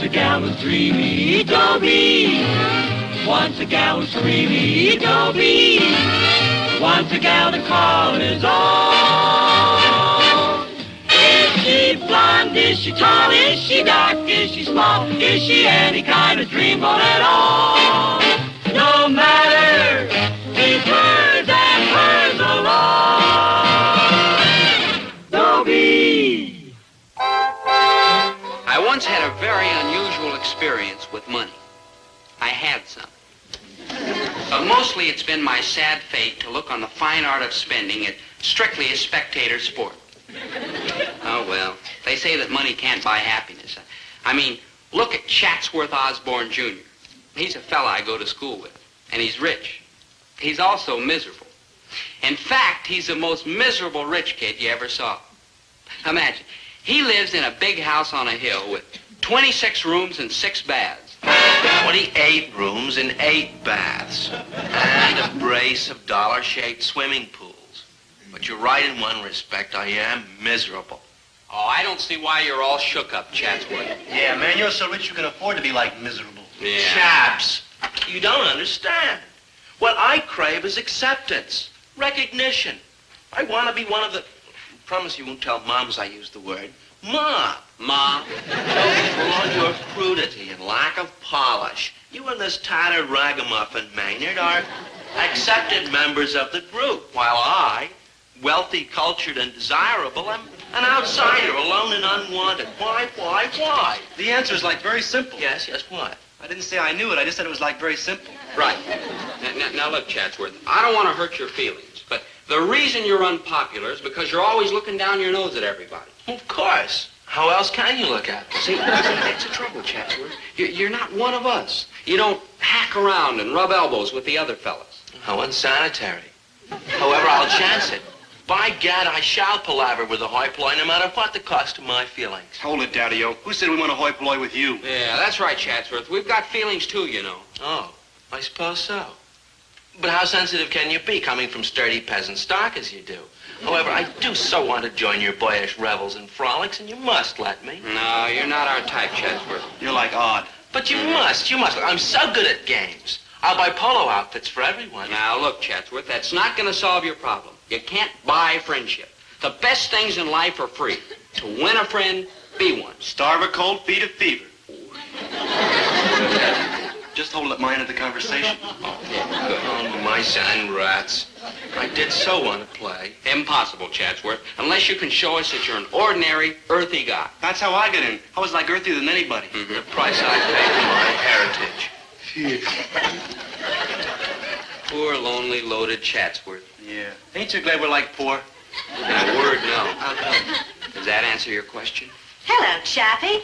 a gal was dreamy, Dobie. Once a gal was creamy, Dobie. Once a gal to call his own. Is she blonde? Is she tall? Is she dark? Is she small? Is she any kind of dreamboat at all? No matter, he's hers and hers alone. Dobie. I once had a very unusual experience with money. I had some. But mostly it's been my sad fate to look on the fine art of spending as strictly a spectator sport. Oh, well, they say that money can't buy happiness. I mean, look at Chatsworth Osborne, Jr. He's a fella I go to school with, and he's rich. He's also miserable. In fact, he's the most miserable rich kid you ever saw. Imagine, he lives in a big house on a hill with 26 rooms and 6 baths. 28 rooms and 8 baths. And a brace of dollar-shaped swimming pools. But you're right in one respect, I am miserable. Oh, I don't see why you're all shook up, Chatsworth. Yeah, man, you're so rich you can afford to be, like, miserable. Yeah. Chaps, you don't understand. What I crave is acceptance, recognition. I want to be one of the... Promise you won't tell moms I used the word. Ma. Ma. For all your crudity and lack of polish, you and this tattered ragamuffin Maynard are accepted members of the group, while I, wealthy, cultured, and desirable, am an outsider, alone and unwanted. Why? The answer is, like, very simple. Yes, what? I didn't say I knew it. I just said it was, like, very simple. Right. Now look, Chatsworth, I don't want to hurt your feelings, but the reason you're unpopular is because you're always looking down your nose at everybody. Of course. How else can you look at them? See, that's the trouble, Chatsworth. You're not one of us. You don't hack around and rub elbows with the other fellas. How unsanitary. However, I'll chance it. By gad, I shall palaver with the hoi polloi no matter what the cost of my feelings. Hold it, Daddy-o. Who said we want to hoi polloi with you? Yeah, that's right, Chatsworth. We've got feelings too, you know. Oh, I suppose so. But how sensitive can you be, coming from sturdy peasant stock as you do? However, I do so want to join your boyish revels and frolics, and you must let me. No, you're not our type, Chatsworth. You're like odd. But you must. I'm so good at games. I'll buy polo outfits for everyone. Now, look, Chatsworth, that's not going to solve your problem. You can't buy friendship. The best things in life are free. To win a friend, be one. Starve a cold, feed a fever. Just hold up my end of the conversation. Oh, yeah, good. Oh, mice and rats. I did so want to play. Impossible, Chatsworth, unless you can show us that you're an ordinary, earthy guy. That's how I got in. I was like earthier than anybody. The price I paid for my heritage. Poor, lonely, loaded Chatsworth. Yeah. Ain't you glad we're like poor? In a word, no. Does that answer your question? Hello, Chappie.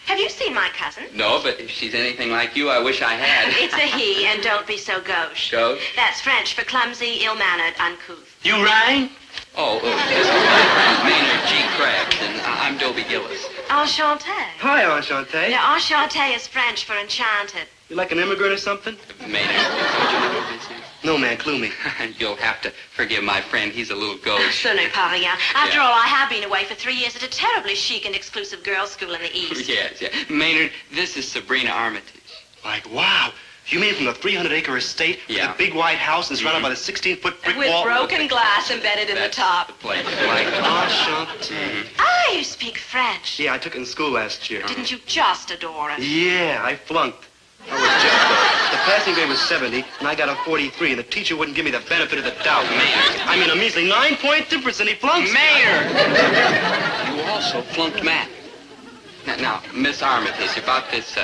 Have you seen my cousin? No, but if she's anything like you, I wish I had. It's a he, and don't be so gauche. Gauche? That's French for clumsy, ill-mannered, uncouth. You rang? Oh, this is my friend Maynard G. Krabs, and I'm Dobie Gillis. Enchanté. Hi, Enchanté. Now, enchanté is French for enchanted. You like an immigrant or something? Maynard, would you know this is? No, man, clue me. You'll have to forgive my friend. He's a little gauche. Ce n'est pas rien. After all, I have been away for 3 years at a terribly chic and exclusive girls' school in the East. Yes. Maynard, this is Sabrina Armitage. Like, wow. You made it from a 300-acre estate with a big white house and surrounded by the 16-foot brick With wall. broken glass embedded in the top. The place. Like, enchanté. Ah, you speak French. Yeah, I took it in school last year. Didn't you just adore it? Yeah, I flunked. I was just, the passing grade was 70, and I got a 43, and the teacher wouldn't give me the benefit of the doubt. Maynard. I mean, a measly 9-point difference, and he flunks. Maynard! You also flunked math. Now, Miss Armitage, about this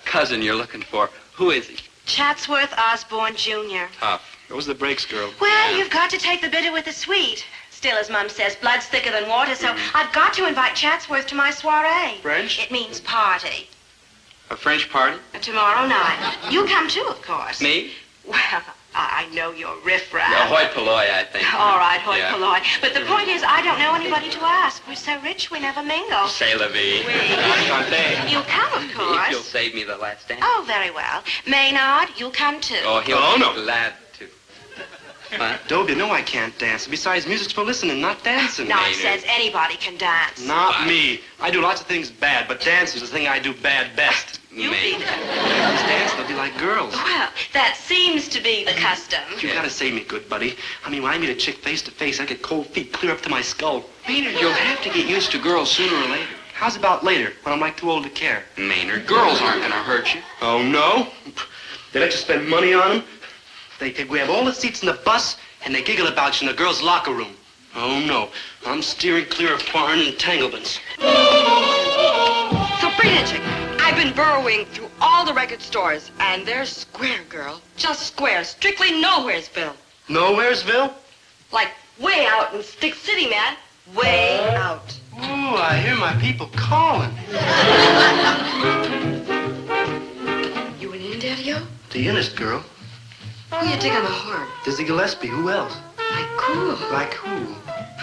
cousin you're looking for, who is he? Chatsworth Osborne, Jr. Tough. Those are the breaks, girl. Well, you've got to take the bitter with the sweet. Still, as Mum says, blood's thicker than water, so I've got to invite Chatsworth to my soiree. French? It means party. A French party? Tomorrow night. You'll come too, of course. Me? Well, I know you're riffraff. A hoi polloi, I think. All right, hoi Yeah. polloi. But the point is, I don't know anybody to ask. We're so rich, we never mingle. C'est la vie. Enchanté. You'll come, of If you'll course. save me the last dance. Oh, very well. Maynard, you'll come too. Oh, he'll Oh, be no. glad to. What? Dobie, no, I can't dance. Besides, music's for listening, not dancing. Nonsense. Anybody can dance. Not me. I do lots of things bad, but dancing's the thing I do bad best. You be there. Girls dance, they'll be like girls. Well, that seems to be the custom. You gotta save me, good buddy. I mean, when I meet a chick face to face, I get cold feet clear up to my skull. Maynard, you'll have to get used to girls sooner or later. How's about later, when I'm like too old to care? Maynard, girls aren't gonna hurt you. Oh, no? They let you spend money on them? They grab all the seats in the bus, and they giggle about you in the girls' locker room. Oh, no. I'm steering clear of foreign entanglements. Sabrina, chick, I've been burrowing through all the record stores, and they're square, girl. Just square. Strictly Nowheresville. Nowheresville? Like way out in Stick City, man. Way out. Ooh, I hear my people calling. You went in, Daddy-O? The innest girl. Who you take on the horn? Dizzy Gillespie. Who else? Like cool. Like who?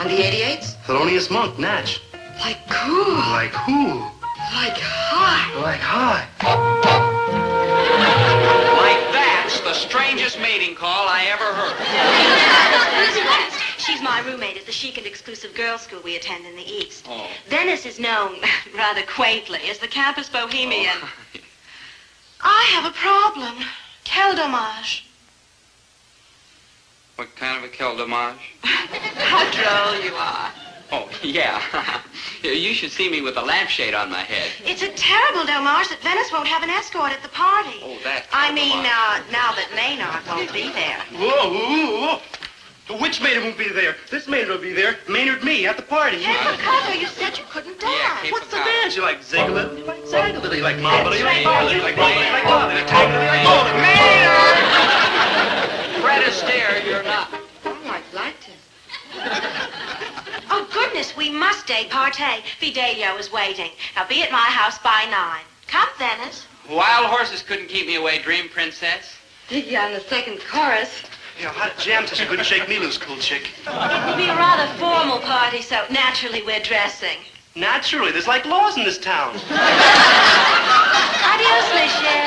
On the 88s? Thelonious Monk, Natch. Like cool. Like who? Like high. Like high. Like that's the strangest mating call I ever heard. Who's West? She's my roommate at the chic and exclusive girls' school we attend in the East. Oh. Venice is known, rather quaintly, as the campus bohemian. Oh. I have a problem. Quel dommage. What kind of a kill domage? How droll you are. Oh, yeah. You should see me with a lampshade on my head. It's a terrible dommage that Venice won't have an escort at the party. Oh, that I kind of mean, domage. now that Maynard won't be there. Whoa, whoa, whoa. Which Maynard won't be there? This Maynard will be there. Maynard me at the party. Hey, Picasso, you said you couldn't dance. Yeah, Cape What's the Picasso. dance? You like Ziggler? You like Zaggler? You like Mamba? You like Marley? You like Marley? You like Marley? You like Tangley? You like Golden? Fred Astaire, you're not. Oh, I'd like to. Oh, goodness, we must partay. Fidelio is waiting. Now, be at my house by 9. Come, Venice. Wild horses couldn't keep me away, Dream Princess. Dig you on the second chorus. Yeah, hot jam says you couldn't shake me loose, cool chick. It'll be a rather formal party, so naturally we're dressing. Naturally, there's like laws in this town. Adios, monsieur.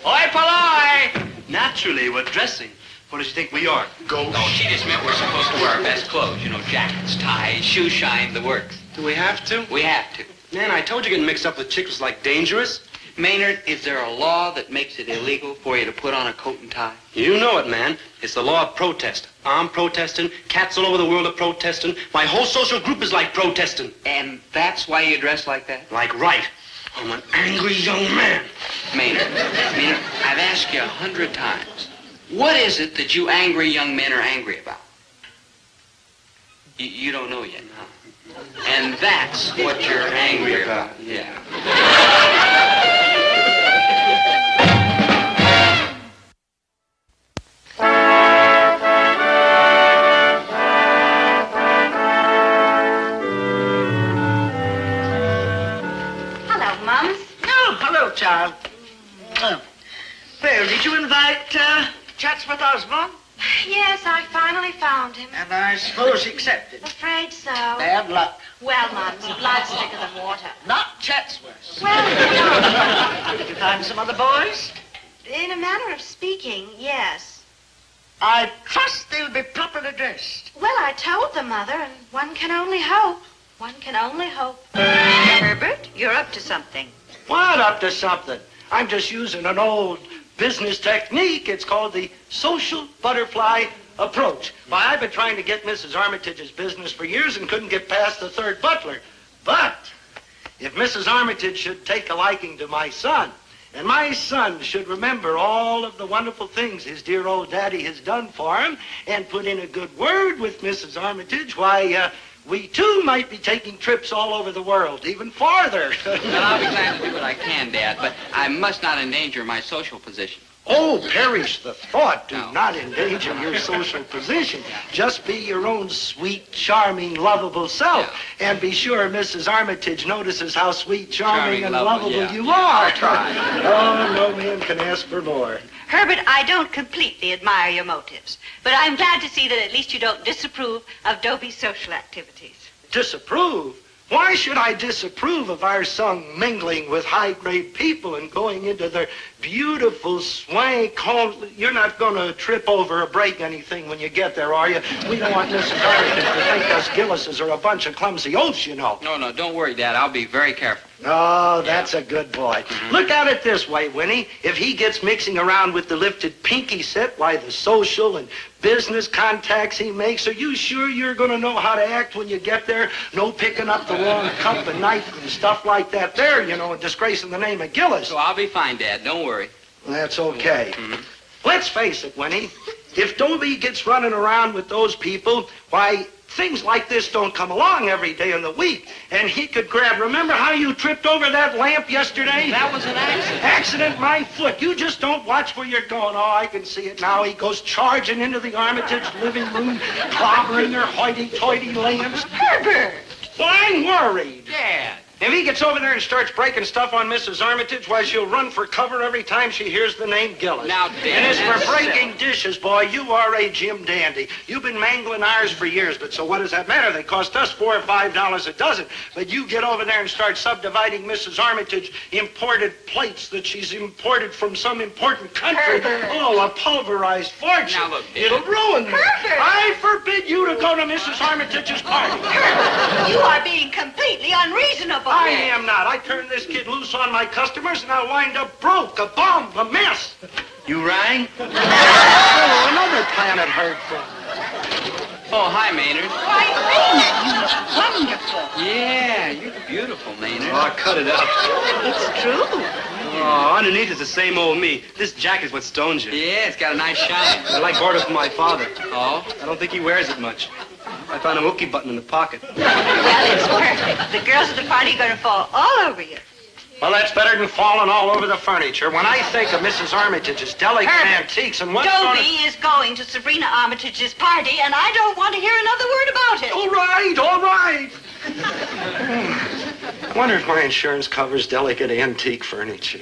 Oi, polloi! Naturally, we're dressing. What does she think we are? Ghosts? No, she just meant we're supposed to wear our best clothes. You know, jackets, ties, shoe shine, the works. Do we have to? We have to. Man, I told you getting mixed up with chicks was like dangerous. Maynard, is there a law that makes it illegal for you to put on a coat and tie? You know it, man. It's the law of protest. I'm protesting. Cats all over the world are protesting. My whole social group is like protesting. And that's why you dress like that? Like right. I'm an angry young man. Maynard, I've asked you 100 times. What is it that you angry young men are angry about? You don't know yet, huh? And that's what you're angry about. Yeah. Hello, Mums. Oh, hello, child. Well, did you invite Chatsworth Osborne? Yes, I finally found him. And I suppose he accepted. Afraid so. Bad luck. Well, Mums, blood's thicker than water. Not Chatsworth. Well, Did you find some other boys? in a manner of speaking, yes. I trust they'll be properly dressed. Well, I told the mother, and one can only hope. One can only hope. Herbert, you're up to something. What up to something? I'm just using an old business technique. It's called the social butterfly approach. Why, I've been trying to get Mrs. Armitage's business for years and couldn't get past the third butler. But if Mrs. Armitage should take a liking to my son, and my son should remember all of the wonderful things his dear old daddy has done for him and put in a good word with Mrs. Armitage, why, we too might be taking trips all over the world, even farther. Well, I'll be glad to do what I can, Dad, but I must not endanger my social position. Oh, perish the thought. Do No. not endanger your social position. Just be your own sweet, charming, lovable self. Yeah. And be sure Mrs. Armitage notices how sweet, charming, and lovable, lovable yeah. you Yeah, are. I'll try. Oh, no man can ask for more. Herbert, I don't completely admire your motives, but I'm glad to see that at least you don't disapprove of Dobie's social activities. Disapprove? Why should I disapprove of our son mingling with high-grade people and going into their beautiful swank home? You're not going to trip over or break anything when you get there, are you? We don't want Mrs. Armitage to think us Gillises are a bunch of clumsy oafs, you know. No, don't worry, Dad. I'll be very careful. Oh, that's a good boy. Look at it this way, Winnie. If he gets mixing around with the lifted pinky set, why, the social and business contacts he makes, are you sure you're going to know how to act when you get there? No picking up the wrong cup and knife and stuff like that there, you know, and disgracing the name of Gillis. So I'll be fine, Dad. Don't worry. That's okay. Let's face it, Winnie. If Dobie gets running around with those people, why, things like this don't come along every day of the week. And he could grab, remember how you tripped over that lamp yesterday? That was an accident. Accident, my foot. You just don't watch where you're going. Oh, I can see it now. He goes charging into the Armitage living room, clobbering their hoity-toity lamps. Herbert! Well, I'm worried. Dad. If he gets over there and starts breaking stuff on Mrs. Armitage, why, she'll run for cover every time she hears the name Gillis. Now, Dad, and as that's for breaking dishes, boy, you are a Jim Dandy. You've been mangling ours for years, but so what does that matter? They cost us $4 or $5 a dozen. But you get over there and start subdividing Mrs. Armitage imported plates that she's imported from some important country. Herbert. Oh, a pulverized fortune. Now, look, Dad. It'll ruin me. Herbert. I forbid you to go to Mrs. Armitage's party. Herbert, you are being completely unreasonable. I am not. I turn this kid loose on my customers and I'll wind up broke, a bum, a mess. You rang? Oh, another planet heard from. Oh, hi, Maynard. Why, Maynard, you look wonderful. Yeah, you're beautiful, Maynard. Oh, cut it out. It's true. Oh, underneath is the same old me. This jacket's what stones you. Yeah, it's got a nice shine. I like borrowed it from my father. Oh? I don't think he wears it much. I found a hooky button in the pocket. Well, it's perfect. The girls at the party are going to fall all over you. Well, that's better than falling all over the furniture. When I think of Mrs. Armitage's delicate Herbert, antiques and what's Dobie is going to Sabrina Armitage's party, and I don't want to hear another word about it. All right, all right. I wonder if my insurance covers delicate antique furniture.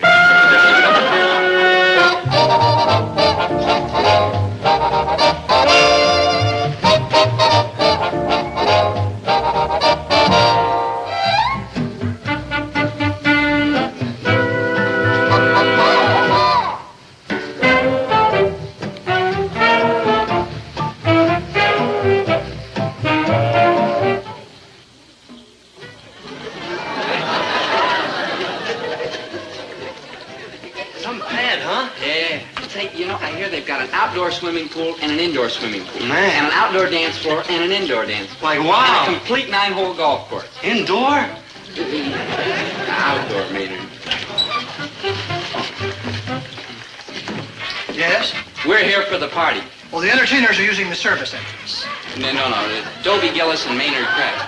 Outdoor swimming pool and an indoor swimming pool. Man. And an outdoor dance floor and an indoor dance floor. Like, wow. And a complete 9-hole golf course. Indoor? Outdoor, Maynard. Yes? We're here for the party. Well, the entertainers are using the service entrance. No. Dobie Gillis and Maynard Krebs.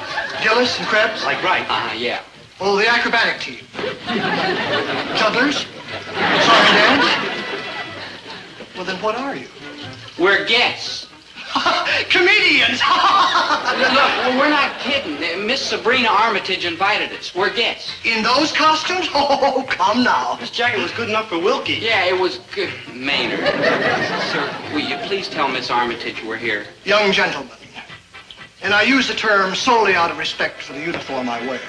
Gillis and Krebs? Like right. Yeah. Oh, the acrobatic team. Jugglers? Sorry, dance? Well, then what are you? We're guests. Comedians! Look, we're not kidding. Miss Sabrina Armitage invited us. We're guests. In those costumes? Oh, come now. This jacket was good enough for Wilkie. Yeah, it was good. Maynard. Sir, will you please tell Miss Armitage we're here? Young gentlemen, and I use the term solely out of respect for the uniform I wear.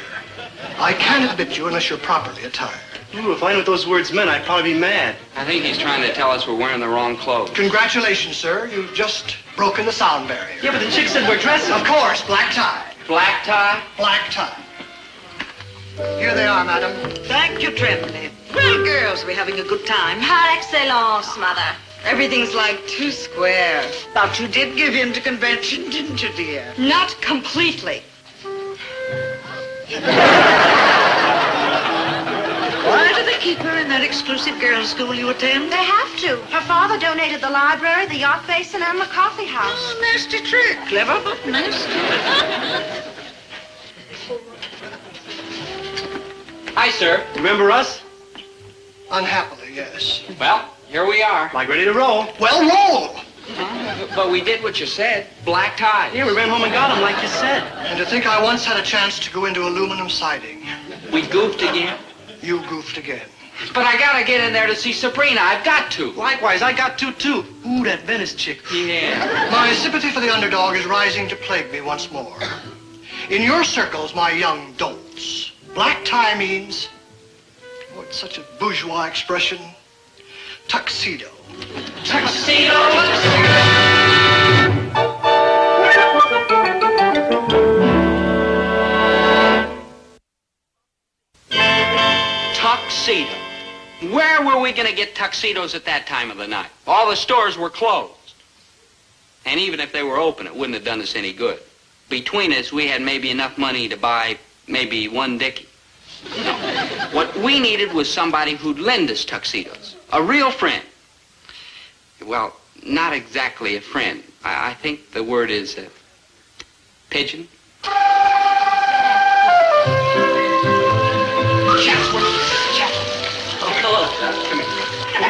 I can't admit you unless you're properly attired. Ooh, if I knew what those words meant, I'd probably be mad. I think he's trying to tell us we're wearing the wrong clothes. Congratulations, sir. You've just broken the sound barrier. Yeah, but the chick said we're dressing. Of course, black tie. Black tie? Black tie. Here they are, madam. Thank you, Tremblay. Well, girls, we're having a good time. Par excellence, Mother. Everything's like too square. But you did give in to convention, didn't you, dear? Not completely. Why do they keep her in that exclusive girls' school you attend? They have to. Her father donated the library, the yacht basin, and the coffee house. Oh, nasty trick. Clever, but nasty. Hi, sir. Remember us? Unhappily, yes. Well, here we are. Like ready to roll. Well, roll! But we did what you said. Black tie. Yeah, we ran home and got him like you said. And to think I once had a chance to go into aluminum siding. We goofed again. You goofed again. But I gotta get in there to see Sabrina. I've got to. Likewise, I got to, too. Ooh, that Venice chick. Yeah. My sympathy for the underdog is rising to plague me once more. In your circles, my young dolts, black tie means, oh, it's such a bourgeois expression, tuxedo. Tuxedo. Where were we going to get tuxedos at that time of the night? All the stores were closed. And even if they were open, it wouldn't have done us any good. Between us, we had maybe enough money to buy maybe one dickie. No. What we needed was somebody who'd lend us tuxedos. A real friend. Well, not exactly a friend. I think the word is pigeon.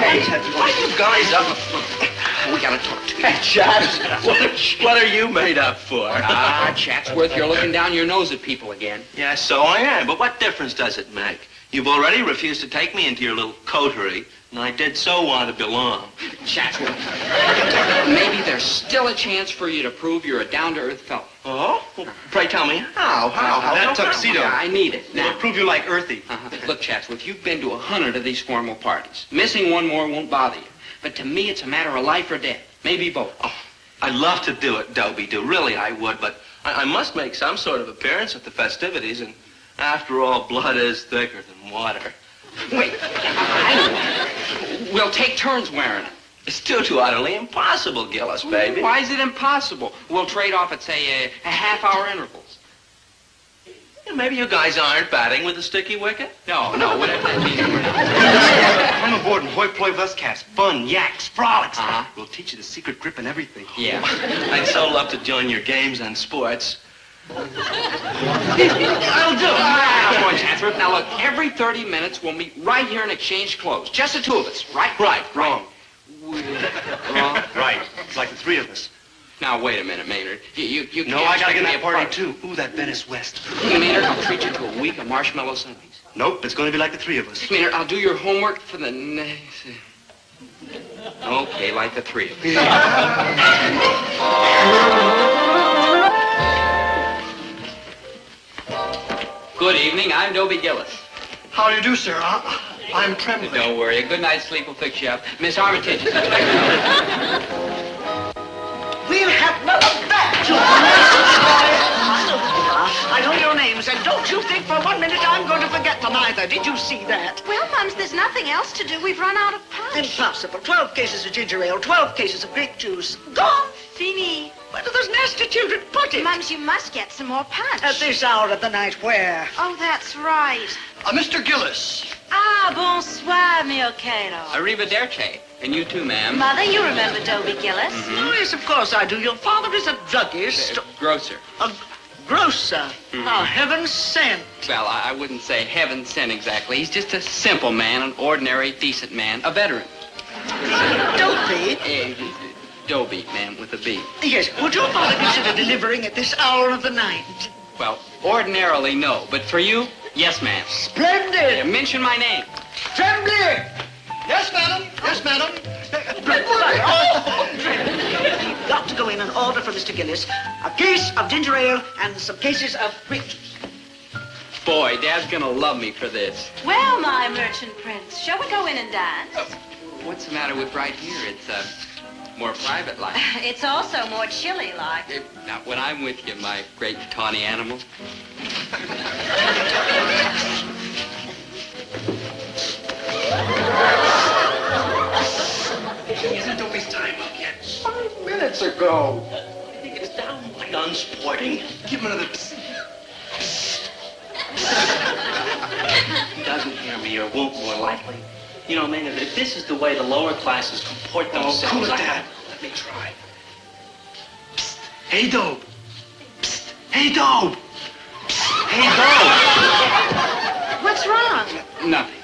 Hey, what are you guys up for? We gotta talk to you. Hey, Chaps, what are you made up for? Chatsworth, you're looking down your nose at people again. Yeah, so I am, but what difference does it make? You've already refused to take me into your little coterie, and I did so want to belong. Chatsworth, maybe there's still a chance for you to prove you're a down-to-earth fellow. Oh? Well, pray tell me how? That tuxedo. Yeah, I need it. Now, It'll prove you like Earthy. Look, Chatsworth, you've been to 100 of these formal parties. Missing one more won't bother you. But to me, it's a matter of life or death. Maybe both. Oh, I'd love to do it, Dobie. Really, I would, but I must make some sort of appearance at the festivities, and after all, blood is thicker than water. Wait, I know. We'll take turns wearing it. It's too utterly impossible, Gillis, baby. Why is it impossible? We'll trade off at, say, a half-hour intervals. Yeah, maybe you guys aren't batting with a sticky wicket? No, whatever that means. Come aboard and hoi polloi us cats. Fun, yaks, frolics. Uh-huh. We'll teach you the secret grip and everything. Yeah. I'd so love to join your games and sports. I'll do it. Come on, Chatsworth. Now, look, every 30 minutes we'll meet right here and exchange clothes. Just the two of us. Right? Wrong. Wrong? Right. It's like the three of us. Now, wait a minute, Maynard. You can't No, I gotta get in expect that me party, apart. too. Ooh, that Venice West. Maynard, I'll treat you to a week of marshmallow sundaes. Nope, it's gonna be like the three of us. Maynard, I'll do your homework for the next... Okay, like the three of us. Good evening, I'm Dobie Gillis. How do you do, sir? I'm trembling. Don't worry, a good night's sleep will fix you up. Miss Armitage. We'll have none of that, I know your names, and don't you think for 1 minute I'm going to forget them either. Did you see that? Well, Mums, there's nothing else to do. We've run out of punch. Impossible. 12 cases of ginger ale, 12 cases of grape juice. Gone. Fini. Where do those nasty children put it? Mums, you must get some more punch. At this hour of the night, where? Oh, that's right. Mr. Gillis. Ah, bonsoir, mio caro. Arrivederci. And you too, ma'am. Mother, you remember Dobie Gillis? Oh, yes, of course I do. Your father is a druggist. Grocer. A grocer. Now, heaven sent. Well, I wouldn't say heaven sent exactly. He's just a simple man, an ordinary, decent man, a veteran. Dobie? Dobie, ma'am, with a B. Yes, would your father consider delivering at this hour of the night? Well, ordinarily, no. But for you, yes, ma'am. Splendid! Mention my name. Trembling! Yes, madam. Yes, madam. You've got to go in and order for Mr. Gillis a case of ginger ale and some cases of grape juice. Boy, Dad's gonna love me for this. Well, my merchant prince, shall we go in and dance? What's the matter with right here? It's, more private-like. It's also more chilly-like. Now, when I'm with you, my great tawny animal. Isn't Dobie's time up yet? 5 minutes ago. I think it's downright unsporting. Give him another psst. He doesn't hear me, or won't more likely. You know, Maynard, if this is the way the lower classes comport themselves... cool it, Dad. Let me try. Psst. Hey, Dobe. Psst. Hey, Dobe. Psst. Hey, Dobe. What's wrong? Nothing.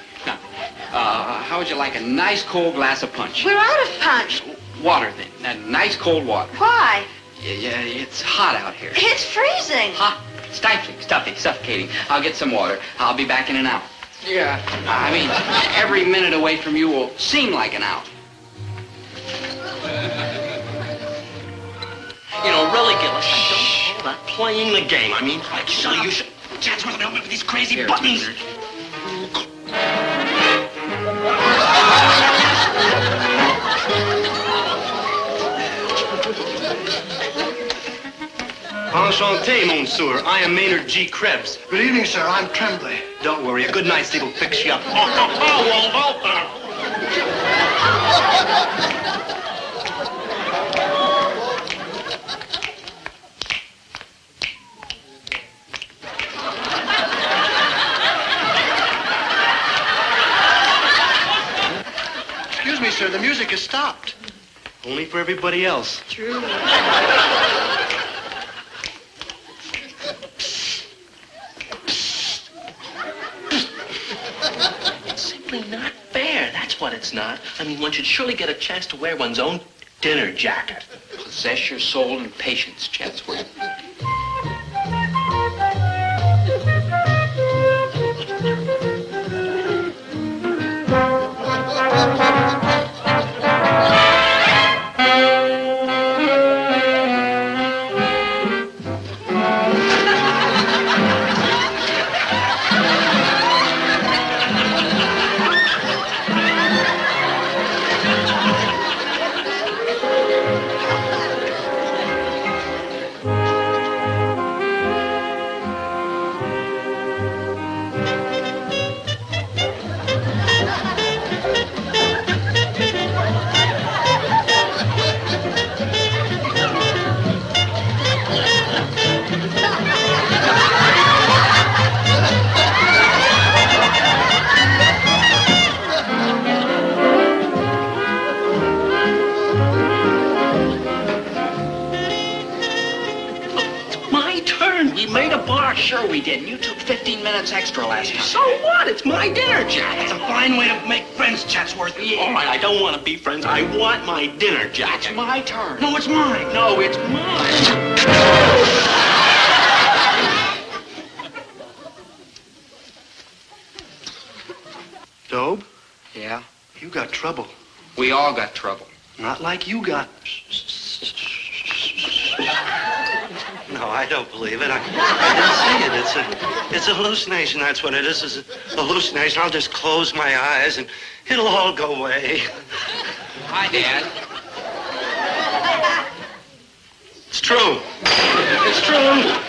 How would you like a nice cold glass of punch? We're out of punch. Water, then. Nice cold water. Why? Yeah, it's hot out here. It's freezing. Hot, stifling, stuffy, suffocating. I'll get some water. I'll be back in an hour. Yeah, I mean, every minute away from you will seem like an hour. You know, really, Gillis, I don't... that? Playing the game. I mean, like, so you should... Chatsworth, help me with these crazy buttons. Enchanté, monsieur. I am Maynard G. Krebs. Good evening, sir. I'm Tremblay. Don't worry, a good night's sleep will fix you up. Excuse me, sir. The music has stopped. Only for everybody else. True. It's simply not fair. That's what it's not. I mean, one should surely get a chance to wear one's own dinner jacket. Possess your soul in patience, Chatsworth. Sure we did. You took 15 minutes extra last time. So what? It's my dinner jacket. It's a fine way to make friends, Chatsworth. Yeah. All right, I don't want to be friends. I want my dinner jacket. It's my turn. No, it's mine. No, it's mine. Dobe, Yeah? you got trouble. We all got trouble. Not like you got. No, I don't believe it. I didn't see it. It's a hallucination. That's what it is. It's a hallucination. I'll just close my eyes and it'll all go away. Hi, Dad. It's true. It's true.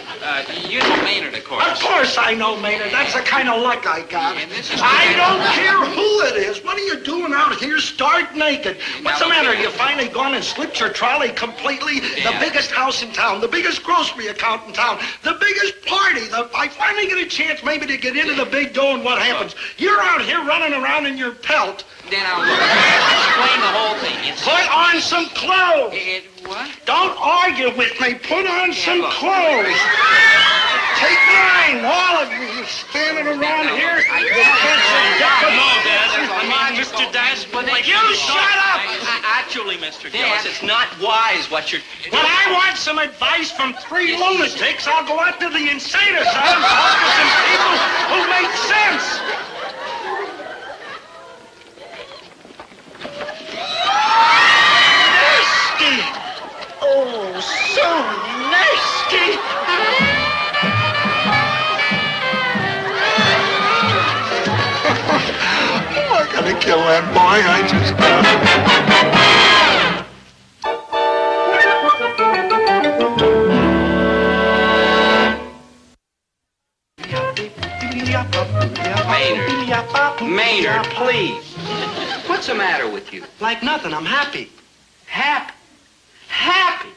You know Maynard, of course. Of course I know Maynard. That's the kind of luck I got. And this is I don't care who it is. What are you doing out here stark naked? What's the matter? You finally gone and slipped your trolley completely? The Yeah. biggest house in town, the biggest grocery account in town, the biggest party. I finally get a chance maybe to get into the big dough, and what happens? You're out here running around in your pelt. Then I'll look. Explain the whole thing. It's... Put on some clothes. What? Don't argue with me. Put on some look. clothes. Take mine, all of you. You're standing around here. Mr. Dash, but You shut up! Actually, Mr. Gillis, it's not wise what you're... When I want some advice from three lunatics, I'll go out to the insane asylum and talk to some people who make sense. Nasty! Oh, so nasty! I gotta kill that boy. I just... Maynard, please. What's the matter with you? Like nothing, I'm happy. Happy. Happy.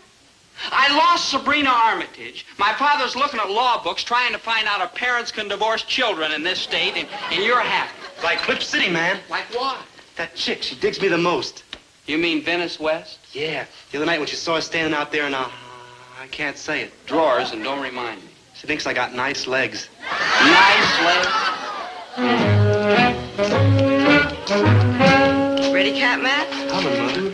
I lost Sabrina Armitage. My father's looking at law books trying to find out if parents can divorce children in this state, and you're happy. Like Clip City, man. Like what? That chick, she digs me the most. You mean Venice West? Yeah. The other night when she saw us standing out there in I can't say it. Drawers, and don't remind me. She thinks I got nice legs. Nice legs. Ready, Cat Matt? Coming, Mother.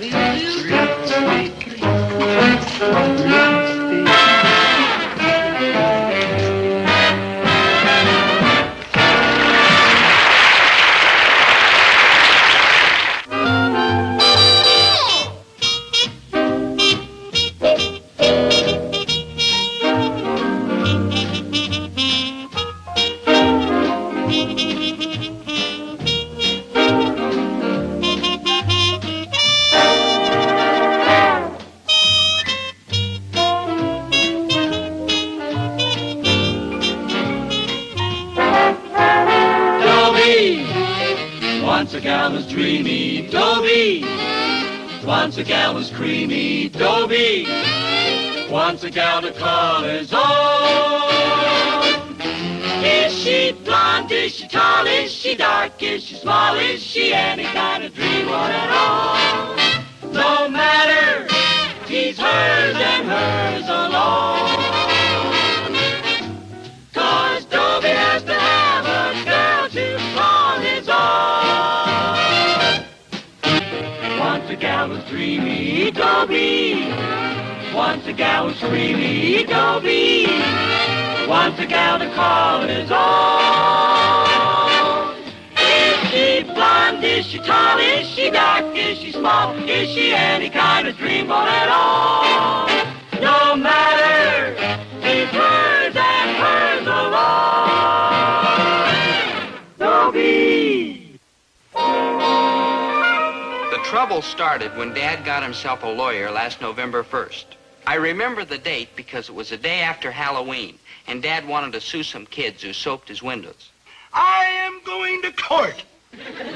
Once a gal was dreamy, Dobie. Once a gal was creamy, Dobie. Once a gal to call his own. Is she blonde? Is she tall? Is she dark? Is she small? Is she any kind of dreamboat at all? No matter, he's hers and hers alone. 'Cause Dobie has to have a girl to call his own. Once a gal was dreamy, Dobie. Once a gal was creamy, Dobie. Once a gal to call his own. Is she blonde? Is she tall? Is she dark? Is she small? Is she any kind of dreamboat at all? No matter, he's hers and hers alone. Dobie. The trouble started when Dad got himself a lawyer last November 1st. I remember the date because it was the day after Halloween, and Dad wanted to sue some kids who soaped his windows. I am going to court.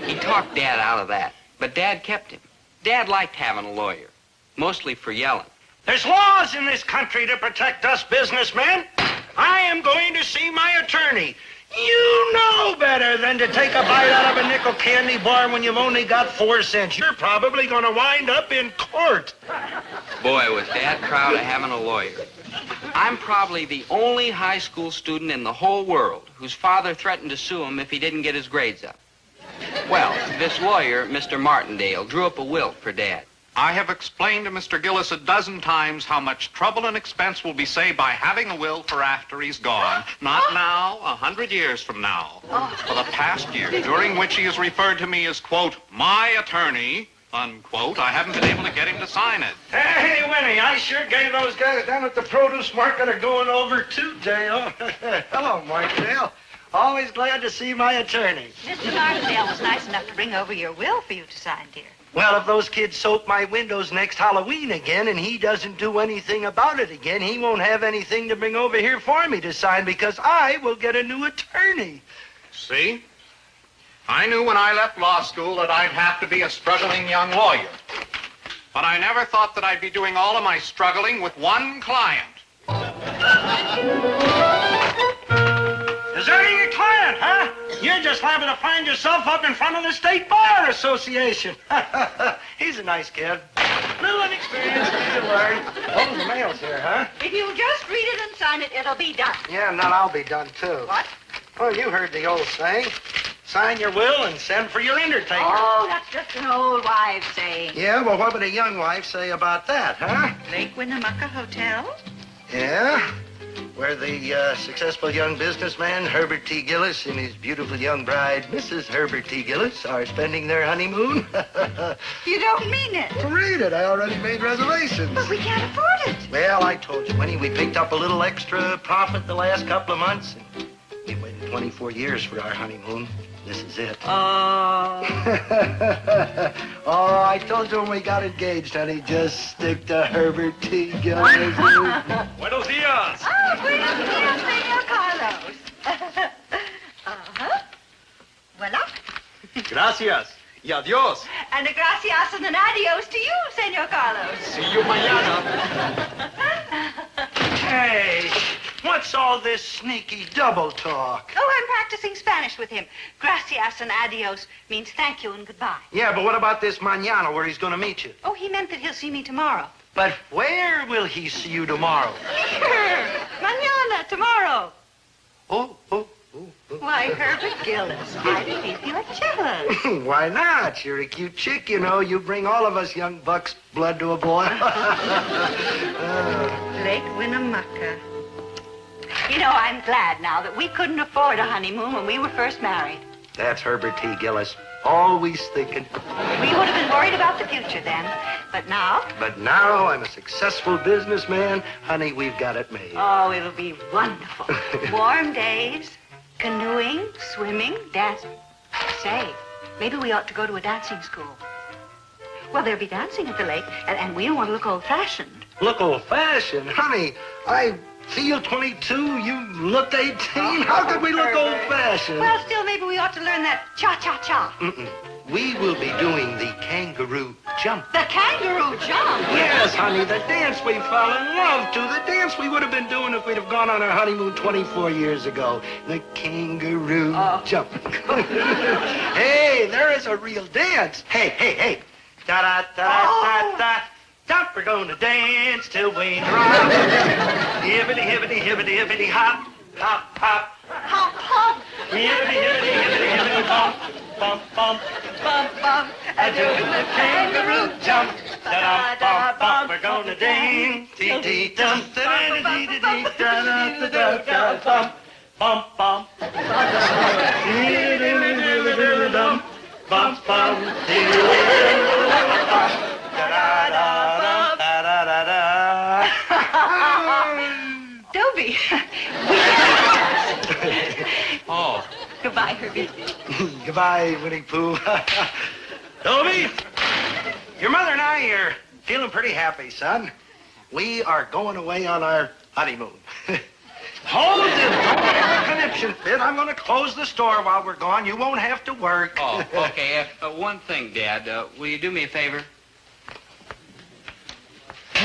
He talked Dad out of that, but Dad kept him. Dad liked having a lawyer, mostly for yelling. There's laws in this country to protect us businessmen. I am going to see my attorney. You know better than to take a bite out of a nickel candy bar when you've only got 4 cents. You're probably going to wind up in court. Boy, was Dad proud of having a lawyer. I'm probably the only high school student in the whole world whose father threatened to sue him if he didn't get his grades up. Well, this lawyer, Mr. Martindale, drew up a will for Dad. I have explained to Mr. Gillis a dozen times how much trouble and expense will be saved by having a will for after he's gone. Not now, 100 years from now. For the past year, during which he has referred to me as, quote, my attorney, unquote, I haven't been able to get him to sign it. Hey, Winnie, I sure gave those guys down at the produce market a going over too, Dale. Hello, Martindale. Always glad to see my attorney. Mr. Martindale was nice enough to bring over your will for you to sign, dear. Well, if those kids soap my windows next Halloween again and he doesn't do anything about it again, he won't have anything to bring over here for me to sign because I will get a new attorney. See? I knew when I left law school that I'd have to be a struggling young lawyer. But I never thought that I'd be doing all of my struggling with one client. Deserting your client, huh? You're just liable to find yourself up in front of the State Bar Association. He's a nice kid. Little inexperienced, need to learn. Oh, the mail's here, huh? If you'll just read it and sign it, it'll be done. Yeah, and then I'll be done, too. What? Well, you heard the old saying. Sign your will and send for your undertaker. Oh, that's just an old wives' saying. Yeah, well, what would a young wife say about that, huh? Lake Winnemucca Hotel? Yeah, where the successful young businessman, Herbert T. Gillis, and his beautiful young bride, Mrs. Herbert T. Gillis, are spending their honeymoon. You don't mean it. Read it. I already made reservations. But we can't afford it. Well, I told you, Winnie, we picked up a little extra profit the last couple of months, and we waited 24 years for our honeymoon. This is it. Oh. Oh, I told you when we got engaged, honey, just stick to Herbert T. Gillis. Buenos dias. Oh, buenos dias, Senor Carlos. Voila. Gracias. Y adiós. And a gracias and an adios to you, Senor Carlos. See you mañana. Hey, what's all this sneaky double talk? Oh, I'm practicing Spanish with him. Gracias and adios means thank you and goodbye. Yeah, but what about this mañana where he's going to meet you? Oh, he meant that he'll see me tomorrow. But where will he see you tomorrow? Here. Mañana, tomorrow. Oh. Why, Herbert Gillis, why do you feel jealous? Why not? You're a cute chick, you know. You bring all of us young bucks blood to a boil. Lake Winnemucca. You know, I'm glad now that we couldn't afford a honeymoon when we were first married. That's Herbert T. Gillis. Always thinking. We would have been worried about the future then. But now? But now I'm a successful businessman. Honey, we've got it made. Oh, it'll be wonderful. Warm days, canoeing, swimming, dancing. Say, maybe we ought to go to a dancing school. Well, there'll be dancing at the lake, and we don't want to look old-fashioned. Look old-fashioned? Honey, I See, you're 22, you look 18. How could we look old-fashioned? Well, still, maybe we ought to learn that cha-cha-cha. We will be doing the kangaroo jump. The kangaroo jump? Yes, honey, the dance we fell in love to. The dance we would have been doing if we'd have gone on our honeymoon 24 years ago. The kangaroo jump. Hey, there is a real dance. Hey. Da-da-da-da-da-da. Stop, we're gonna dance till we drop. Hibbity, hibbity, hibbity, hibbity, hop, hop, hop. Hop, hop. Hibbity, hibbity, hibbity, hibbity, bump, bump, bump, bump, bump. I do the kangaroo jump. Da-da-bump, we're gonna dance. Dee-dee-dum, da-da-dee-dee-dee-da-da-da-da-da, bump, bump, bump. Dee-dee-dee-dee-dee-dee-dum, bump, bump, dee-dee-dee-dee-dee-dum. Dobie. Oh. Goodbye, Herbie. Goodbye, Winnie Pooh. Dobie, your mother and I are feeling pretty happy, son. We are going away on our honeymoon. Hold it. Don't let the connection fit. I'm going to close the store while we're gone. You won't have to work. Oh, okay. One thing, Dad. Will you do me a favor?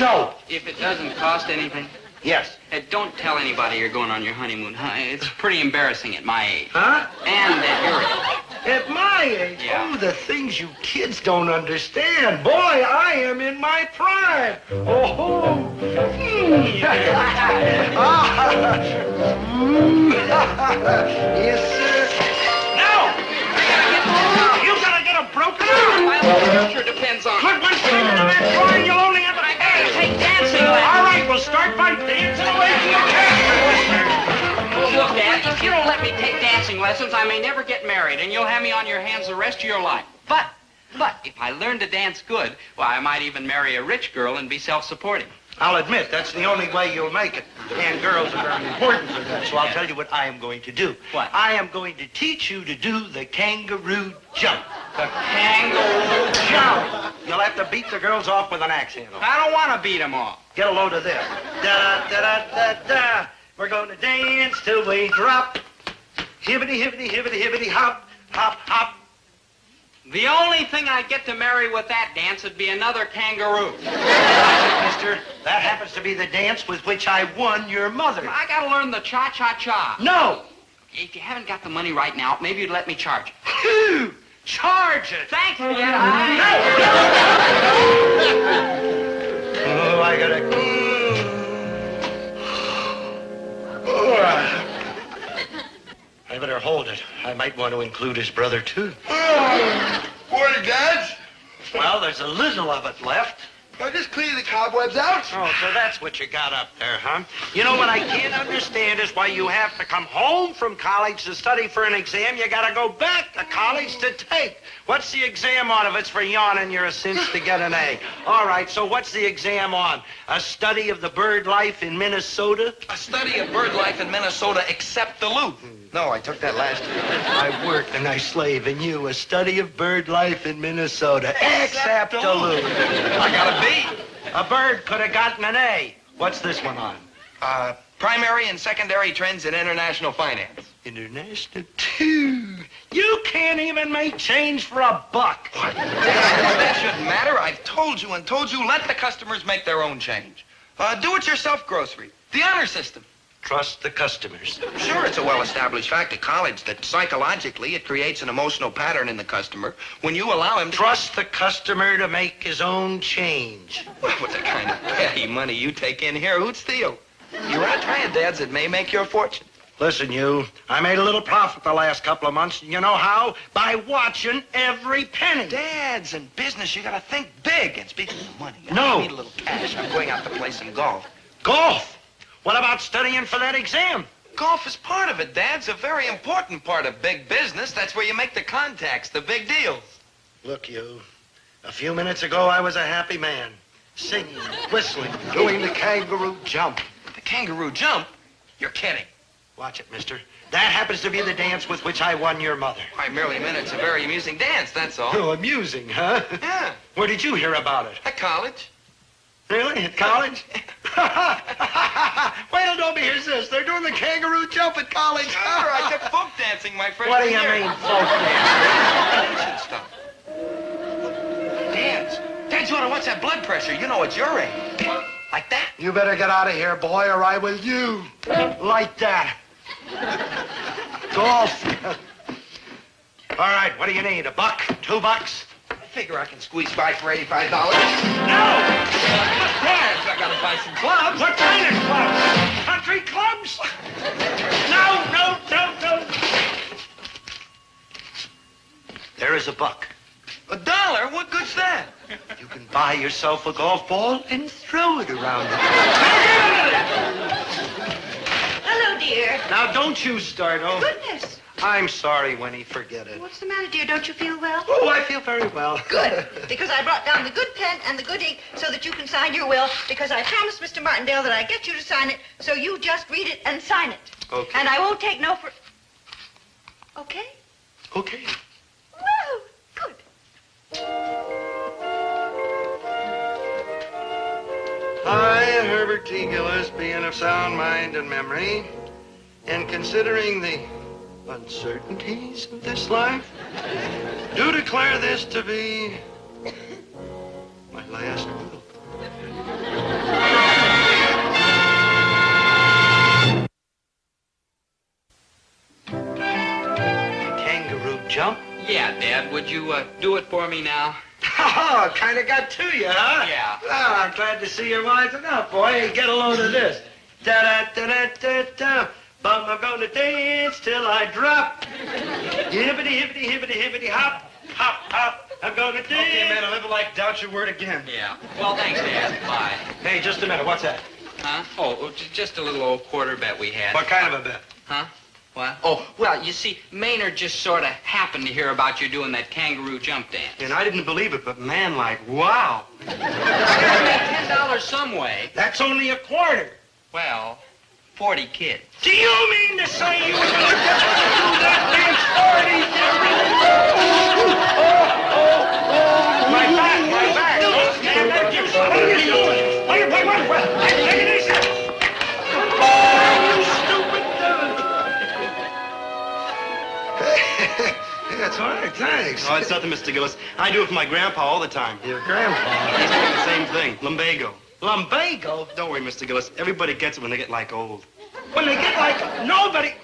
No. If it doesn't cost anything? Yes. Don't tell anybody you're going on your honeymoon, huh? It's pretty embarrassing at my age. Huh? And at your age. At my age? Yeah. Oh, the things you kids don't understand. Boy, I am in my prime. Oh. Yes, sir. No! You gotta get a broken arm. Well, it sure depends on... Put one finger to that drawing, you'll only have a... I gotta take dancing lessons. All right, we'll start by dancing away from the cat. Look, Dad, if you don't let me take dancing lessons, I may never get married, and you'll have me on your hands the rest of your life. But if I learn to dance good, well, I might even marry a rich girl and be self-supporting. I'll admit, that's the only way you'll make it. And girls are very important for that, so I'll tell you what I am going to do. What? I am going to teach you to do the kangaroo jump. The kangaroo Jump! You'll have to beat the girls off with an axe handle. I don't want to beat them off. Get a load of this. Da-da-da-da-da-da. We're going to dance till we drop. Hibbity, hibbity, hibbity, hibbity, hop, hop, hop. The only thing I'd get to marry with that dance would be another kangaroo. Mister, that happens to be the dance with which I won your mother. I gotta learn the cha-cha-cha. No! If you haven't got the money right now, maybe you'd let me charge it. Charge it! Thanks, Dad. Oh, I gotta... I better hold it. I might want to include his brother, too. Morning, Dad. Well, there's a little of it left. I just cleaned the cobwebs out. Oh, so that's what you got up there, huh? You know what I can't understand is why you have to come home from college to study for an exam you gotta go back to college to take. What's the exam on if it's for yawning you're a cinch to get an A? All right, so what's the exam on? A study of the bird life in Minnesota? A study of bird life in Minnesota except Duluth. No, I took that last year. I worked and I slave in you. A study of bird life in Minnesota except Duluth. I got a B. A bird could have gotten an A. What's this one on? Primary and secondary trends in international finance. International too. You can't even make change for a buck. What? That shouldn't matter. I've told you and told you, let the customers make their own change. Do-it-yourself grocery. The honor system. Trust the customers. Sure, it's a well-established fact at college that psychologically it creates an emotional pattern in the customer when you allow him to... Trust the customer to make his own change. Well, with the kind of petty money you take in here, who'd steal? You want to try it, Dads? It may make your fortune. Listen, you, I made a little profit the last couple of months. You know how? By watching every penny. Dads, in business, you got to think big. And speaking of money, No. I need a little cash. I'm going out to play some golf. Golf? What about studying for that exam? Golf is part of it, Dad. It's a very important part of big business. That's where you make the contacts, the big deals. Look, you, a few minutes ago I was a happy man. Singing, whistling, doing the kangaroo jump. The kangaroo jump? You're kidding. Watch it, mister. That happens to be the dance with which I won your mother. I merely meant it's a very amusing dance, that's all. Oh, amusing, huh? Yeah. Where did you hear about it? At college. Really? At college? Wait till Dobie hears this. They're doing the kangaroo jump at college. Sure, I took folk dancing my freshman What do you year. mean, folk dancing? Ancient stuff. Dad, you ought to watch that blood pressure. You know it's your age. Like that. You better get out of here, boy, or I will you. Like that. Golf. All right, what do you need? $1? $2? I figure I can squeeze by for $85. No! Dad, I gotta buy some clubs. What kind of clubs? Country clubs? No. There is $1. $1? What good's that? You can buy yourself a golf ball and throw it around. Hello, dear. Now, don't you start, oh. Goodness. I'm sorry, Winnie. Forget it. What's the matter, dear? Don't you feel well? Oh, I feel very well. Good, because I brought down the good pen and the good ink so that you can sign your will, because I promised Mr. Martindale that I'd get you to sign it, so you just read it and sign it. Okay. And I won't take no for... Okay? Okay. Woo! Good. I, Herbert T. Gillis, being of sound mind and memory, and considering the uncertainties of this life, do declare this to be my last will. Kangaroo jump? Yeah, Dad, would you do it for me now? Oh, kind of got to you, huh? Yeah. Well, I'm glad to see you're wising up, boy. Hey, get a load of this. Da-da-da-da-da-da. Bum, I'm gonna dance till I drop. Hibbity, hibbity, hibbity, hibbity, hop, hop, hop. I'm gonna dance. Okay, man, I'll never like doubt your word again. Yeah. Well, thanks, Dad. Bye. Hey, just a minute. What's that? Huh? Oh, just a little old quarter bet we had. What kind of a bet? Huh? What? Oh, well, you see, Maynard just sort of happened to hear about you doing that kangaroo jump dance. And I didn't believe it, but man, like, wow. I gotta make $10 some way. That's only a quarter. Well, 40 kids. Do you mean to say you were gonna get to do that dance 40? My back. Don't stand up. What are you doing? What? Take it easy. That's all right, thanks. Oh, it's nothing, Mr. Gillis. I do it for my grandpa all the time. Your grandpa? He's doing the same thing. Lumbago. Lumbago? Don't worry, Mr. Gillis. Everybody gets it when they get, like, old. When they get like nobody.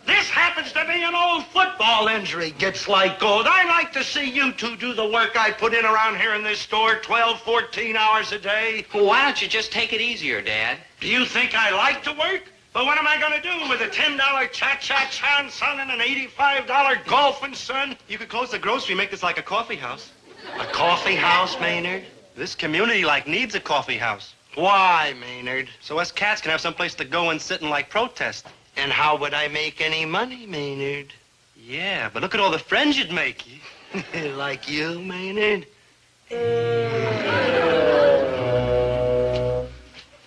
This happens to be an old football injury. Gets like gold. I like to see you two do the work I put in around here in this store 12, 14 hours a day. Well, why don't you just take it easier, Dad? Do you think I like to work? But what am I going to do with a $10 cha-cha-cha son and an $85 golfing son? You could close the grocery and make this like a coffee house. A coffee house, Maynard? This community, like, needs a coffee house. Why, Maynard? So us cats can have someplace to go and sit and, like, protest. And how would I make any money, Maynard? Yeah, but look at all the friends you'd make. Like you, Maynard?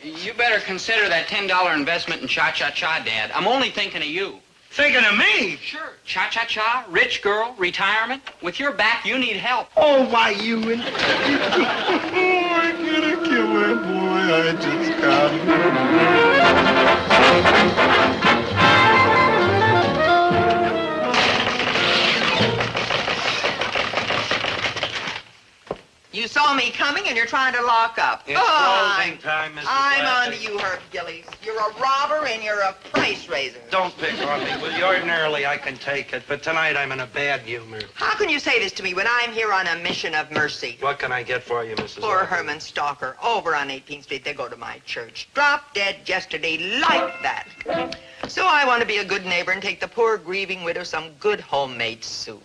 You better consider that $10 investment in cha-cha-cha, Dad. I'm only thinking of you. Thinking of me? Sure. Cha-cha-cha, rich girl, retirement. With your back, you need help. Oh, why, you and... I'm gonna kill that boy. I just got You saw me coming and you're trying to lock up. It's closing time, Mrs. I'm on Lappin. to you, Herb Gillis. You're a robber and you're a price raiser. Don't pick on me, will you? Ordinarily, I can take it, but tonight I'm in a bad humor. How can you say this to me when I'm here on a mission of mercy? What can I get for you, Mrs. Poor Lappin? Herman Stalker, over on 18th Street, they go to my church. Dropped dead yesterday like that. So I want to be a good neighbor and take the poor grieving widow some good homemade soup.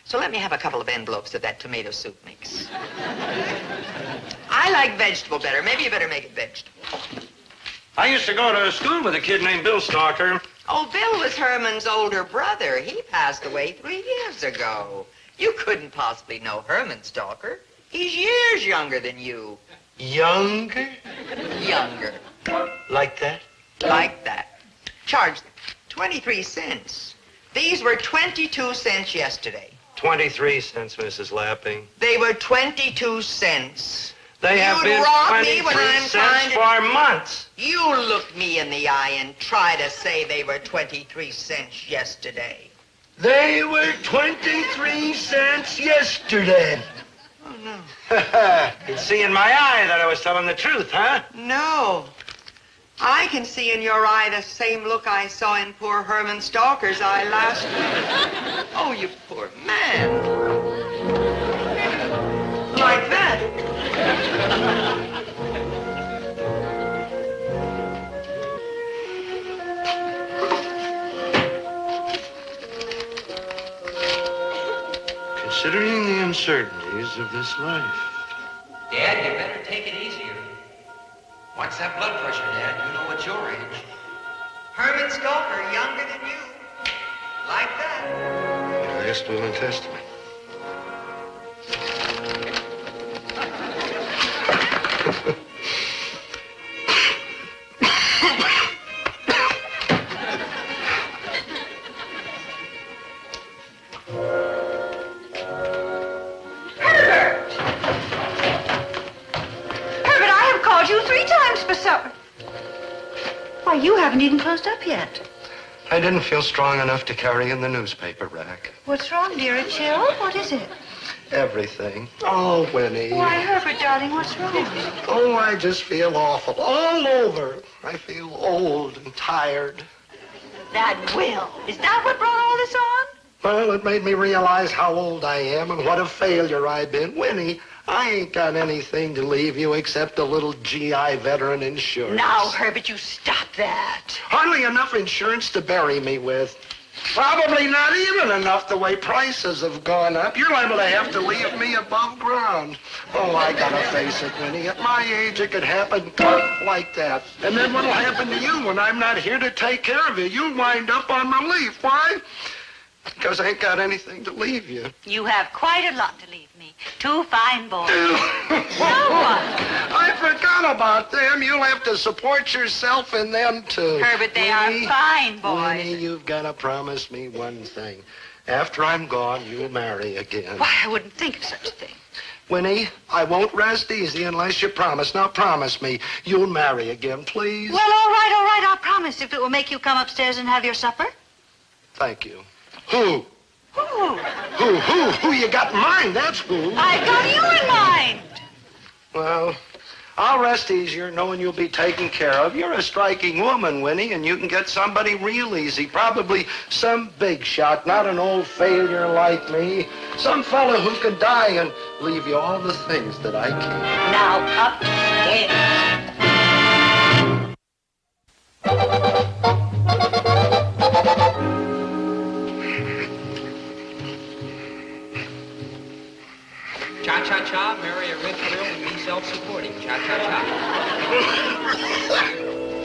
So let me have a couple of envelopes of that tomato soup mix. I like vegetable better. Maybe you better make it vegetable. I used to go to school with a kid named Bill Stalker. Oh, Bill was Herman's older brother. He passed away 3 years ago. You couldn't possibly know Herman Stalker. He's years younger than you. Younger? Younger. Like that? Like that. Charge them 23 cents. These were 22 cents yesterday. 23 cents, Mrs. Lappin. They were 22 cents. They have You'd been rob me 23 when I'm cents trying to... for months. You look me in the eye and try to say they were 23 cents yesterday. They were 23 cents yesterday. Oh, no. You'd see in my eye that I was telling the truth, huh? No. I can see in your eye the same look I saw in poor Herman Stalker's eye last week. Oh, you poor man. Like that. Considering the uncertainties of this life. Dad, you better take it easier. Watch that blood pressure, Dad. You know it's your age. Herman Stalker, younger than you. Like that. Last will and testament. Why, you haven't even closed up yet. I didn't feel strong enough to carry in the newspaper rack. What's wrong, dear? A chill? What is it? Everything. Oh, Winnie. Why, Herbert, darling, what's wrong? Oh, I just feel awful. All over. I feel old and tired. That will. Is that what brought all this on? Well, it made me realize how old I am and what a failure I've been. Winnie, I ain't got anything to leave you except a little GI veteran insurance. Now, Herbert, you stop that. Hardly enough insurance to bury me with. Probably not even enough the way prices have gone up. You're liable to have to leave me above ground. Oh, I gotta face it, Winnie. At my age, it could happen like that. And then what'll happen to you when I'm not here to take care of you? You'll wind up on relief. Why? Because I ain't got anything to leave you. You have quite a lot to leave me. 2 fine boys. I forgot about them. You'll have to support yourself in them, too. Herbert, they are fine boys. Winnie, you've got to promise me one thing. After I'm gone, you'll marry again. Why, I wouldn't think of such a thing. Winnie, I won't rest easy unless you promise. Now, promise me you'll marry again, please. Well, all right, I'll promise if it will make you come upstairs and have your supper. Thank you. Who? Who? Who you got in mind? That's who. I got you in mind. Well, I'll rest easier knowing you'll be taken care of. You're a striking woman, Winnie, and you can get somebody real easy. Probably some big shot, not an old failure like me. Some fella who can die and leave you all the things that I can. Now, upstairs. Cha-cha-cha, marry a red thrill and be self-supporting. Cha-cha-cha.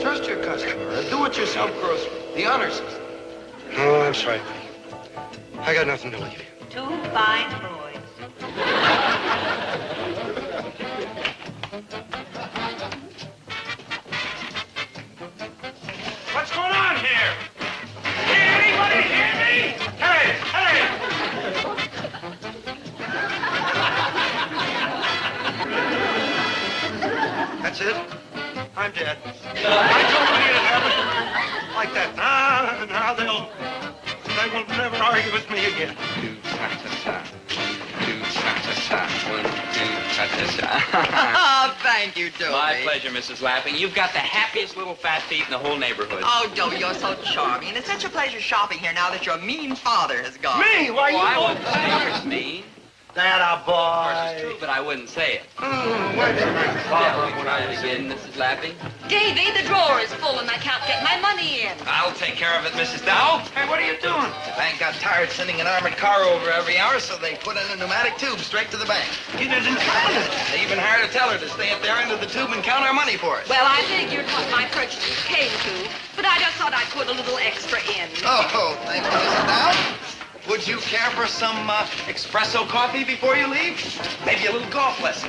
Trust your customer. A do-it-yourself grocery. The honor system. Oh, I'm sorry, Winnie. I got nothing to leave you. 2 fine boys. What's going on here? Can anybody hear me? Hey! That's it? I'm dead. I told you it happened. Like that. Now they will never argue with me again. Do cha-cha-cha. Do cha-cha-cha. 1, 2, cha-cha-cha. Oh, thank you, Dobie. My pleasure, Mrs. Lapping. You've got the happiest little fat feet in the whole neighborhood. Oh, Dobie, you're so charming. And it's such a pleasure shopping here now that your mean father has gone. Me? Why, you I wouldn't say you're mean. That a Of course, it's boy. true, but I wouldn't say it. Why didn't I Shall we try it again, Mrs. Lapping? Davy, the drawer is full and I can't get my money in. I'll take care of it, Mrs. Dow. Hey, what are you doing? The bank got tired sending an armored car over every hour, so they put in a pneumatic tube straight to the bank. You didn't count it. They even hired a teller to stay at their end of the tube and count our money for us. Well, I figured what my purchases came to, but I just thought I'd put a little extra in. Oh, thank you, Mrs. Dow. Would you care for some espresso coffee before you leave? Maybe a little golf lesson.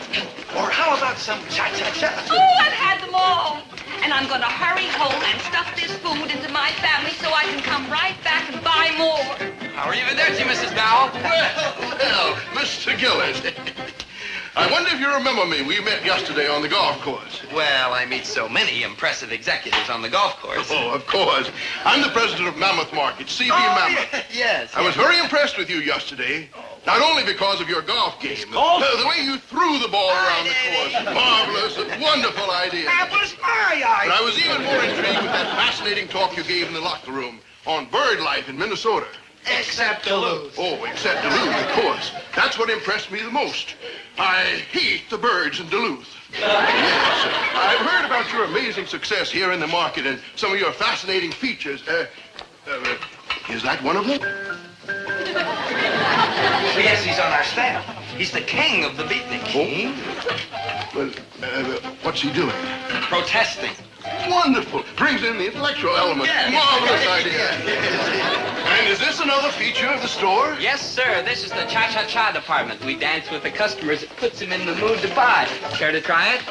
Or how about some cha-cha-cha? Oh, I've had them all. And I'm going to hurry home and stuff this food into my family so I can come right back and buy more. How are you today, Mrs. Dow? Well, Mr. Gillis. I wonder if you remember me. We met yesterday on the golf course. Well, I meet so many impressive executives on the golf course. Oh, of course. I'm the president of Mammoth Market, CB Mammoth. Yes. I was very impressed with you yesterday. Not only because of your golf game, the way you threw the ball around the course. Marvelous, a wonderful idea. That was my idea. But I was even more intrigued with that fascinating talk you gave in the locker room on bird life in Minnesota. Except Duluth. Oh, except Duluth, of course. That's what impressed me the most. I hate the birds in Duluth. Yes, I've heard about your amazing success here in the market and some of your fascinating features. Is that one of them? Yes, he's on our staff. He's the king of the beatnik. King? Well, what's he doing? Protesting. Wonderful. Brings in the intellectual element. Yes. Marvelous idea. And is this another feature of the store? Yes, sir. This is the cha-cha-cha department. We dance with the customers. It puts them in the mood to buy. Care to try it?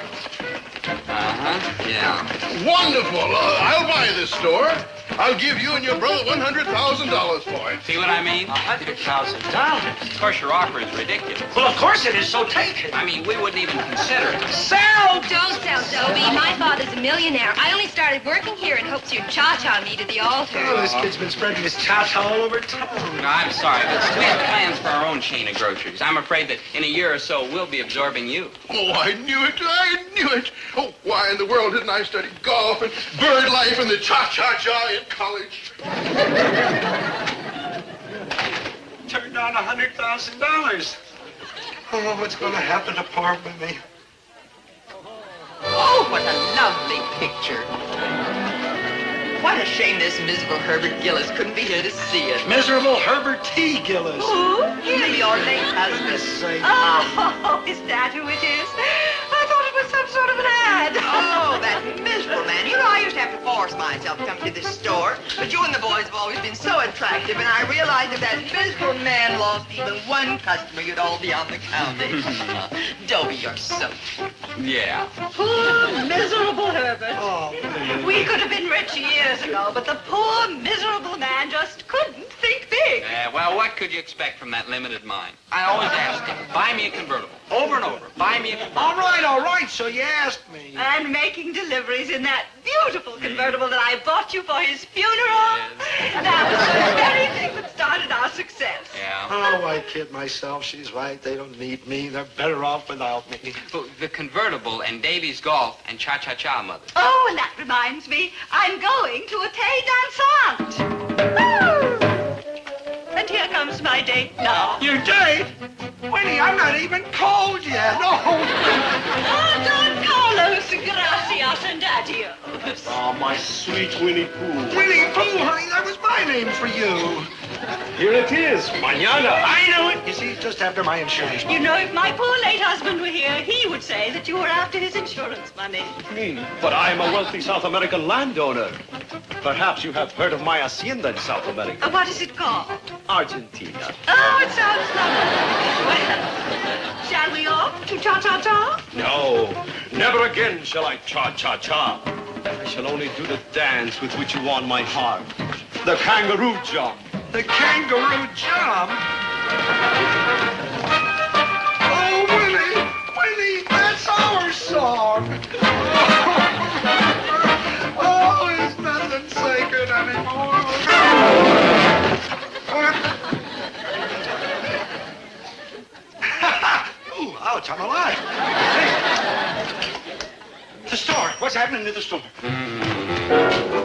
Uh-huh. Yeah. Wonderful. I'll buy this store. I'll give you and your brother $100,000 for it. See what I mean? $100,000. Of course, your offer is ridiculous. Well, of course it is, so take it. I mean, we wouldn't even consider it. Sell! Don't sell, Dobie. My father's a millionaire. I only started working here in hopes you'd cha-cha me to the altar. Oh, this kid's been spreading his cha-cha all over town. No, I'm sorry, but we have plans for our own chain of groceries. I'm afraid that in a year or so, we'll be absorbing you. Oh, I knew it. I knew it. Oh, why in the world didn't I study golf and bird life and the cha-cha-cha in college? Turned down $100,000. Oh, what's going to happen to poor Mimi? Oh, what a lovely picture. What a shame this miserable Herbert Gillis couldn't be here to see it. Miserable Herbert T. Gillis. Who? Him, your late husband. Oh, is that who it is? I thought it was some sort of an ad. Oh, that miserable man. You know, I used to have to force myself to come to this store, but you and the boys have always been so attractive, and I realized if that miserable man lost even one customer, you'd all be on the county. Dobie, you're so cute. Yeah. Poor, miserable Herbert. Oh, We could have been rich years ago, but the poor, miserable man just couldn't think big. Well, what could you expect from that limited mind? I always asked him, buy me a convertible. Over and over. Buy me a convertible. all right, so you asked me. And making deliveries in that beautiful convertible that I bought you for his funeral. That was the very thing that started our success. Yeah. Oh, I kid myself. She's right. They don't need me. They're better off without me. The convertible and Davy's golf and cha-cha-cha, Mother. Oh, and that reminds me, I'm going to a thé dansante. Woo! And here comes my date now. Your date? Winnie, I'm not even cold yet. No. Don Carlos, gracias and adios. Oh, my sweet Winnie Pooh. Winnie Pooh, honey, that was my name for you. Here it is, mañana. I knew it. You see, just after my insurance. You know, if my poor late husband were here, he would say that you were after his insurance money. But I am a wealthy South American landowner. Perhaps you have heard of my hacienda in South America. What is it called? Argentina. Oh, it sounds lovely. Well, shall we off to cha-cha-cha? No, never again shall I cha-cha-cha. I shall only do the dance with which you won my heart. The kangaroo jump. The kangaroo jump? Oh, Winnie, that's our song. Oh, there's nothing sacred anymore. Ooh, ouch, I'm alive. The store. What's happening to the store?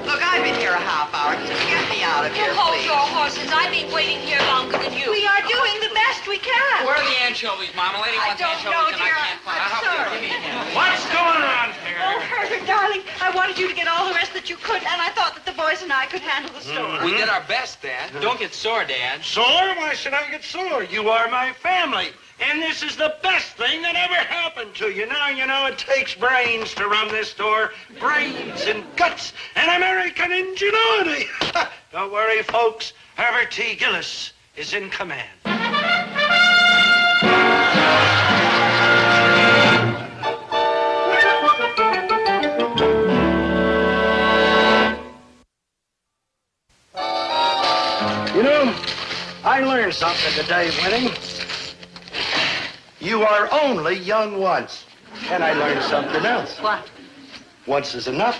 Look, I've been here a half hour. Just get me out of here, Hold please. your horses. I've been waiting here longer than you. We are doing the best we can. Where are the anchovies, Mama? Lady wants don't anchovies know, and dear. I can't find I'm out. sorry. What's going on here? Oh, Herbert, darling, I wanted you to get all the rest that you could, and I thought that the boys and I could handle the store. We did our best, Dad. Don't get sore, Dad. Sore? Why should I get sore? You are my family. And this is the best thing that ever happened to you. Now, you know, it takes brains to run this store. Brains and guts and American ingenuity. Don't worry, folks. Herbert T. Gillis is in command. You know, I learned something today, Winnie. You are only young once. And I learned something else. What? Once is enough.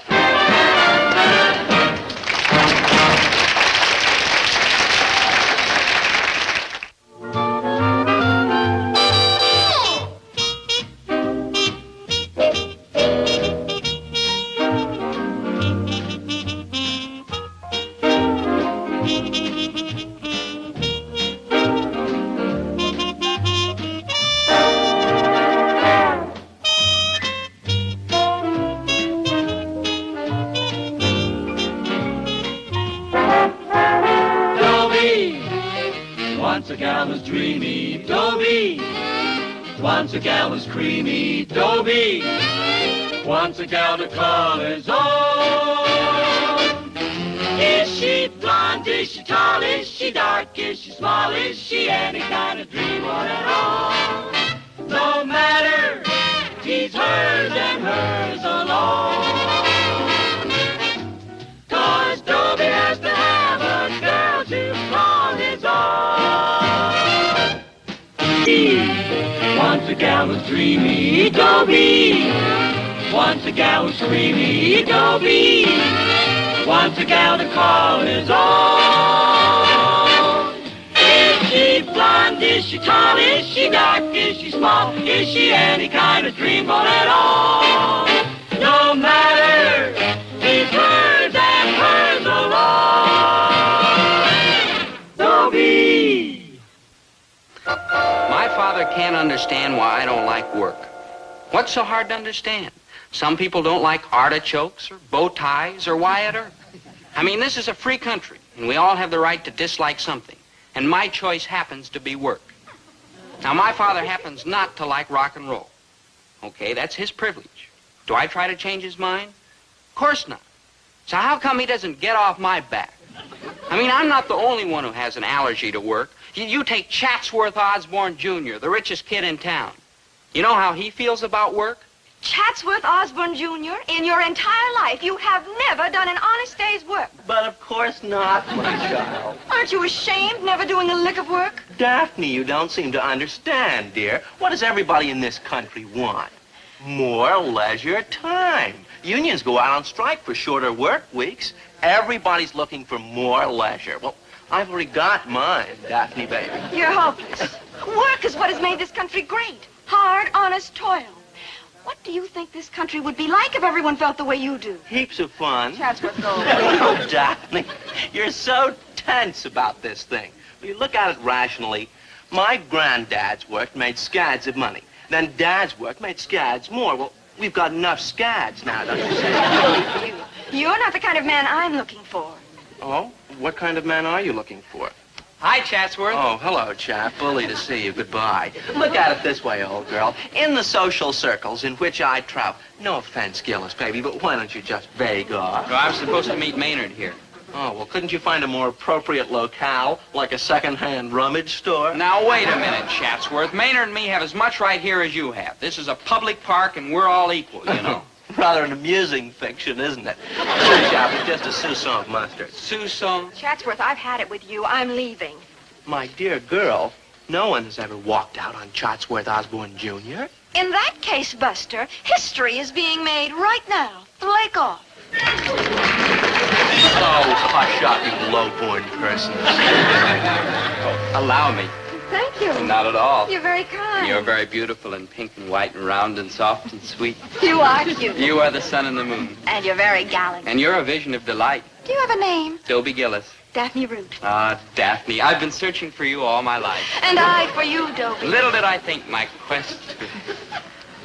Once a gal was dreamy, Dobie. Once a gal was creamy, Dobie. Once a gal to call his own. Is she blonde? Is she tall? Is she dark? Is she small? Is she any kind of dream or at all? No matter, he's hers and hers alone. 'Cause Dobie has to have a girl to call his own. Once a gal was dreamy, Dobie. Once a gal was creamy, Dobie. Once a gal to call his own. Is she blonde? Is she tall? Is she dark? Is she small? Is she any kind of dreamboat at all? No matter, he's hers and hers alone. Dobie. My father can't understand why I don't like work. What's so hard to understand? Some people don't like artichokes or bow ties or Wyatt Earp. I mean, this is a free country, and we all have the right to dislike something. And my choice happens to be work. Now, my father happens not to like rock and roll. Okay, that's his privilege. Do I try to change his mind? Of course not. So how come he doesn't get off my back? I mean, I'm not the only one who has an allergy to work. You take Chatsworth Osborne Jr., the richest kid in town. You know how he feels about work? Chatsworth Osborne Jr., in your entire life, you have never done an honest day's work. But of course not, my child. Aren't you ashamed, never doing a lick of work? Daphne, you don't seem to understand, dear. What does everybody in this country want? More leisure time. Unions go out on strike for shorter work weeks. Everybody's looking for more leisure. Well, I've already got mine, Daphne, baby. You're hopeless. Work is what has made this country great. Hard, honest toil. What do you think this country would be like if everyone felt the way you do? Heaps of fun. Chatsworth, go. Oh, Daphne, you're so tense about this thing. When you look at it rationally, my granddad's work made scads of money. Then Dad's work made scads more. Well, we've got enough scads now, don't you see? You're not the kind of man I'm looking for. Oh? What kind of man are you looking for? Hi, Chatsworth. Oh, hello, chap. Bully to see you. Goodbye. Look at it this way, old girl. In the social circles in which I travel, no offense, Gillis, baby, but why don't you just beg off? Well, I was supposed to meet Maynard here. Oh, well, couldn't you find a more appropriate locale, like a second-hand rummage store? Now, wait a minute, Chatsworth. Maynard and me have as much right here as you have. This is a public park, and we're all equal, you know. Rather an amusing fiction, isn't it? Sure, chap, it's just a soupçon of mustard. Soupçon? Chatsworth, I've had it with you. I'm leaving. My dear girl, no one has ever walked out on Chatsworth Osborne Jr. In that case, Buster, history is being made right now. Flake off. Oh, hush up, you low-born person. Allow me. Thank you. Not at all. You're very kind. You're very beautiful and pink and white and round and soft and sweet. You are cute. You are the sun and the moon. And you're very gallant. And you're a vision of delight. Do you have a name? Dobie Gillis. Daphne Root. Ah, Daphne, I've been searching for you all my life. And I for you, Dobie. Little did I think my quest...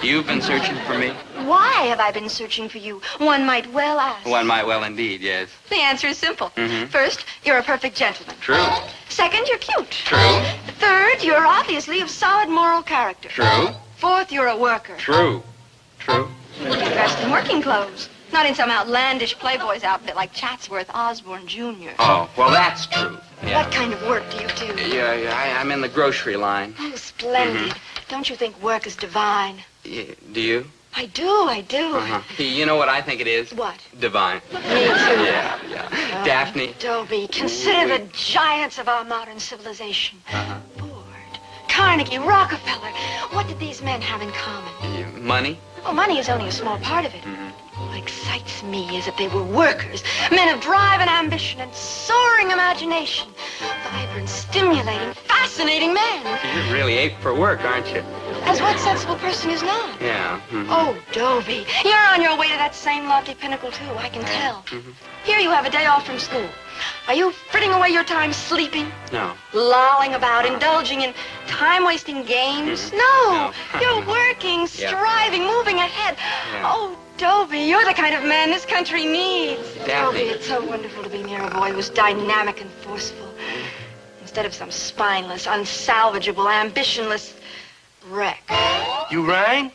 You've been searching for me? Why have I been searching for you? One might well ask. One might well indeed, yes. The answer is simple. Mm-hmm. First, you're a perfect gentleman. True. Second, you're cute. True. Third, you're obviously of solid moral character. True. Fourth, you're a worker. True. True. You're dressed in working clothes. Not in some outlandish playboy's outfit like Chatsworth Osborne Jr. Oh, well, that's true. Yeah. What kind of work do you do? Yeah, I'm in the grocery line. Oh, splendid. Mm-hmm. Don't you think work is divine? Yeah, do you? I do. Uh-huh. You know what I think it is? What? Divine. Me too. Yeah. Oh, Daphne. Dobie, consider the giants of our modern civilization. Uh-huh. Ford, Carnegie, Rockefeller. What did these men have in common? Money? Well, money is only a small part of it. Mm-hmm. What excites me is that they were workers, men of drive and ambition and soaring imagination. Vibrant, stimulating, fascinating men. You really ape for work, aren't you? As what sensible person is not? Yeah. Mm-hmm. Oh, Dobie, you're on your way to that same lofty pinnacle, too, I can tell. Mm-hmm. Here you have a day off from school. Are you fritting away your time sleeping? No. Lolling about, indulging in time-wasting games? Mm-hmm. No. No. You're working, Yeah. striving, moving ahead. Yeah. Oh, Dobie, you're the kind of man this country needs. Daphne. Dobie, it's so wonderful to be near a boy who's dynamic and forceful. Instead of some spineless, unsalvageable, ambitionless wreck. You rang?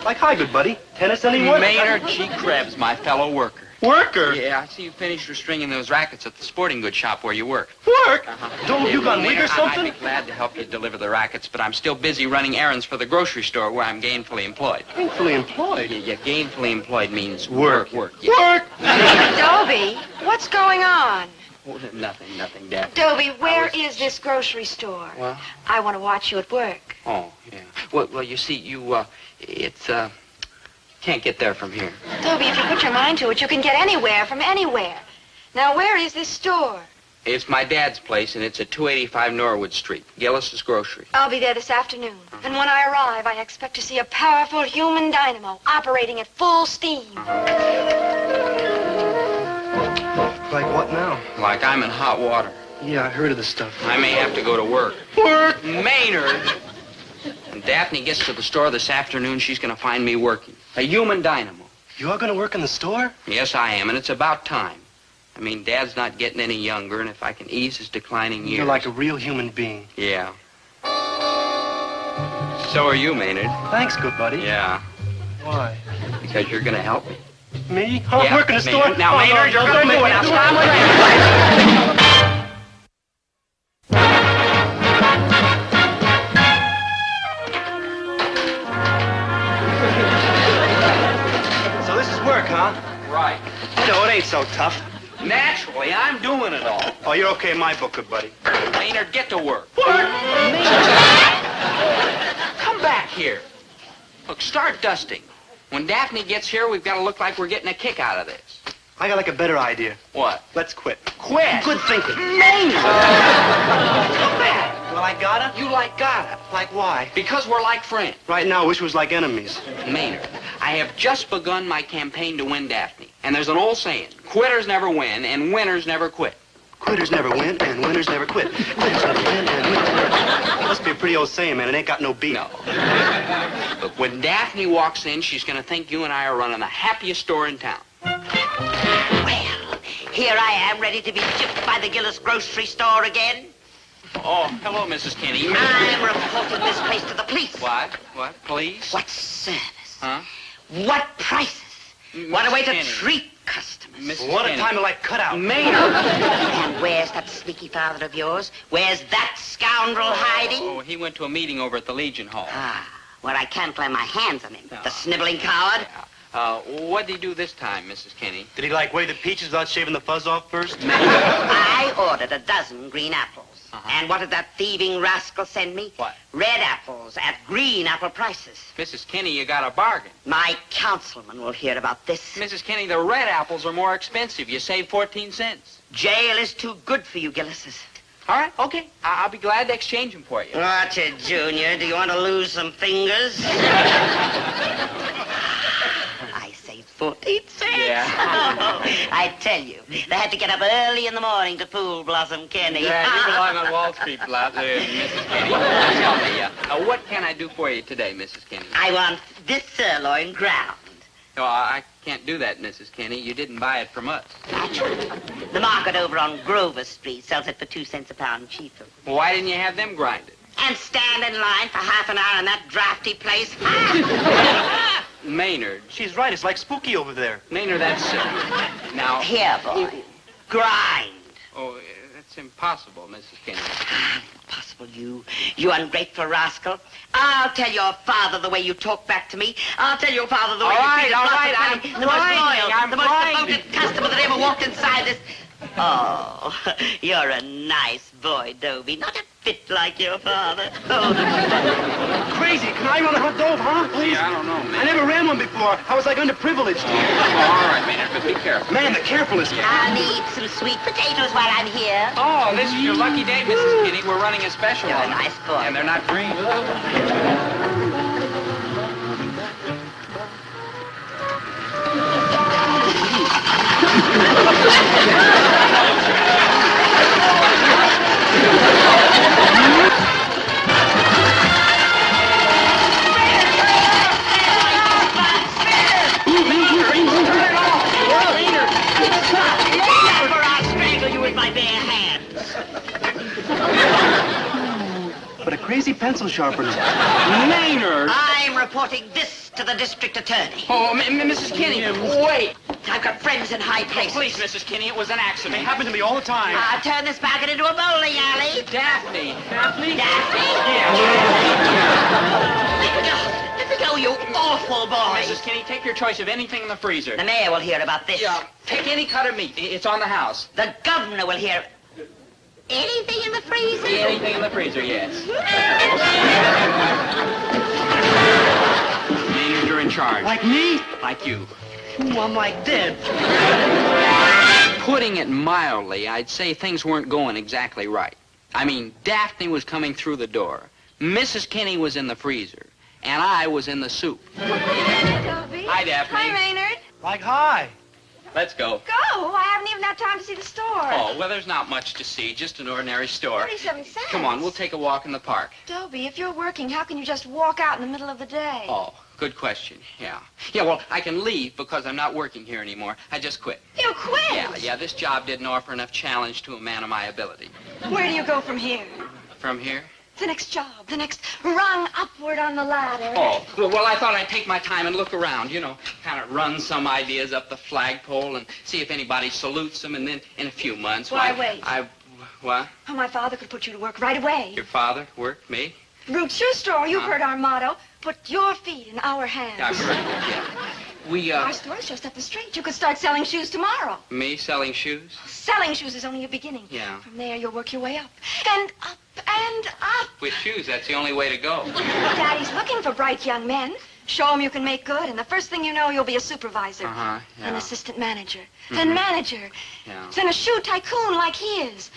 Like, hi, good buddy. Tennis, anyone? Maynard G. Krebs, my fellow worker. Worker? Yeah, I see you finished restringing those rackets at the sporting goods shop where you work. Work? Don't you gone weak or something? I'd be glad to help you deliver the rackets, but I'm still busy running errands for the grocery store where I'm gainfully employed. Gainfully employed? Yeah, gainfully employed means Work. Work. Yeah. Work? Dobie, what's going on? Oh, nothing, Daphne. Dobie, where is this grocery store? Well? I want to watch you at work. Oh, yeah. Well, you see, can't get there from here. Dobie, if you put your mind to it, you can get anywhere from anywhere. Now, where is this store? It's my dad's place, and it's at 285 Norwood Street, Gillis's Grocery. I'll be there this afternoon. And when I arrive, I expect to see a powerful human dynamo operating at full steam. Like what now? Like I'm in hot water. Yeah, I heard of the stuff. I may have to go to work. Work? Maynard! When Daphne gets to the store this afternoon, she's going to find me working. A human dynamo. You're going to work in the store? Yes, I am, and it's about time. I mean, Dad's not getting any younger, and if I can ease his declining years... You're like a real human being. Yeah. So are you, Maynard. Thanks, good buddy. Yeah. Why? Because you're going to help me. Me? I'm Yeah, working the store? Maynard. Now, Oh, Maynard, no, you're no, going to don't do it. make Now, me stop do it. So this is work, huh? Right. You know, it ain't so tough. Naturally, I'm doing it all. Oh, you're okay in my book, good buddy. Maynard, get to work. Work? Come back here. Look, start dusting. When Daphne gets here, we've got to look like we're getting a kick out of this. I got like a better idea. What? Let's quit. Quit? Good thinking. Maynard! Come back. Well, I gotta? You like gotta. Like why? Because we're like friends. Right now, I wish we was like enemies. Maynard, I have just begun my campaign to win Daphne. And there's an old saying, quitters never win and winners never quit. Quitters never win and winners never quit. Quitters never win and winners never quit. Must be a pretty old saying, man. It ain't got no beat. No. Look, when Daphne walks in, she's going to think you and I are running the happiest store in town. Well, here I am, ready to be gypped by the Gillis grocery store again. Oh, hello, Mrs. Kinney. I'm reporting this place to the police. What? What? Police? What service? Huh? What prices? What a way to Kinney. treat customers. Mrs. What a Kinney. time to like cut out. Maynard! And where's that sneaky father of yours? Where's that scoundrel hiding? Oh, he went to a meeting over at the Legion Hall. Ah, where I can't lay my hands on him. The sniveling coward. What did he do this time, Mrs. Kinney? Did he like weigh the peaches without shaving the fuzz off first? I ordered a dozen green apples. And what did that thieving rascal send me? What? Red apples at green apple prices. Mrs. Kinney, you got a bargain. My councilman will hear about this. Mrs. Kinney, the red apples are more expensive. You save 14 cents. Jail is too good for you, Gillises. All right, okay. I'll be glad to exchange them for you. Watch it, Junior. Do you want to lose some fingers? I saved 14 cents. Yeah. I tell you, they had to get up early in the morning to fool Blossom Kenny. Yeah, you belong on Wall Street, Mrs. Kinney. Tell me, what can I do for you today, Mrs. Kinney? I want this sirloin ground. No, I can't do that, Mrs. Kinney. You didn't buy it from us. The market over on Grover Street sells it for 2 cents a pound cheaper. Well, why didn't you have them grind it? And stand in line for half an hour in that drafty place. Maynard. She's right. It's like spooky over there. Maynard, that's... now... Here, boy. Grind. Oh, that's impossible, Mrs. Kinney. Impossible, you ungrateful rascal. I'll tell your father the way you talk back to me. I'll tell your father the way you treated Blossom Kenny, the most loyal, the most devoted customer that ever walked inside this... Oh, you're a nice boy, Dobie. Not a bit like your father. Oh, crazy. Can I run a hot dog, huh? Please? I don't know, man. I never ran one before. I was like underprivileged. All right, Maynard, but be careful. Man, the carefulest. I'll need some sweet potatoes while I'm here. Oh, this is your lucky day, Mrs. Kinney. We're running a special. You're a nice boy. And they're not green. But a crazy pencil sharpener. Maynard! I'm reporting this to the district attorney. Oh, Mrs. Kinney, wait. I've got friends in high places. Please, Mrs. Kinney, it was an accident. It happened to me all the time. I'll turn this pocket into a bowling alley. Daphne. Daphne? Daphne? Yeah. Let me go, you awful boy. Mrs. Kinney, take your choice of anything in the freezer. The mayor will hear about this. Yeah, pick any cut of meat. It's on the house. The governor will hear. Anything in the freezer? Anything in the freezer, yes. Maynard, you're in charge. Like me? Like you. Ooh, I'm like dead. Putting it mildly, I'd say things weren't going exactly right. I mean, Daphne was coming through the door. Mrs. Kinney was in the freezer. And I was in the soup. Dobie. Hi, Daphne. Hi, Maynard. Like hi. Let's go. Go. I haven't even had time to see the store. Oh, well, there's not much to see. Just an ordinary store. 37 cents. Come on, we'll take a walk in the park. Dobie, if you're working, how can you just walk out in the middle of the day? Oh, good question. Yeah. Yeah, well, I can leave because I'm not working here anymore. I just quit. You quit? Yeah, this job didn't offer enough challenge to a man of my ability. Where do you go from here? From here? The next job, the next rung upward on the ladder. Oh, well, I thought I'd take my time and look around, you know, kind of run some ideas up the flagpole and see if anybody salutes them, and then in a few months... Why wait? What? Oh, my father could put you to work right away. Your father? Work? Me? Root Shoe Store, you've heard our motto. Put your feet in our hands. I've heard it, yeah. Our store's just up the street. You could start selling shoes tomorrow. Me selling shoes? Selling shoes is only a beginning. Yeah. From there, you'll work your way up. And up and up. With shoes, that's the only way to go. Daddy's looking for bright young men. Show them you can make good, and the first thing you know, you'll be a supervisor. Yeah. An assistant manager. Then manager. Yeah. Then a shoe tycoon like he is.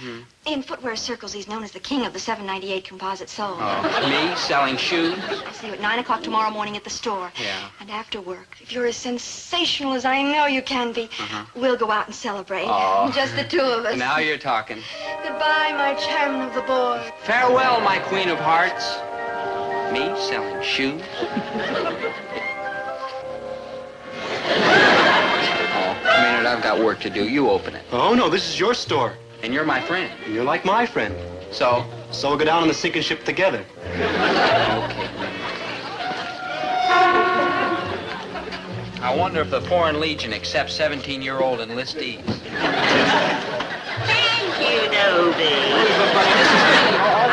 In footwear circles, he's known as the king of the 798 composite sole. Oh, me selling shoes? I'll see you at 9 o'clock tomorrow morning at the store. Yeah. And after work, if you're as sensational as I know you can be, we'll go out and celebrate. Oh. Just the two of us. Now you're talking. Goodbye, my chairman of the board. Farewell, my queen of hearts. Me selling shoes? Maynard, I've got work to do. You open it. Oh, no, this is your store. And you're my friend. And you're like my friend. So? So we'll go down on the sinking ship together. Okay. I wonder if the Foreign Legion accepts 17-year-old enlistees. Thank you, Dobie.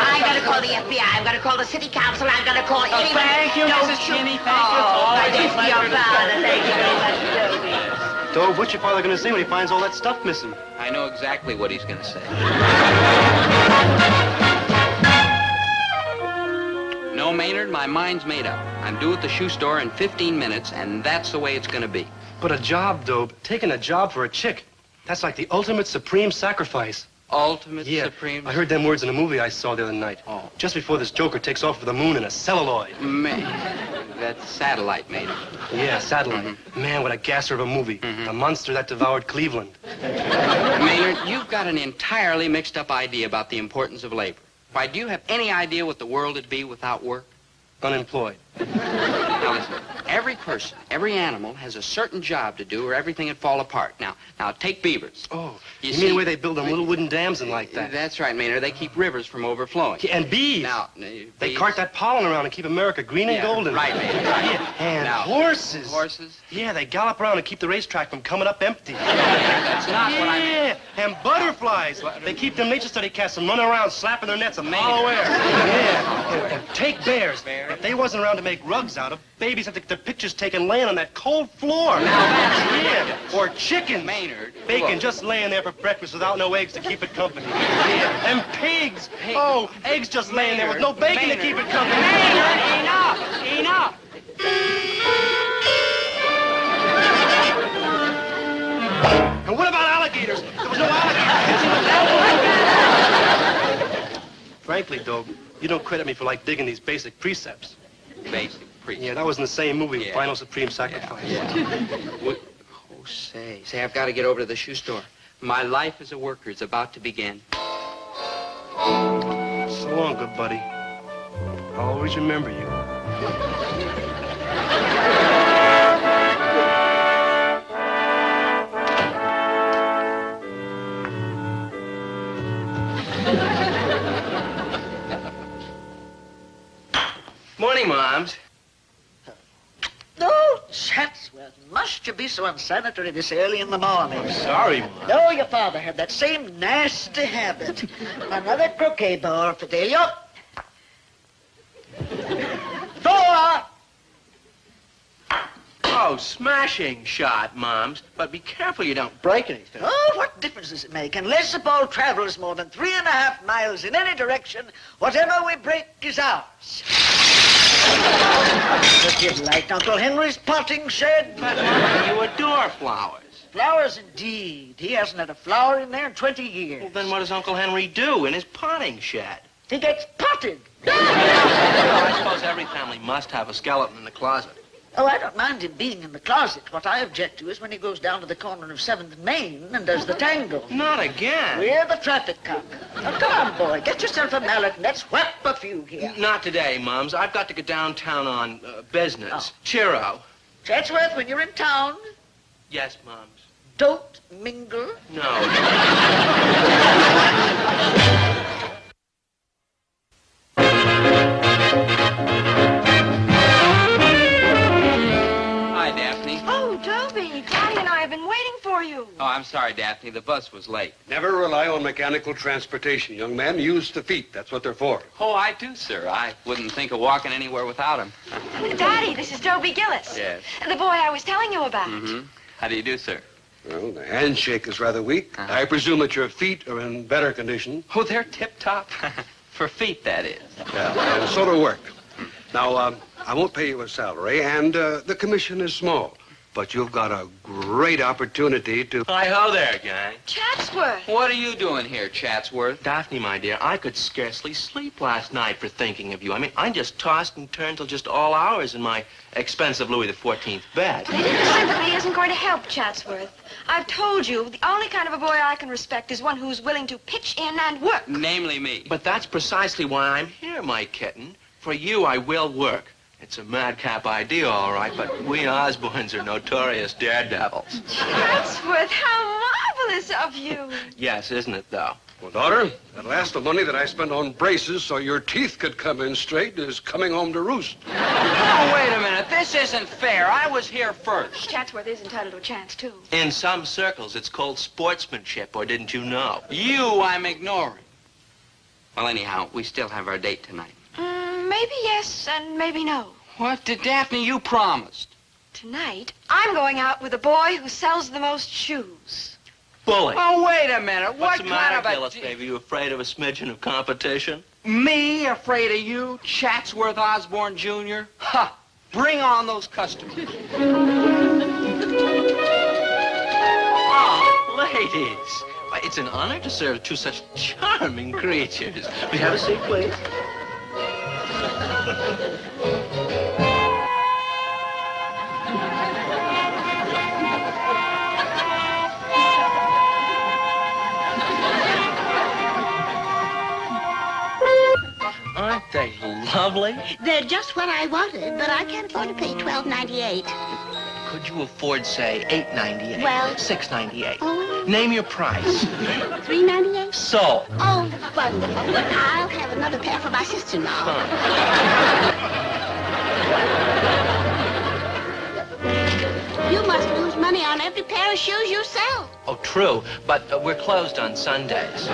I'm going to call the FBI. I'm going to call the city council. I'm going to call anyone. Thank you, Mrs. Kinney. Thank you. Thank you for your father. Thank you very much, Dobie. Dobe, what's your father going to say when he finds all that stuff missing? I know exactly what he's going to say. No, Maynard, my mind's made up. I'm due at the shoe store in 15 minutes, and that's the way it's going to be. But a job, Dobe. Taking a job for a chick. That's like the ultimate supreme sacrifice. Ultimate Yeah, supreme... I heard them words in a movie I saw the other night. Oh. Just before this joker takes off for the moon in a celluloid. Man, that's satellite, Maynard. Yeah, satellite. Man, what a gasser of a movie. The monster that devoured Cleveland. Maynard, you've got an entirely mixed-up idea about the importance of labor. Why, do you have any idea what the world would be without work? Unemployed. Now, listen. Every person, every animal has a certain job to do or everything would fall apart. Now, take beavers. Oh, you see, mean the way they build them little wooden dams and like that? That's right, Maynard. They keep rivers from overflowing. Yeah, and bees. Now, They bees. cart that pollen around and keep America green and golden. Right, Maynard, right. Yeah, and Now, horses. Horses? Yeah, they gallop around and keep the racetrack from coming up empty. That's not what I meant. Yeah, and butterflies. They keep them nature study cats from running around slapping their nets a mile away. Yeah, and take bears. If they wasn't around to make rugs out of, babies have to get their pictures taken laying on that cold floor. Now that's Yeah, or chickens. Maynard. Bacon Look. just laying there for breakfast without no eggs to keep it company. Yeah, and pigs. Oh, eggs just laying there with no bacon to keep it company. Maynard, enough! You don't credit me for, like, digging these basic precepts. Basic precepts? Yeah, that was in the same movie, Yeah. Final Supreme Sacrifice. Oh, say, I've got to get over to the shoe store. My life as a worker is about to begin. So long, good buddy. I'll always remember you. Morning, Moms. No, Chatsworth, must you be so unsanitary this early in the morning? Sorry, Mom. No, your father had that same nasty habit. Another croquet ball, Fidelio. Four! Oh, smashing shot, Moms. But be careful you don't break anything. Oh, what difference does it make? Unless the ball travels more than 3.5 miles in any direction, whatever we break is ours. Look at like Uncle Henry's potting shed. But, Mom, you adore flowers. Flowers indeed. He hasn't had a flower in there in 20 years. Well, then what does Uncle Henry do in his potting shed? He gets potted. Well, I suppose every family must have a skeleton in the closet. Oh, I don't mind him being in the closet. What I object to is when he goes down to the corner of 7th and Main and does the tango. Not again. We're the traffic cop. Now, come on, boy. Get yourself a mallet and let's whap a few here. Not today, Moms. I've got to go downtown on business. Oh. Cheero. Chatsworth, when you're in town, Yes, Moms. don't mingle. No. Hi, Daphne. Oh, Dobie, Daddy and I have been waiting for you. Oh, I'm sorry, Daphne. The bus was late. Never rely on mechanical transportation, young man. Use the feet. That's what they're for. Oh, I do, sir. I wouldn't think of walking anywhere without him. Daddy, this is Dobie Gillis. Yes. The boy I was telling you about. Mm-hmm. How do you do, sir? Well, the handshake is rather weak. Uh-huh. I presume that your feet are in better condition. Oh, they're tip-top. For feet, that is. Yeah, and so to work. Now, I won't pay you a salary, and the commission is small. But you've got a great opportunity to... Hi-ho there, gang. Chatsworth. What are you doing here, Chatsworth? Daphne, my dear, I could scarcely sleep last night for thinking of you. I mean, I just tossed and turned till just all hours in my expensive Louis XIV bed. Sympathy isn't going to help, Chatsworth. I've told you, the only kind of a boy I can respect is one who's willing to pitch in and work. Namely me. But that's precisely why I'm here, my kitten. For you, I will work. It's a madcap idea, all right, but we Osborns are notorious daredevils. Chatsworth, how marvelous of you. Yes, isn't it, though? Well, daughter, at last the money that I spent on braces so your teeth could come in straight is coming home to roost. Oh, wait a minute. This isn't fair. I was here first. Chatsworth is entitled to a chance, too. In some circles, it's called sportsmanship, or didn't you know? You I'm ignoring. Well, anyhow, we still have our date tonight. Maybe yes and maybe no. What did Daphne you promised? Tonight, I'm going out with a boy who sells the most shoes. Bully. Oh, wait a minute. What's What the kind matter, of a... Gillis, baby? You afraid of a smidgen of competition? Me afraid of you, Chatsworth Osborne Jr.? Ha! Bring on those customers. Oh, ladies. Why, it's an honor to serve two such charming creatures. Will you have a seat, please? Aren't they lovely? They're just what I wanted, but I can't afford to pay $12.98. Could you afford, say, $8.98? Well- $6.98. Oh. Name your price. $3.98? Sold. Oh, wonderful. I'll have another pair for my sister-in-law. You must lose money on every pair of shoes you sell. Oh, true, but we're closed on Sundays.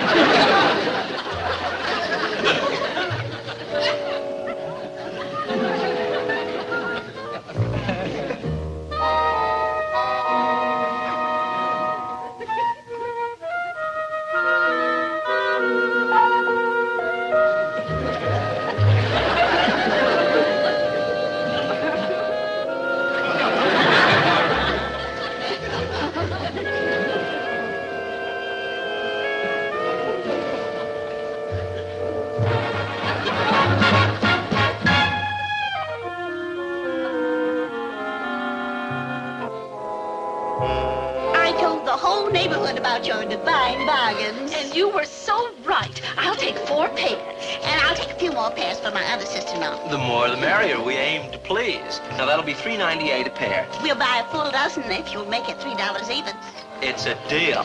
whole neighborhood about your divine bargains. And you were so right. I'll take 4 pairs. And I'll take a few more pairs for my other sister-in-law. The more the merrier. We aim to please. Now, that'll be $3.98 a pair. We'll buy a full dozen if you'll make it $3 even. It's a deal.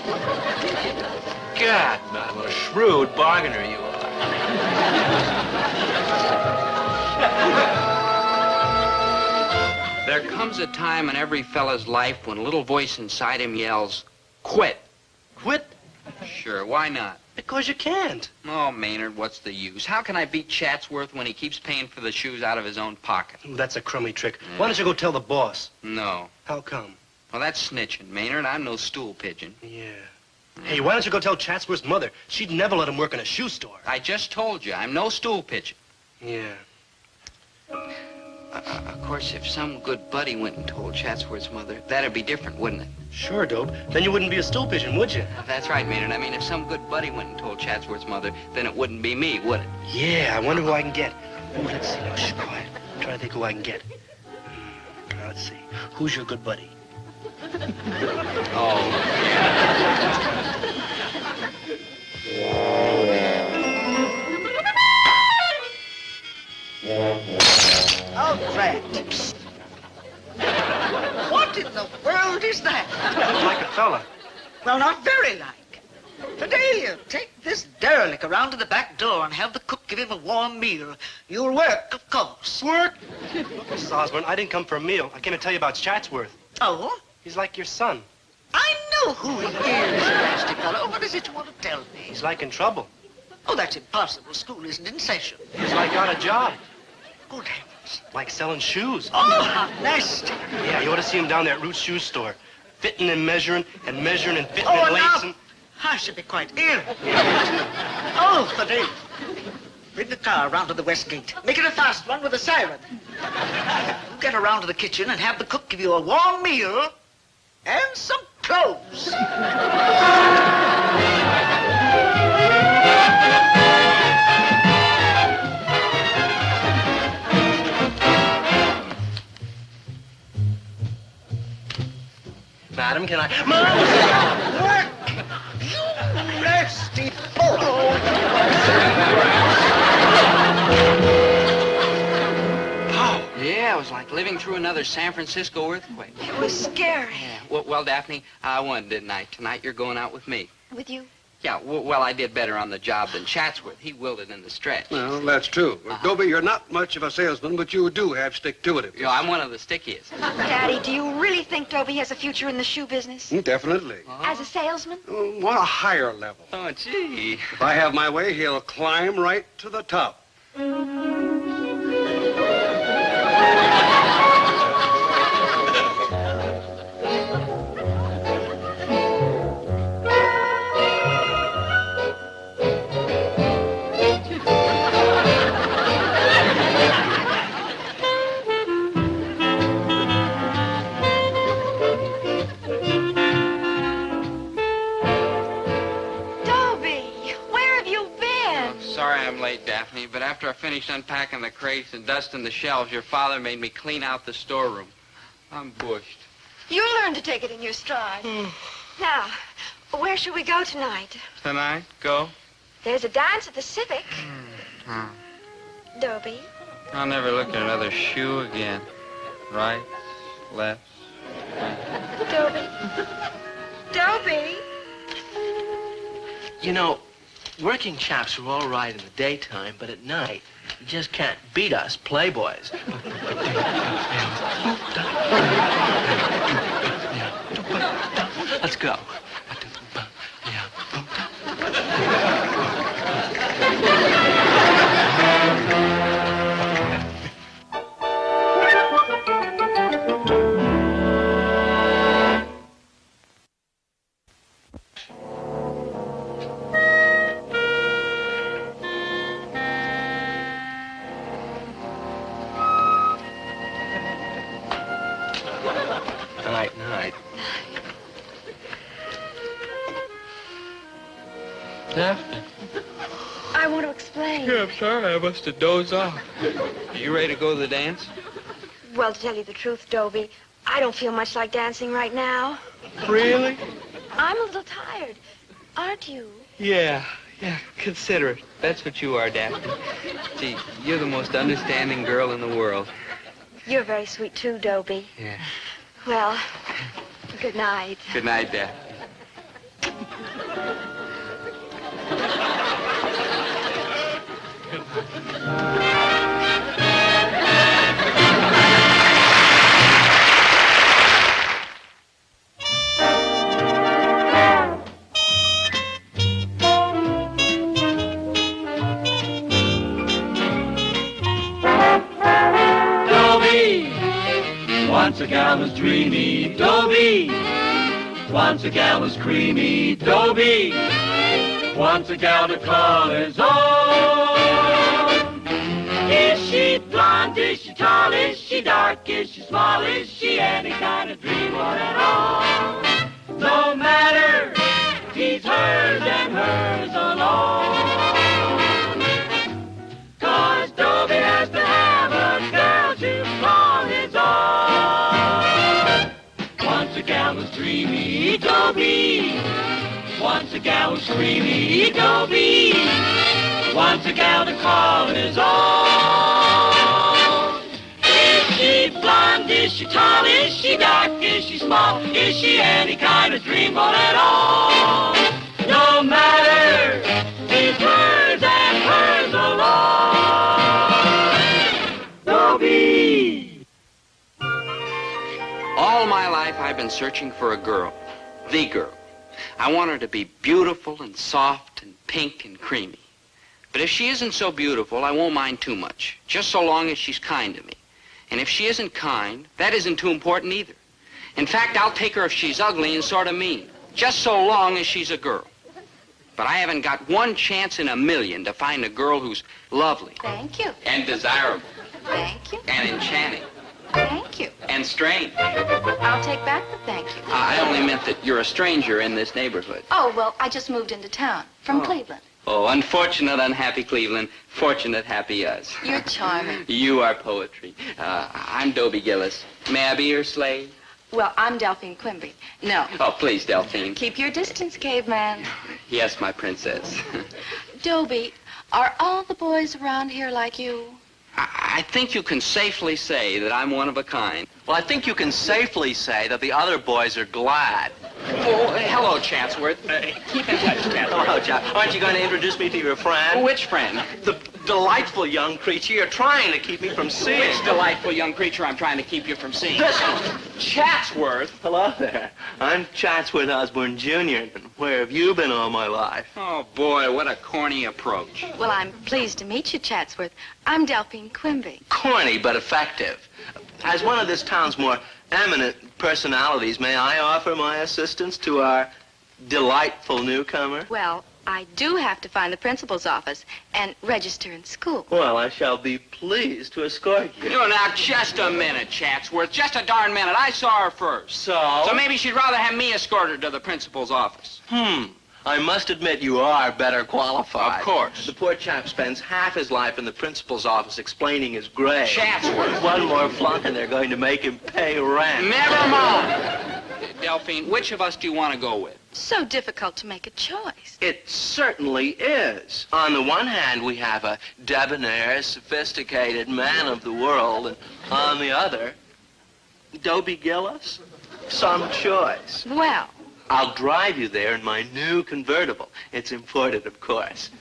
God, man, what a shrewd bargainer you are. There comes a time in every fella's life when a little voice inside him yells, quit. Quit? Sure, why not? Because you can't. Oh, Maynard, what's the use? How can I beat Chatsworth when he keeps paying for the shoes out of his own pocket? That's a crummy trick. Why don't you go tell the boss? No. How come? Well, that's snitching, Maynard. I'm no stool pigeon. Yeah. Hey, why don't you go tell Chatsworth's mother? She'd never let him work in a shoe store. I just told you, I'm no stool pigeon. Yeah. Of course, if some good buddy went and told Chatsworth's mother, that'd be different, wouldn't it? Sure, Dope. Then you wouldn't be a stool pigeon, would you? That's right, Maynard. I mean, if some good buddy went and told Chatsworth's mother, then it wouldn't be me, would it? Yeah, I wonder who I can get. Ooh, let's see. Now, shh, quiet. I'm trying to think who I can get. Now, let's see. Who's your good buddy? Oh. Oh, Fred. What in the world is that? Like a fella. Well, not very like. Fidelia, take this derelict around to the back door and have the cook give him a warm meal. You'll work, of course. Work? Look, Mrs. Osborne, I didn't come for a meal. I came to tell you about Chatsworth. Oh? He's like your son. I know who he is, you nasty fellow. What is it you want to tell me? He's like in trouble. Oh, that's impossible. School isn't in session. He's like out a job. Good heavens. Like selling shoes. Oh, how nasty. Yeah, you ought to see him down there at Root's shoe store. Fitting and measuring and fitting and now, lacing. I should be quite ill. Oh, Fidelia. Bring the car around to the west gate. Make it a fast one with a siren. You get around to the kitchen and have the cook give you a warm meal and some clothes. Madam, can I... Work! You nasty fool! Yeah, it was like living through another San Francisco earthquake. It was scary. Yeah. Well, Daphne, I won, didn't I? Tonight you're going out with me. With you? Yeah, well, I did better on the job than Chatsworth. He willed it in the stretch. Well, that's true. Dobie, you're not much of a salesman, but you do have stick-to-it. Yeah, I'm one of the stickiest. Daddy, do you really think Dobie has a future in the shoe business? Definitely. As a salesman? What a higher level. Oh, gee. If I have my way, he'll climb right to the top. Daphne, but after I finished unpacking the crates and dusting the shelves, your father made me clean out the storeroom. I'm bushed. You learn to take it in your stride. Now, where should we go tonight? Tonight? Go? There's a dance at the Civic. Dobie. I'll never look at another shoe again. Right, left, right. Dobie. Dobie. You know, working chaps are all right in the daytime, but at night, you just can't beat us playboys. Let's go. Night. Daphne. I want to explain. Yeah, I'm sorry. I must have dozed off. Are you ready to go to the dance? Well, to tell you the truth, Dobie, I don't feel much like dancing right now. Really? I'm a little tired. Aren't you? Yeah, consider it. That's what you are, Daphne. Gee, you're the most understanding girl in the world. You're very sweet, too, Dobie. Yeah. Well, good night. Good night, Daphne. Once a gal was dreamy, Dobie. Once a gal was creamy, Dobie. Once a gal to call his own. Is she blonde? Is she tall? Is she dark? Is she small? Is she any kind of dreamboat at all? No matter, he's hers and hers alone. 'Cause Dobie has to have a girl to call his own. Once a gal was dreamy, Dobie. Once a gal was creamy, Dobie. Once a gal to call his own. Is she blonde? Is she tall? Is she dark? Is she small? Is she any kind of dreamboat at all? No matter, he's hers and hers alone. Dobie. All my life I've been searching for a girl, the girl. I want her to be beautiful and soft and pink and creamy. But if she isn't so beautiful, I won't mind too much, just so long as she's kind to me. And if she isn't kind, that isn't too important either. In fact, I'll take her if she's ugly and sort of mean, just so long as she's a girl. But I haven't got one chance in a million to find a girl who's lovely. Thank you. And desirable. Thank you. And enchanting. Thank you. And strange. I'll take back the thank you. I only meant that you're a stranger in this neighborhood. Oh, well, I just moved into town from Cleveland. Oh, unfortunate, unhappy Cleveland. Fortunate, happy us. You're charming. You are poetry. I'm Dobie Gillis. May I be your slave? Well, I'm Delphine Quimby. No. Oh, please, Delphine. Keep your distance, caveman. Yes, my princess. Dobie, are all the boys around here like you? I think you can safely say that I'm one of a kind. Well, I think you can safely say that the other boys are glad. Oh, hello, Chatsworth. Keep in touch, Chatsworth. Hello, Jack. Aren't you going to introduce me to your friend? Which friend? The delightful young creature you're trying to keep me from seeing. Which delightful young creature I'm trying to keep you from seeing? This Chatsworth. Hello there. I'm Chatsworth Osborne, Jr. And where have you been all my life? Oh, boy, what a corny approach. Well, I'm pleased to meet you, Chatsworth. I'm Delphine Quimby. Corny, but effective. As one of this town's more eminent personalities, may I offer my assistance to our delightful newcomer? Well, I do have to find the principal's office and register in school. Well, I shall be pleased to escort you. You know, now, just a minute, Chatsworth. Just a darn minute. I saw her first. So? So maybe she'd rather have me escort her to the principal's office. I must admit you are better qualified. Of course. The poor chap spends half his life in the principal's office explaining his grade. Chatsworth. One more flunk and they're going to make him pay rent. Never mind. Delphine, which of us do you want to go with? So difficult to make a choice. It certainly is. On the one hand, we have a debonair, sophisticated man of the world, and on the other, Dobie Gillis. Some choice. Well, I'll drive you there in my new convertible. It's imported, of course.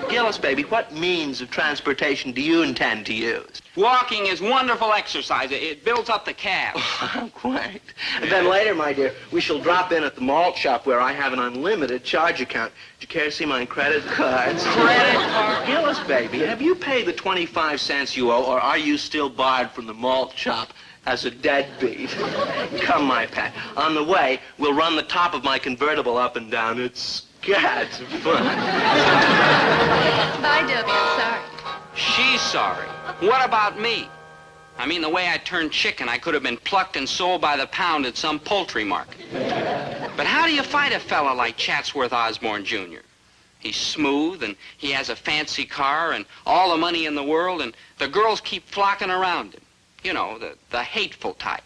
Gillis, baby, what means of transportation do you intend to use? Walking is wonderful exercise. It builds up the calves. Oh, quite. And then later, my dear, we shall drop in at the malt shop where I have an unlimited charge account. Do you care to see my credit cards? Credit card? Gillis, baby, have you paid the 25 cents you owe, or are you still barred from the malt shop as a deadbeat? Come, my pet. On the way, we'll run the top of my convertible up and down. It's gads of fun. Bye, Dobie. I'm sorry. She's sorry. What about me? I mean, the way I turned chicken, I could have been plucked and sold by the pound at some poultry market. But how do you fight a fella like Chatsworth Osborne, Jr.? He's smooth, and he has a fancy car, and all the money in the world, and the girls keep flocking around him. You know, the hateful type.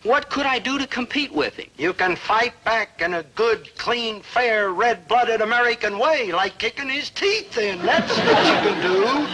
What could I do to compete with him? You can fight back in a good, clean, fair, red-blooded American way, like kicking his teeth in. That's what you can do.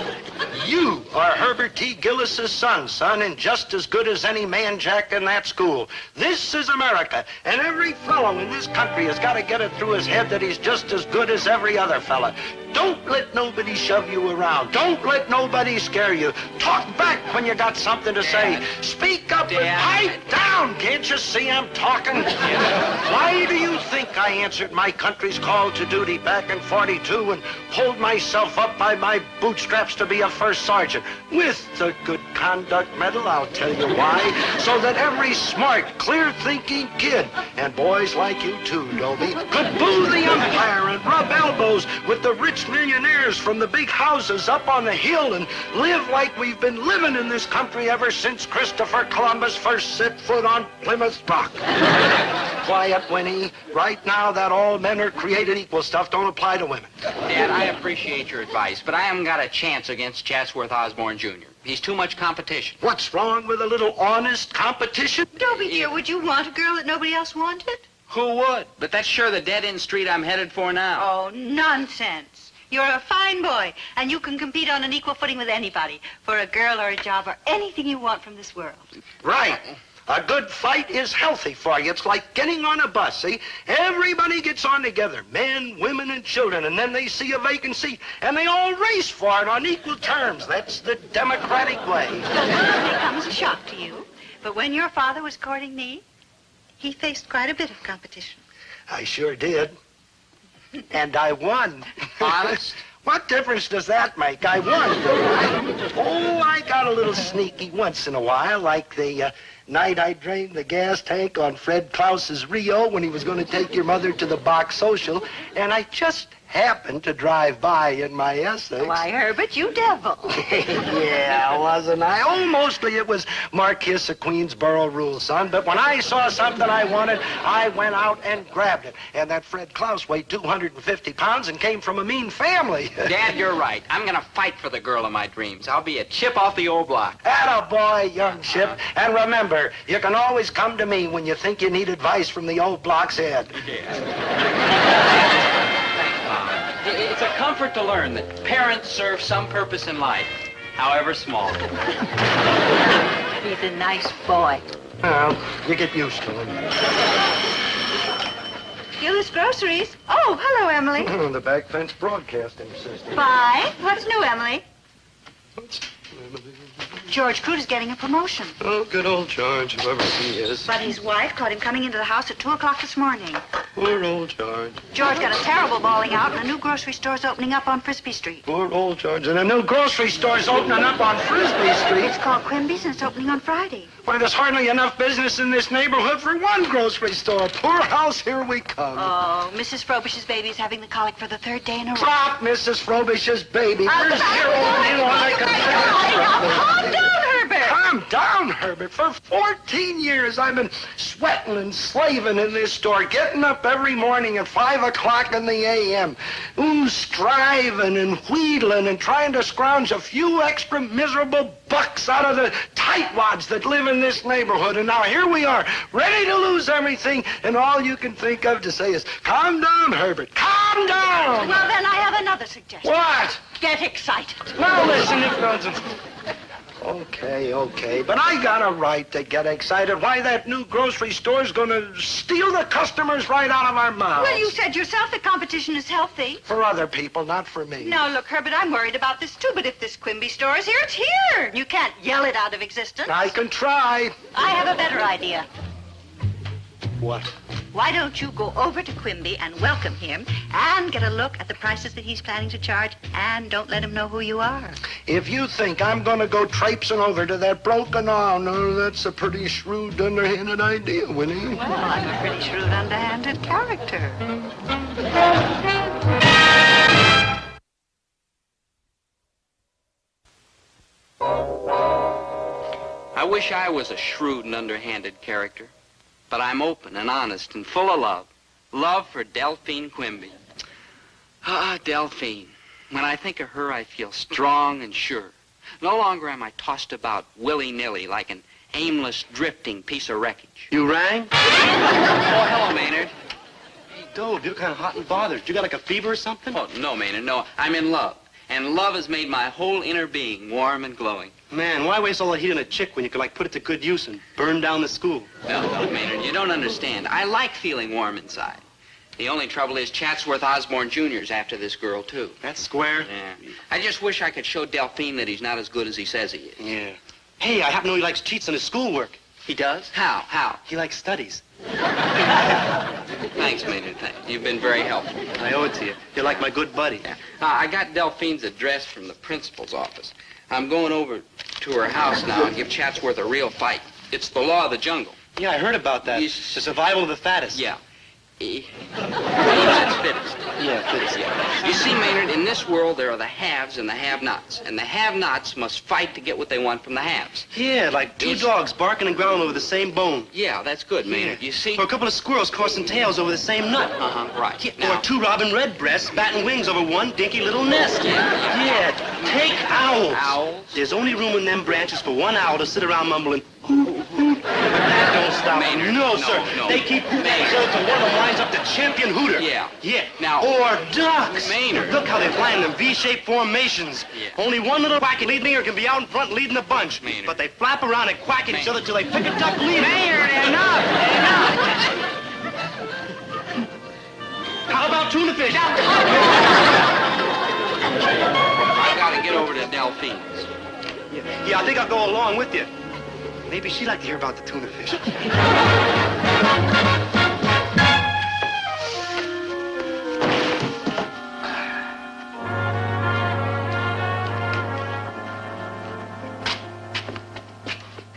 You are Herbert T. Gillis's son, and just as good as any man jack in that school. This is America, and every fellow in this country has got to get it through his head that he's just as good as every other fella. Don't let nobody shove you around. Don't let nobody scare you. Talk back when you got something to say. Speak up and pipe down. Can't you see I'm talking? Why do you think I answered my country's call to duty back in 42 and pulled myself up by my bootstraps to be a first sergeant? With the Good Conduct Medal, I'll tell you why. So that every smart, clear-thinking kid, and boys like you too, Dobie, could boo the umpire and rub elbows with the rich millionaires from the big houses up on the hill and live like we've been living in this country ever since Christopher Columbus first set foot on Plymouth Rock. Quiet, Winnie. Right now, that all men are created equal stuff don't apply to women. Dad, I appreciate your advice, but I haven't got a chance against Chatsworth Osborne Jr. He's too much competition. What's wrong with a little honest competition? Dobie, dear, would you want a girl that nobody else wanted? Who would? But that's sure the dead-end street I'm headed for now. Oh, nonsense. You're a fine boy, and you can compete on an equal footing with anybody for a girl or a job or anything you want from this world. Right. A good fight is healthy for you. It's like getting on a bus, see? Everybody gets on together, men, women, and children, and then they see a vacant seat, and they all race for it on equal terms. That's the democratic way. It comes a shock to you, but when your father was courting me, he faced quite a bit of competition. I sure did. And I won. Honest? What difference does that make? I won. I got a little sneaky once in a while, like the night I drained the gas tank on Fred Klaus's Rio when he was going to take your mother to the Bach social, and I just happened to drive by in my Essex. Why, Herbert, you devil. Yeah, wasn't I? Oh, mostly it was Marquis of Queensborough rules, son. But when I saw something I wanted, I went out and grabbed it. And that Fred Klaus weighed 250 pounds and came from a mean family. Dad, you're right. I'm going to fight for the girl of my dreams. I'll be a chip off the old block. Attaboy, young chip. And remember, you can always come to me when you think you need advice from the old block's head. It's a comfort to learn that parents serve some purpose in life, however small. He's a nice boy. Well, you get used to him. Gillis Groceries. Oh, hello, Emily. The back fence broadcasting system. Fine. What's new, Emily? George Crute is getting a promotion. Oh, good old George, whoever he is. But his wife caught him coming into the house at 2 o'clock this morning. Poor old George. George got a terrible bawling out, and a new grocery store's opening up on Frisbee Street. Poor old George. And a new grocery store's opening up on Frisbee Street. It's called Quimby's, and it's opening on Friday. Why, there's hardly enough business in this neighborhood for one grocery store. Poor house, here we come. Oh, Mrs. Frobish's baby is having the colic for the 3rd day in a row. Drop Mrs. Frobish's baby. Where's your old deal on the Calm down, Herbert. Calm down, Herbert. For 14 years, I've been sweating and slaving in this store, getting up every morning at 5 o'clock in the a.m. Striving and wheedling and trying to scrounge a few extra miserable bucks out of the tightwads that live in this neighborhood. And now here we are, ready to lose everything, and all you can think of to say is, calm down, Herbert, calm down. Well, then I have another suggestion. What? Get excited. Now listen, if nonsense. Okay, but I got a right to get excited. Why, that new grocery store's gonna steal the customers right out of our mouths. Well, you said yourself that competition is healthy. For other people, not for me. Now, look, Herbert, I'm worried about this, too, but if this Quimby store is here, it's here. You can't yell it out of existence. I can try. I have a better idea. What? Why don't you go over to Quimby and welcome him and get a look at the prices that he's planning to charge, and don't let him know who you are. If you think I'm going to go traipsing over to that broken arm, no, that's a pretty shrewd, underhanded idea, Winnie. Well, I'm a pretty shrewd, underhanded character. I wish I was a shrewd and underhanded character. But I'm open and honest and full of love. Love for Delphine Quimby. Ah, Delphine. When I think of her, I feel strong and sure. No longer am I tossed about willy-nilly like an aimless, drifting piece of wreckage. You rang? Oh, hello, Maynard. Hey, Dobe, you're kind of hot and bothered. You got like a fever or something? Oh, no, Maynard, no. I'm in love. And love has made my whole inner being warm and glowing. Man, why waste all the heat on a chick when you could, like, put it to good use and burn down the school? No, Maynard, you don't understand. I like feeling warm inside. The only trouble is Chatsworth Osborne Jr.'s after this girl, too. That's square. Yeah. I just wish I could show Delphine that he's not as good as he says he is. Yeah. Hey, I happen to know he likes cheats on his schoolwork. He does? How? He likes studies. Thanks, Maynard. Thanks. You've been very helpful. I owe it to you. You're like my good buddy. Yeah. I got Delphine's address from the principal's office. I'm going over to her house now and give Chatsworth a real fight. It's the law of the jungle. Yeah, I heard about that. The survival of the fattest. Yeah. That's fittest. Yeah, fittest. Yeah. You see, Maynard, in this world there are the haves and the have-nots. And the have-nots must fight to get what they want from the haves. Yeah, like two dogs barking and growling over the same bone. Yeah, that's good, Maynard. You see? Or a couple of squirrels coursing tails over the same nut. Right. Yeah, now, or two robin redbreasts batting wings over one dinky little nest. Yeah. Take owls. Owls? There's only room in them branches for one owl to sit around mumbling, hoot, hoot. But that don't stop. Maynard, No, sir. no. They keep hooting until one of them winds up the champion hooter. Yeah. Yeah. Now. Or ducks. Maynard. Look how they fly in them V-shaped formations. Yeah. Only one little quacky leader can be out in front leading the bunch. Maynard. But they flap around and quack at each other till they pick a duck leader. Maynard, enough! How about tuna fish? I gotta get over to Delphine's. Yeah, I think I'll go along with you. Maybe she'd like to hear about the tuna fish.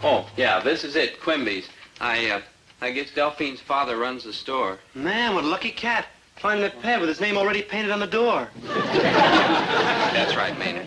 Oh, yeah, this is it, Quimby's. I guess Delphine's father runs the store. Man, what a lucky cat. Finding a pet with his name already painted on the door. That's right, Maynard.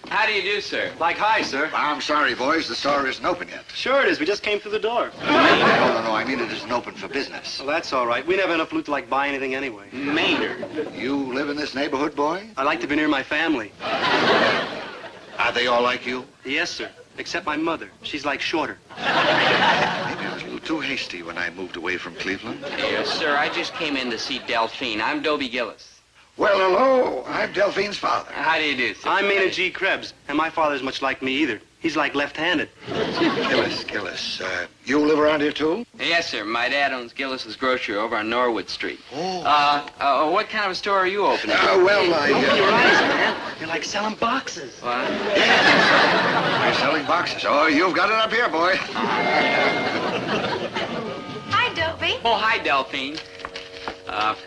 How do you do, sir? Like, hi, sir. I'm sorry, boys. The store isn't open yet. Sure it is. We just came through the door. No. I mean it isn't open for business. Well, that's all right. We never have enough loot to, like, buy anything anyway. Maynard. You live in this neighborhood, boy? I like to be near my family. Are they all like you? Yes, sir. Except my mother. She's, like, shorter. Maybe I was a little too hasty when I moved away from Cleveland. Yes, sir. I just came in to see Delphine. I'm Dobie Gillis. Well, hello. I'm Delphine's father. How do you do, sir? I'm Maynard G. Krebs, and my father's much like me either. He's like left-handed. Gillis. You live around here, too? Yes, sir. My dad owns Gillis's Grocery over on Norwood Street. Oh. What kind of a store are you opening? Open your eyes, man. You're like selling boxes. What? We're selling boxes. Oh, you've got it up here, boy. Hi, Dobie. Oh, hi, Delphine.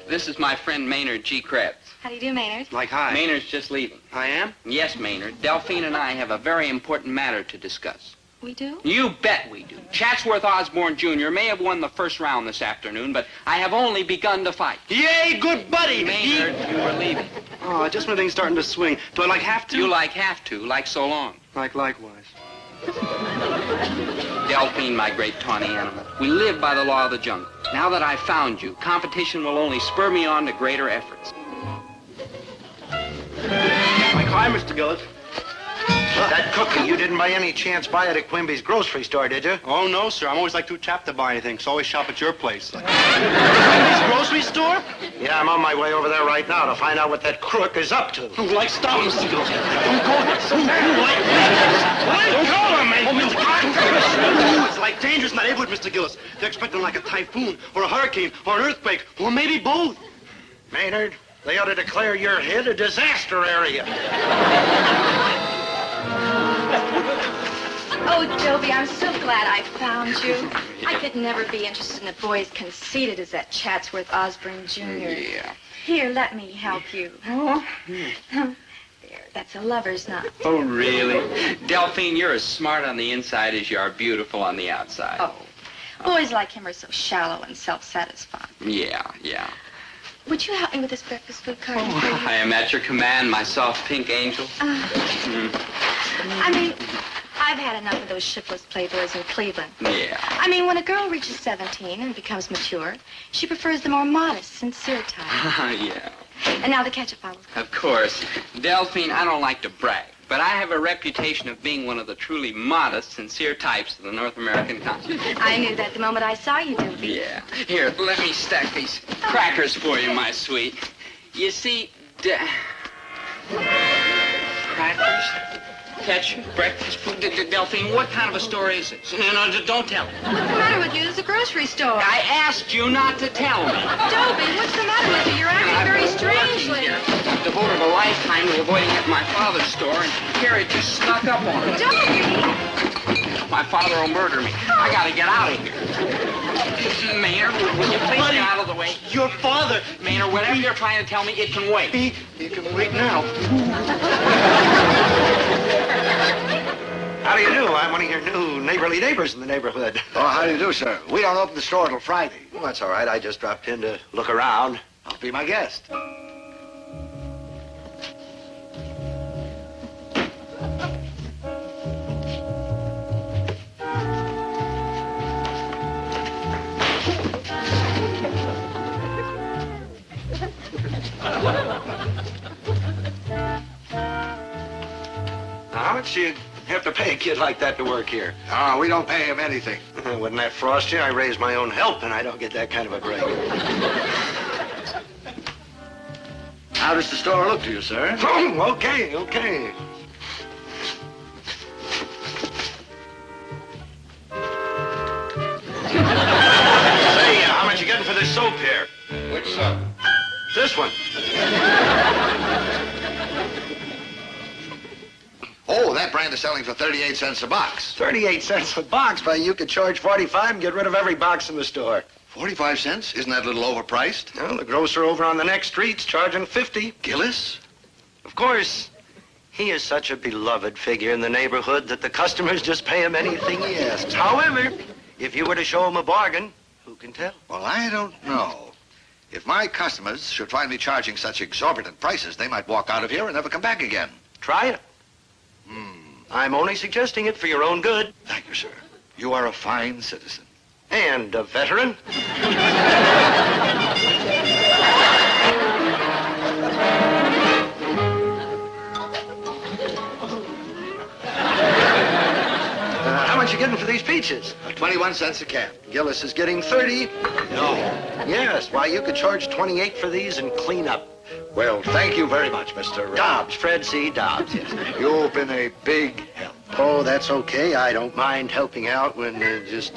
This is my friend Maynard G. Krebs. How do you do, Maynard? Like, hi. Maynard's just leaving. I am? Yes, Maynard. Delphine and I have a very important matter to discuss. We do? You bet we do. Chatsworth Osborne Jr. may have won the first round this afternoon, but I have only begun to fight. Yay, good buddy! Maynard, you were leaving. Oh, just when things starting to swing. Do I, like, have to? You like have to, like so long. Like likewise. Delphine, my great tawny animal. We live by the law of the jungle. Now that I've found you, competition will only spur me on to greater efforts. Like, hi, Mr. Gillis. That cookie, you didn't by any chance buy it at Quimby's grocery store, did you? Oh, no, sir. I'm always, like, too chapped to buy anything, so I always shop at your place. Quimby's grocery store? Yeah, I'm on my way over there right now to find out what that crook is up to. Oh, like, stop, Mr. Gillis. Don't go there. Let go of me. Oh, it's, like, dangerous in that neighborhood, Mr. Gillis. They're expecting, like, a typhoon or a hurricane or an earthquake or maybe both. Maynard, they ought to declare your head a disaster area. Oh, Dobie, I'm so glad I found you. I could never be interested in a boy as conceited as that Chatsworth Osborne Jr. Yeah. Here, let me help you. Oh. There, that's a lover's knot. Oh, really? Delphine, you're as smart on the inside as you are beautiful on the outside. Oh. Boys like him are so shallow and self-satisfied. Yeah. Would you help me with this breakfast food card? Oh, I am at your command, my soft pink angel. I mean, I've had enough of those shipless playboys in Cleveland. Yeah. I mean, when a girl reaches 17 and becomes mature, she prefers the more modest, sincere type. Yeah. And now the ketchup bottles. Of course. Delphine, I don't like to brag, But I have a reputation of being one of the truly modest, sincere types of the North American continent. I knew that the moment I saw you, Dobie. Yeah. Here, let me stack these crackers for you, my sweet. You see, crackers, ketchup, breakfast food. Delphine, what kind of a store is it? No, don't tell me. What's the matter with you? It's a grocery store. I asked you not to tell me. Dobie, what's the matter with you? You're acting very strangely. I've devoted a lifetime to avoiding at my father's store, and here it just snuck up on me. Dobie! My father will murder me. I gotta get out of here. Maynard, will you please get out of the way? Your father. Maynard, whatever you're trying to tell me, it can wait. He can wait now. How do you do? I'm one of your new neighborly neighbors in the neighborhood. Oh, how do you do, sir? We don't open the store till Friday. Well, that's all right. I just dropped in to look around. I'll be my guest. How much do you have to pay a kid like that to work here? Oh, we don't pay him anything. Wouldn't that frost you? I raise my own help, and I don't get that kind of a break. How does the store look to you, sir? Oh, okay. Say, how much you getting for this soap here? Which soap? This one. Oh, that brand is selling for 38 cents a box. 38 cents a box, but you could charge 45 and get rid of every box in the store. 45 cents? Isn't that a little overpriced? Well, the grocer over on the next street's charging 50. Gillis? Of course. He is such a beloved figure in the neighborhood that the customers just pay him anything he asks. However, if you were to show him a bargain, who can tell? Well, I don't know. If my customers should find me charging such exorbitant prices, they might walk out of here and never come back again. Try it. I'm only suggesting it for your own good. Thank you, sir. You are a fine citizen. And a veteran. How much you getting for these peaches? 21 cents a can. Gillis is getting 30. No. Yes, why, you could charge 28 for these and clean up. Well, thank you very much, Mr. Dobbs, Fred C. Dobbs, yes. You've been a big help. Oh, that's okay. I don't mind helping out when just...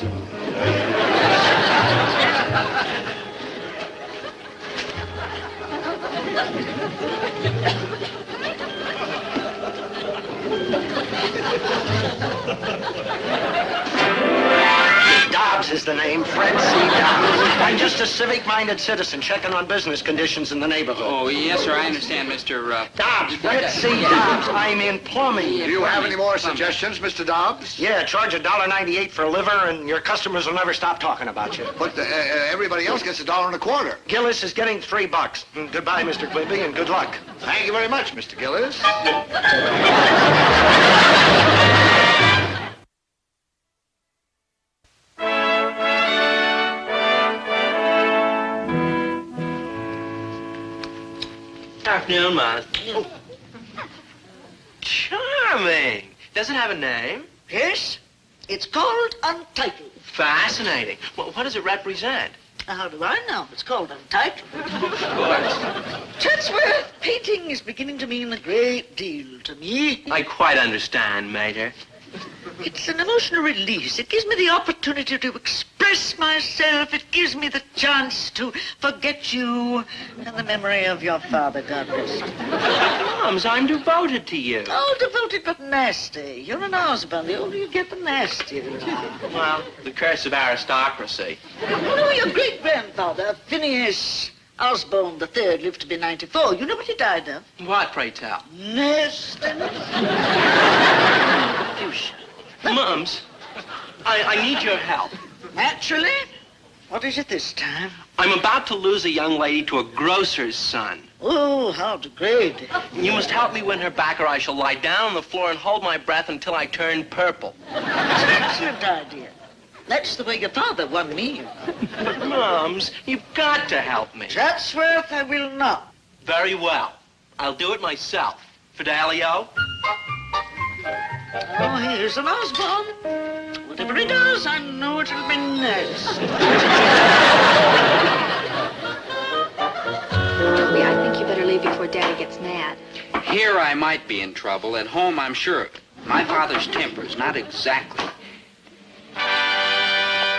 Dobbs is the name, Fred C. Dobbs. I'm just a civic-minded citizen checking on business conditions in the neighborhood. Oh, yes, sir, I understand, Mr. Dobbs, Fred C. Dobbs. I'm in plumbing. Do you have any more suggestions, Mr. Dobbs? Yeah, charge $1.98 for a liver, and your customers will never stop talking about you. But everybody else gets $1.25. Gillis is getting $3. Goodbye, Mr. Quimby, and good luck. Thank you very much, Mr. Gillis. Afternoon, Ma. Oh. Charming. Does it have a name? Yes. It's called Untitled. Fascinating. Well, what does it represent? How do I know? It's called Untitled. Of course. Chatsworth, painting is beginning to mean a great deal to me. I quite understand, Major. It's an emotional release. It gives me the opportunity to express myself. It gives me the chance to forget you and the memory of your father, God rest him. Moms, I'm devoted to you. Oh, devoted but nasty. You're an husband. The older you get, the nastier you are. Well, the curse of aristocracy. You know, your great-grandfather, Phineas Osborne III, lived to be 94. You know what he died of? What, pray tell? Nastiness. Confusion. Mums, I need your help. Naturally. What is it this time? I'm about to lose a young lady to a grocer's son. Oh, how degrading. You must help me win her back, or I shall lie down on the floor and hold my breath until I turn purple. That's an excellent idea. That's the way your father won me. But, Mums, you've got to help me. Chatsworth, I will not. Very well. I'll do it myself. Fidelio? Oh, here's an Osborne. Whatever he does, I know it'll be nice. Dobie, I think you better leave before Daddy gets mad. Here I might be in trouble. At home, I'm sure of it. My father's temper's not exactly.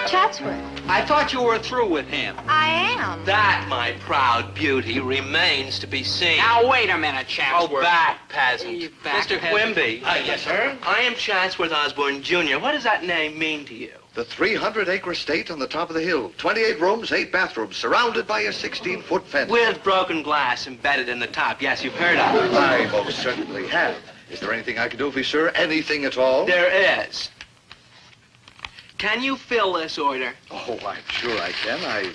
Chatsworth. I thought you were through with him. I am. That, my proud beauty, remains to be seen. Now, wait a minute, Chatsworth. Oh, back, peasant. Back, Mr. peasant. Quimby. Yes, sir? I am Chatsworth Osborne, Jr. What does that name mean to you? The 300-acre estate on the top of the hill. 28 rooms, 8 bathrooms, surrounded by a 16-foot fence. With broken glass embedded in the top. Yes, you've heard of it. I most certainly have. Is there anything I can do for you, sir? Anything at all? There is. Can you fill this order? Oh, I'm sure I can.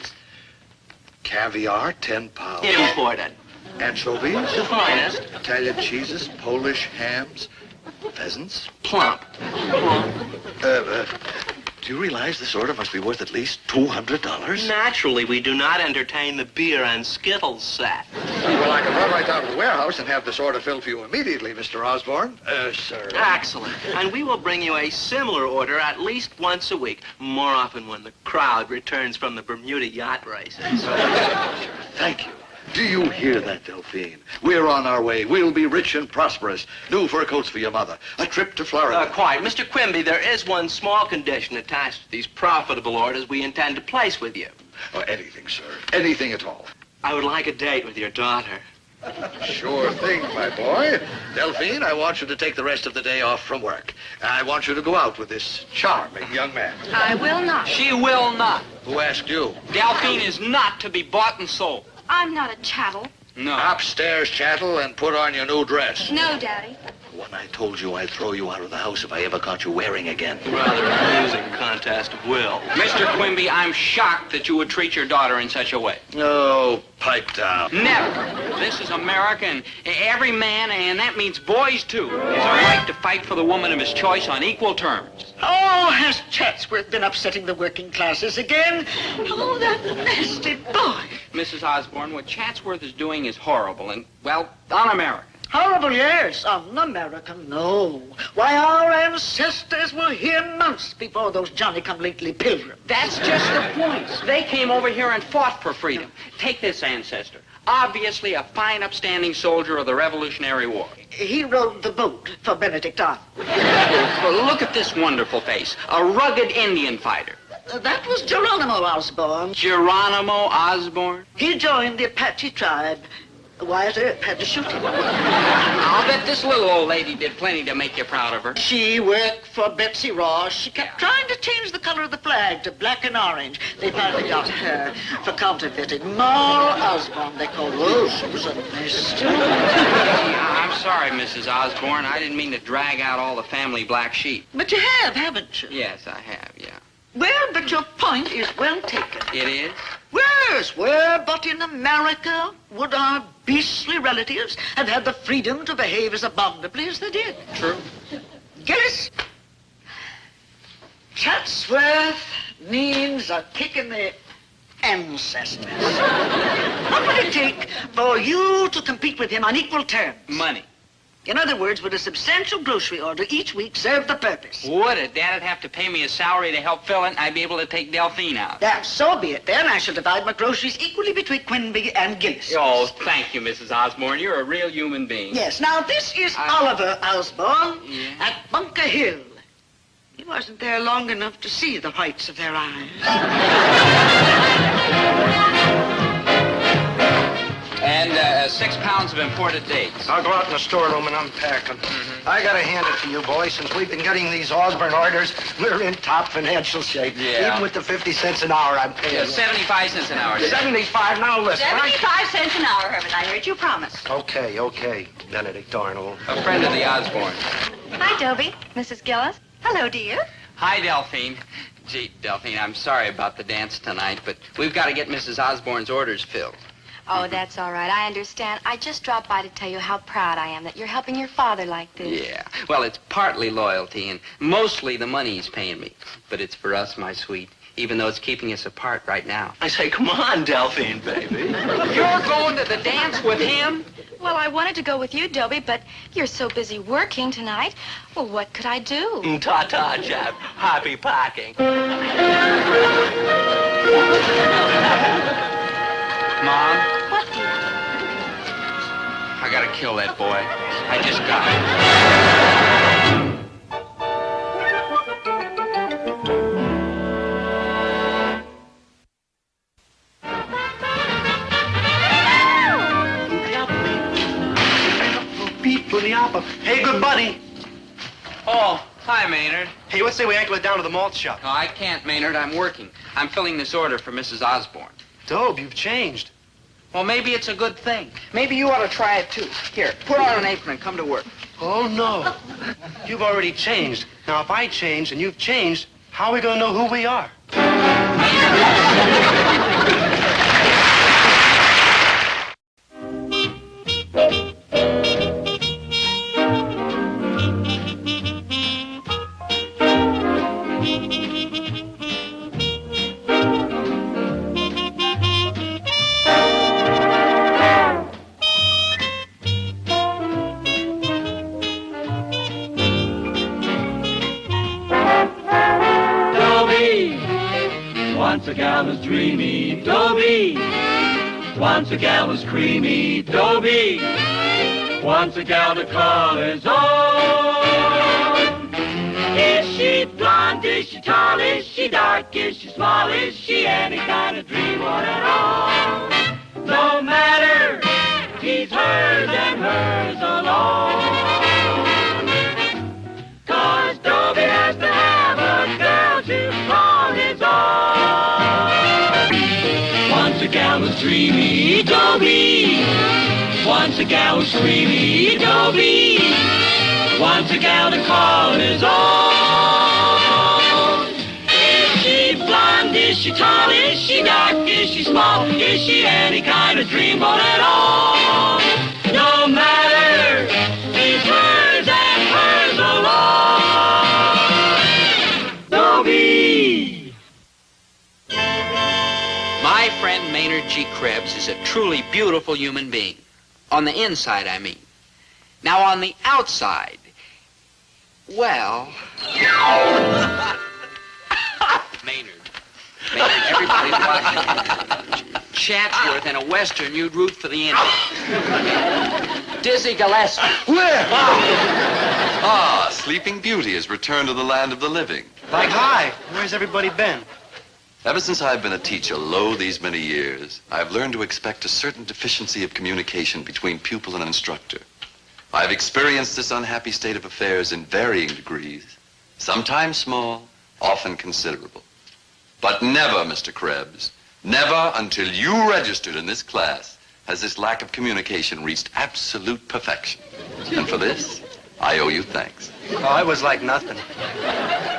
Caviar, 10 pounds. Imported. Anchovies. The finest. Italian cheeses, Polish hams, pheasants. Plump. Do you realize this order must be worth at least $200? Naturally, we do not entertain the beer and Skittles set. Well, I can run right down to the warehouse and have this order filled for you immediately, Mr. Osborne. Sir. Excellent. And we will bring you a similar order at least once a week, more often when the crowd returns from the Bermuda yacht races. Thank you. Do you hear that, Delphine? We're on our way. We'll be rich and prosperous. New fur coats for your mother. A trip to Florida. Quite. Mr. Quimby, there is one small condition attached to these profitable orders we intend to place with you. Oh, anything, sir. Anything at all. I would like a date with your daughter. Sure thing, my boy. Delphine, I want you to take the rest of the day off from work. I want you to go out with this charming young man. I will not. She will not. Who asked you? Delphine is not to be bought and sold. I'm not a chattel. No. Upstairs, chattel, and put on your new dress. No, Daddy. When I told you I'd throw you out of the house if I ever caught you wearing again. Rather amusing contest of will. Mr. Quimby, I'm shocked that you would treat your daughter in such a way. Oh, pipe down. Never. This is America, and every man, and that means boys too, has a right to fight for the woman of his choice on equal terms. Oh, has Chatsworth been upsetting the working classes again? Oh, that nasty boy. Mrs. Osborne, what Chatsworth is doing is horrible and, well, un-American. Horrible, yes. Un-American, no. Why, our ancestors were here months before those Johnny-come-lately pilgrims. That's just the point. They came over here and fought for freedom. Take this ancestor. Obviously a fine, upstanding soldier of the Revolutionary War. He rowed the boat for Benedict Arnold. Well, look at this wonderful face. A rugged Indian fighter. That was Geronimo Osborne. Geronimo Osborne? He joined the Apache tribe. Wyatt Earp had to shoot him. I'll bet this little old lady did plenty to make you proud of her. She worked for Betsy Ross. She kept trying to change the color of the flag to black and orange. They finally got her for counterfeiting. Moll Osborne, they called her. Oh, she was a mess. I'm sorry, Mrs. Osborne. I didn't mean to drag out all the family black sheep. But you have, haven't you? Yes, I have, yeah. Well, but your point is well taken. It is? Yes, where but in America would our beastly relatives have had the freedom to behave as abominably as they did? True. Gillis, Chatsworth needs a kick in the ancestors. What would it take for you to compete with him on equal terms? Money. In other words, would a substantial grocery order each week serve the purpose? Would it? Dad'd have to pay me a salary to help fill it, and I'd be able to take Delphine out. That, so be it. Then I shall divide my groceries equally between Quimby and Gillis. Oh, thank you, Mrs. Osborne. You're a real human being. Yes. Now, this is Oliver Osborne at Bunker Hill. He wasn't there long enough to see the whites of their eyes. And 6 pounds of imported dates. I'll go out in the storeroom and unpack them. I gotta hand it to you, boys. Since we've been getting these Osborne orders, we're in top financial shape. Yeah. Even with the 50 cents an hour I'm paying. Yeah, 75 cents an hour. 75, now listen. 75 cents an hour, Herbert. I heard you promise. Okay. Benedict Arnold. A friend of the Osborne. Hi, Dobie. Mrs. Gillis. Hello, dear. Hi, Delphine. Gee, Delphine, I'm sorry about the dance tonight, but we've got to get Mrs. Osborne's orders filled. Oh, that's all right. I understand. I just dropped by to tell you how proud I am that you're helping your father like this. Yeah. Well, it's partly loyalty and mostly the money he's paying me. But it's for us, my sweet, even though it's keeping us apart right now. I say, come on, Delphine, baby. You're going to the dance with him? Well, I wanted to go with you, Dobie, but you're so busy working tonight. Well, what could I do? Ta-ta, chap. Happy packing. Mom, What, dear? I gotta kill that boy. I just got it. Hey, good buddy. Oh, hi, Maynard. Hey, let's say we ankle it down to the malt shop. No, I can't, Maynard. I'm working. I'm filling this order for Mrs. Osborne. Dobe, you've changed. Well, maybe it's a good thing. Maybe you ought to try it, too. Here, put on an apron and come to work. Oh, no. You've already changed. Now, if I change and you've changed, how are we going to know who we are? Once a gal was dreamy, Dobie. Once a gal was creamy, Dobie. Once a gal to call his own. Is she blonde? Is she tall? Is she dark? Is she small? Is she any kind of dreamboat at all? No matter, he's hers and hers alone. 'Cause Dobie has to have a girl to call his own. Once a gal was dreamy, Dobie. Once a gal was creamy, Dobie. Once a gal to call his own. Is she blonde? Is she tall? Is she dark? Is she small? Is she any kind of dreamboat at all? No matter, he's hers and hers alone. Dobie. My friend Maynard G. Krebs is a truly beautiful human being. On the inside, I mean. Now, on the outside, well... Maynard, everybody's watching. Chatsworth, in a Western, you'd root for the Indians. Dizzy Gillespie. Where? Sleeping Beauty has returned to the land of the living. Like, hi, where's everybody been? Ever since I've been a teacher, lo, these many years, I've learned to expect a certain deficiency of communication between pupil and instructor. I've experienced this unhappy state of affairs in varying degrees, sometimes small, often considerable. But never, Mr. Krebs, never until you registered in this class has this lack of communication reached absolute perfection. And for this, I owe you thanks. Oh, it was like nothing.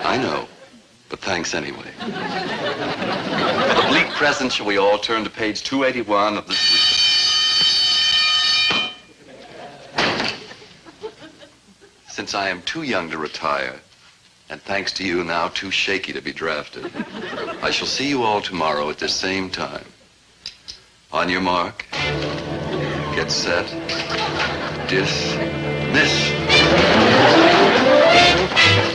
I know, but thanks anyway. For the bleak present, shall we all turn to page 281 of this week? Since I am too young to retire, and thanks to you now too shaky to be drafted, I shall see you all tomorrow at the same time. On your mark, get set, dismiss.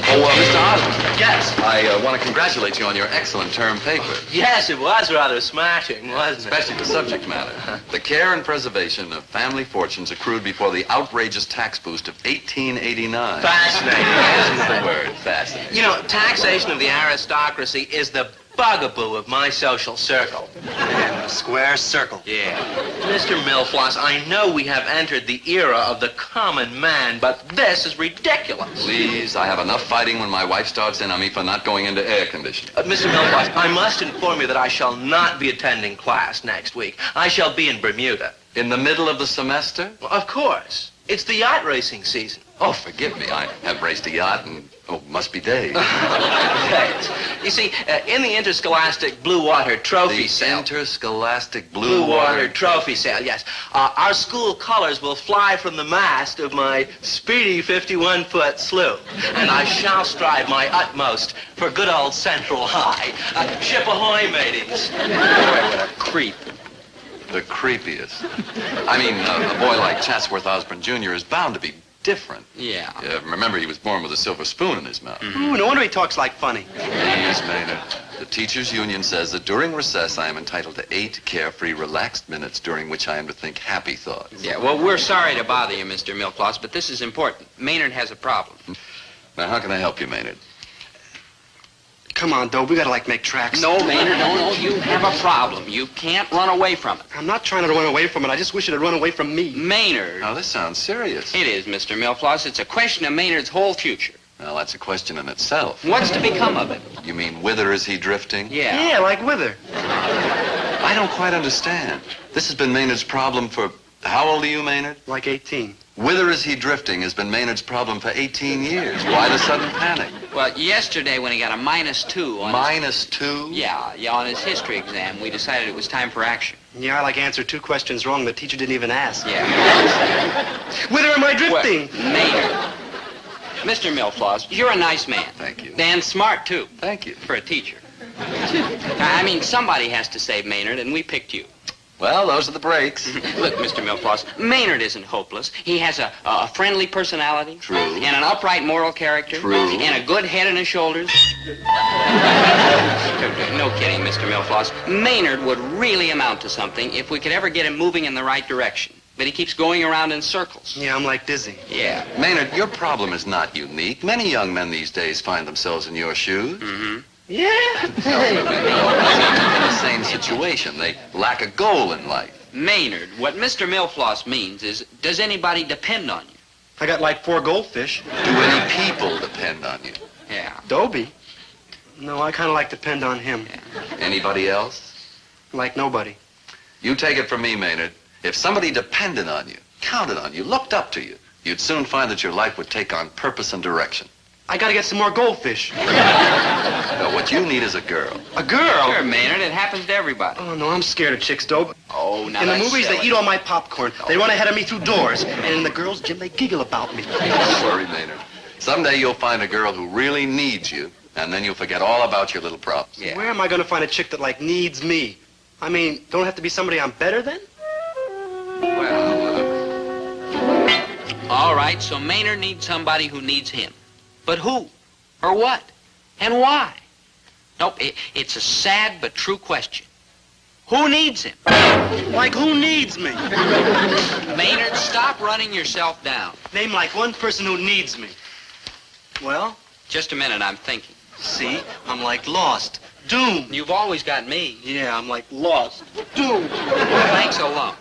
Oh, Mr. Osborne. Yes. I want to congratulate you on your excellent term paper. Yes, it was rather smashing, wasn't it? Especially the subject matter. The care and preservation of family fortunes accrued before the outrageous tax boost of 1889. Fascinating, isn't That's it? the word, fascinating. You know, taxation of the aristocracy is the bugaboo of my social circle. And the square circle. Yeah. Mr. Milfloss, I know we have entered the era of the common man, but this is ridiculous. Please, I have enough fighting when my wife starts in on me for not going into air conditioning. Mr. Milfloss, I must inform you that I shall not be attending class next week. I shall be in Bermuda. In the middle of the semester? Well, of course. It's the yacht racing season. Oh, forgive me. I have raced a yacht and, must be days. Days. You see, in the interscholastic Blue Water Trophy sale... Interscholastic Blue Water Trophy sale, yes. Our school colors will fly from the mast of my speedy 51-foot sloop. And I shall strive my utmost for good old Central High. Ship ahoy, mateys. Boy, what a creep. The creepiest. I mean, a boy like Chatsworth Osborne Jr. is bound to be different. Yeah. Remember, he was born with a silver spoon in his mouth. Ooh, no wonder he talks like funny. Please, Maynard. The teachers' union says that during recess, I am entitled to 8 carefree, relaxed minutes during which I am to think happy thoughts. Yeah, well, we're sorry to bother you, Mr. Milcross, but this is important. Maynard has a problem. Now, how can I help you, Maynard? Come on, Dobe. We gotta, like, make tracks. No, Maynard, no. You have a problem. You can't run away from it. I'm not trying to run away from it. I just wish it had run away from me. Maynard. Now, this sounds serious. It is, Mr. Milcross. It's a question of Maynard's whole future. Well, that's a question in itself. What's to become of it? You mean whither is he drifting? Yeah. Yeah, like whither? I don't quite understand. This has been Maynard's problem for... How old are you, Maynard? Like 18. Whither is he drifting has been Maynard's problem for 18 years. Why the sudden panic? Well, yesterday when he got a -2 on -2? Yeah, on his history exam, we decided it was time for action. Yeah, I like answered 2 questions wrong. The teacher didn't even ask. Yeah. Whither am I drifting? Well, Maynard. Mr. Milcross, you're a nice man. Thank you. And smart, too. Thank you. For a teacher. I mean, somebody has to save Maynard, and we picked you. Well, those are the breaks. Look, Mr. Milcross, Maynard isn't hopeless. He has a friendly personality. True. And an upright moral character. True. And a good head on his shoulders. No kidding, Mr. Milcross. Maynard would really amount to something if we could ever get him moving in the right direction. But he keeps going around in circles. Yeah, I'm like dizzy. Yeah. Maynard, your problem is not unique. Many young men these days find themselves in your shoes. Mm-hmm. Yeah. In the same situation. They lack a goal in life. Maynard, what Mr. Milcross means is, does anybody depend on you? I got like 4 goldfish. Do any people depend on you? Yeah. Dobie? No, I kind of like depend on him. Yeah. Anybody else? Like nobody. You take it from me, Maynard. If somebody depended on you, counted on you, looked up to you, you'd soon find that your life would take on purpose and direction. I gotta get some more goldfish. Now, what you need is a girl. A girl? Sure, Maynard. It happens to everybody. Oh, no, I'm scared of chicks, Dobe. Oh, now in the that's movies, silly. they eat all my popcorn. They run ahead of me through doors. And in the girls' gym, they giggle about me. Don't worry, Maynard. Someday you'll find a girl who really needs you, and then you'll forget all about your little problems. Yeah. Where am I gonna find a chick that, like, needs me? I mean, don't it have to be somebody I'm better than? Well, All right, so Maynard needs somebody who needs him. But who? Or what? And why? Nope, it's a sad but true question. Who needs him? Like, who needs me? Maynard, stop running yourself down. Name like one person who needs me. Well? Just a minute, I'm thinking. See? I'm like lost. Doomed. You've always got me. Yeah, I'm like lost. Doomed. Thanks a lump.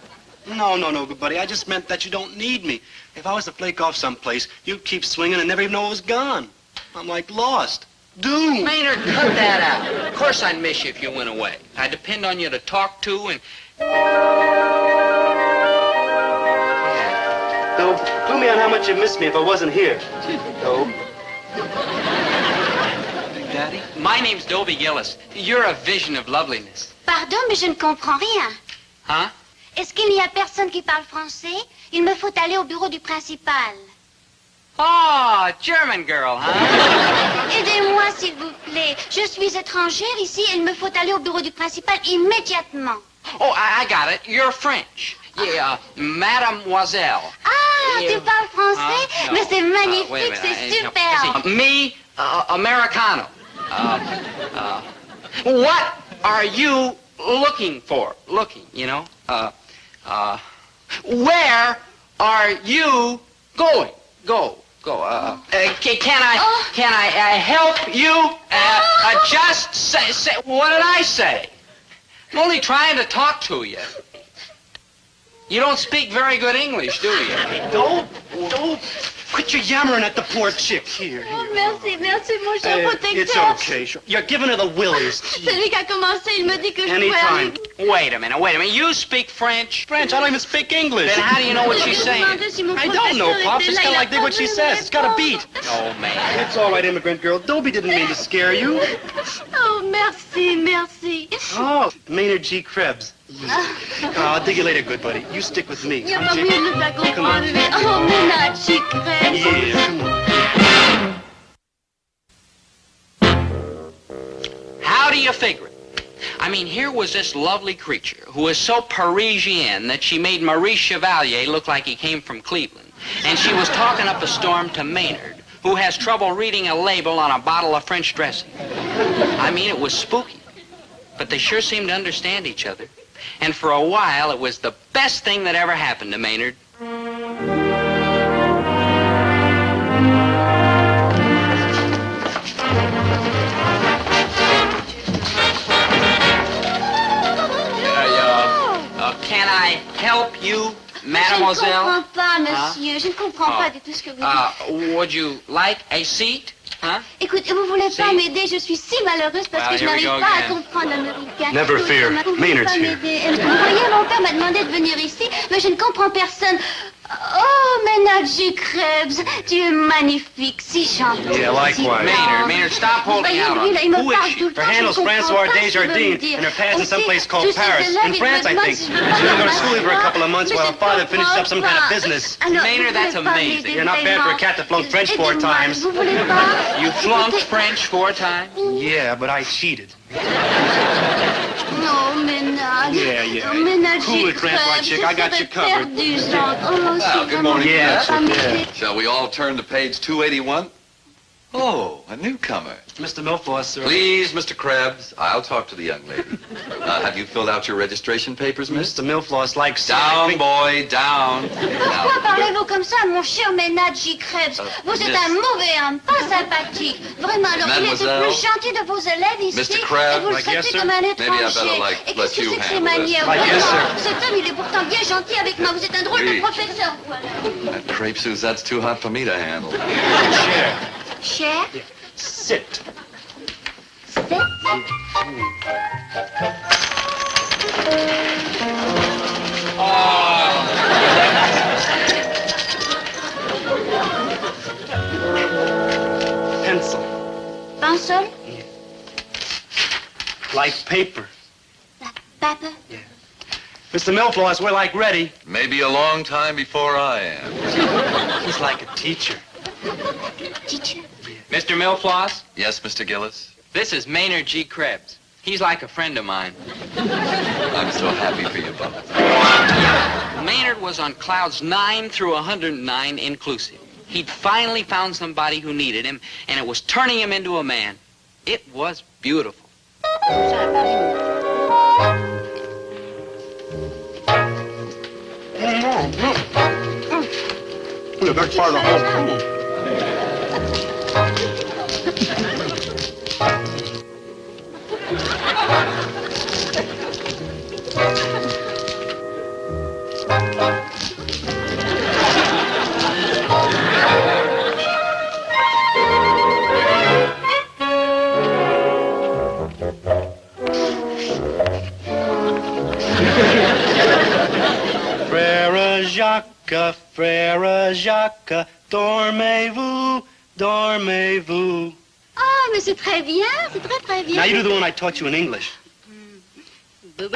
No, good buddy. I just meant that you don't need me. If I was to flake off someplace, you'd keep swinging and never even know it was gone. I'm like lost. Doomed. Maynard, cut that out. Of course I'd miss you if you went away. I depend on you to talk to and... Dobe, clue me on how much you missed me if I wasn't here. Dobe. Daddy? My name's Dobie Gillis. You're a vision of loveliness. Pardon, mais je ne comprends rien. Huh? Est-ce qu'il n'y a personne qui parle français? Il me faut aller au bureau du principal. Oh, German girl, huh? Aidez-moi, s'il vous plaît. Je suis étrangère ici et il me faut aller au bureau du principal immédiatement. Oh, I got it. You're French. Yeah, mademoiselle. Ah, tu parles français? No. Mais c'est Wait a magnifique, minute. c'est No, super. me, Americano. What are you looking for? Looking, you know? Where are you going? Go. Can I help you? Just say, what did I say? I'm only trying to talk to you. You don't speak very good English, do you? Dobe, quit your yammering at the poor chick. Here. Oh, merci, mon cher protecteur. It's okay. You're giving her the willies. Celui qui a commencé, il me dit que je pourrais Anytime. aller... Wait a minute. You speak French? French? I don't even speak English. Then how do you know what she's saying? I don't know, Pops. Just kind of like dig what she says. It's got a beat. Oh, man. It's all right, immigrant girl. Dobie didn't mean to scare you. Oh, merci. Oh, Maynard G. Krebs. I'll dig you later, good buddy. You stick with me. Il n'y a pas moyen de la comprendre. Oh, Ménard, j'y crève. Yeah, come on. How do you figure it? I mean, here was this lovely creature who was so Parisienne that she made Maurice Chevalier look like he came from Cleveland. And she was talking up a storm to Maynard, who has trouble reading a label on a bottle of French dressing. I mean, it was spooky. But they sure seemed to understand each other. And for a while, it was the best thing that ever happened to Maynard. Can I help you, mademoiselle? Je ne comprends pas, monsieur. Je ne comprends pas du tout ce que vous dites. Would you like a seat? Huh? Écoute, vous voulez pas m'aider? Je suis si malheureuse parce que je n'arrive pas à comprendre l'américain. Never fear. Maynard's here. Vous voyez, mon père m'a demandé de venir ici, mais je ne comprends personne. Oh, Maynard G. Krebs, tu es magnifique, si gentil. Yeah, likewise. Maynard, stop holding out on me. Who is she? Her handle's Francois Desjardins, and her parents in some place called Paris. In France, I think. She's going to go to school for a couple of months while her father finishes up some kind of business. Maynard, that's amazing. You're not bad for a cat that flunked French 4 times. You flunked French 4 times? Yeah, but I cheated. No, Maynard. Yeah. Maynard Cool G. it, Francois Krebs, chick. I got you covered. Well, good morning. Yeah. Shall we all turn to page 281? Oh, a newcomer. Mr. Milfoss, sir. Please, Mr. Krebs, I'll talk to the young lady. Have you filled out your registration papers, miss? Mr. Milfoss likes... Down, boy, down. Pourquoi parlez-vous comme ça, mon cher Maynard G. Krebs? Vous êtes un mauvais homme, pas sympathique. Vraiment, alors il était le plus gentil de vos élèves ici. Mr. Krebs, et vous le traitez comme un étranger. Et qu'est-ce que c'est que ces manières? Cet homme, il est pourtant bien gentil avec moi. Vous êtes un drôle de professeur, voilà. That crepe suit, that's too hot for me to handle. Cher? Yeah. Sit. Pencil. Pencil? Yeah. Like paper. Like paper? Yeah. Mr. Milfoss, we're like ready. Maybe a long time before I am. He's like a teacher. Teacher? Mr. Milfoss? Yes, Mr. Gillis? This is Maynard G. Krebs. He's like a friend of mine. I'm so happy for you both. Maynard was on clouds 9 through 109 inclusive. He'd finally found somebody who needed him, and it was turning him into a man. It was beautiful. The best part of the whole pool. Frère Jacques, dormez-vous, dormez-vous. Oh, mais c'est très bien, c'est très très bien. Now you do the one I taught you in English. Yeah,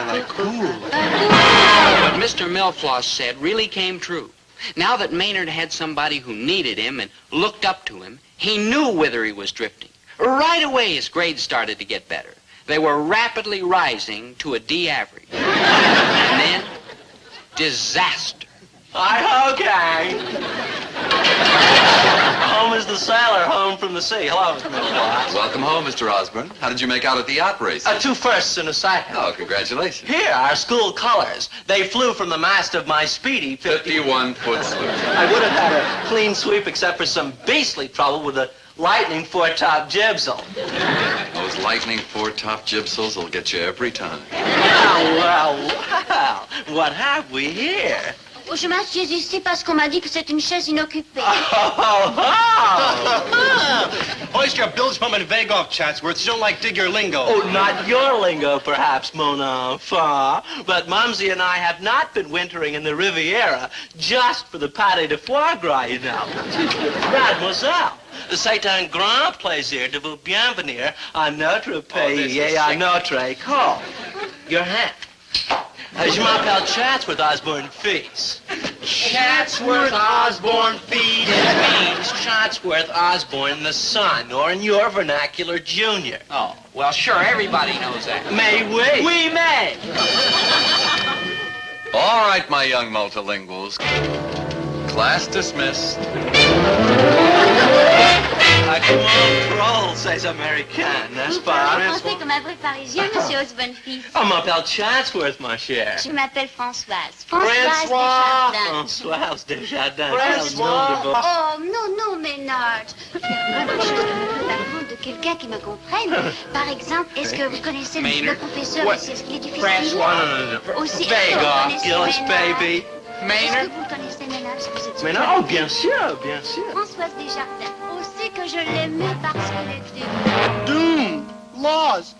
like cool. What Mr. Milfoss said really came true. Now that Maynard had somebody who needed him and looked up to him, he knew whither he was drifting. Right away, his grades started to get better. They were rapidly rising to a D average. And then, disaster. Hi-ho, gang. Home is the sailor, home from the sea. Hello, Mr. Milfoss. Welcome home, Mr. Osborne. How did you make out at the yacht race? 2 firsts and a second. Oh, congratulations. Here, our school colors. They flew from the mast of my speedy 51-foot sloop. I would have had a clean sweep except for some beastly trouble with the lightning foretop jibsail. Those lightning foretop jibsails will get you every time. Well, what have we here? Oh, je m'assieds ici parce qu'on m'a dit que c'est une chaise inoccupée. Hoist your bilge pump and vague off, Chatsworth. You don't like dig your lingo. Oh, not your lingo, perhaps, mon enfant. But Mumsy and I have not been wintering in the Riviera just for the pâté de foie gras, you know. Mademoiselle, c'est un grand plaisir de vous bienvenir à notre pays et à notre école. Your hand. Je m'appelle Chatsworth Osborne Fils. Chatsworth Osborne feed. It means Chatsworth Osborne the son, or in your vernacular, Junior. Oh, well, sure, everybody knows that. May we? We may. All right, my young multilinguals. Class dismissed. Drôle, ces Américains, n'est-ce pas? Français comme un vrai Parisien, monsieur Osborne-Fils. On m'appelle Chatsworth, ma chère. Je m'appelle Françoise. François. Desjardins. Françoise Desjardins. François. Quel nom de Oh, non, Ménard. Il y a vraiment des choses que je peux apprendre de quelqu'un qui me comprenne. Par exemple, est-ce que vous connaissez le professeur What? ici? Est-ce qu'il est difficile? François, non. Aussi, Beg off, Gillis, Ménard? baby. Est-ce que vous connaissez Ménard? Est-ce que vous êtes sûr? Ménard? Oh, bien sûr, bien sûr. Françoise Desjardins. Aussi que je l'aimais parce qu'elle était... Doom. Lost.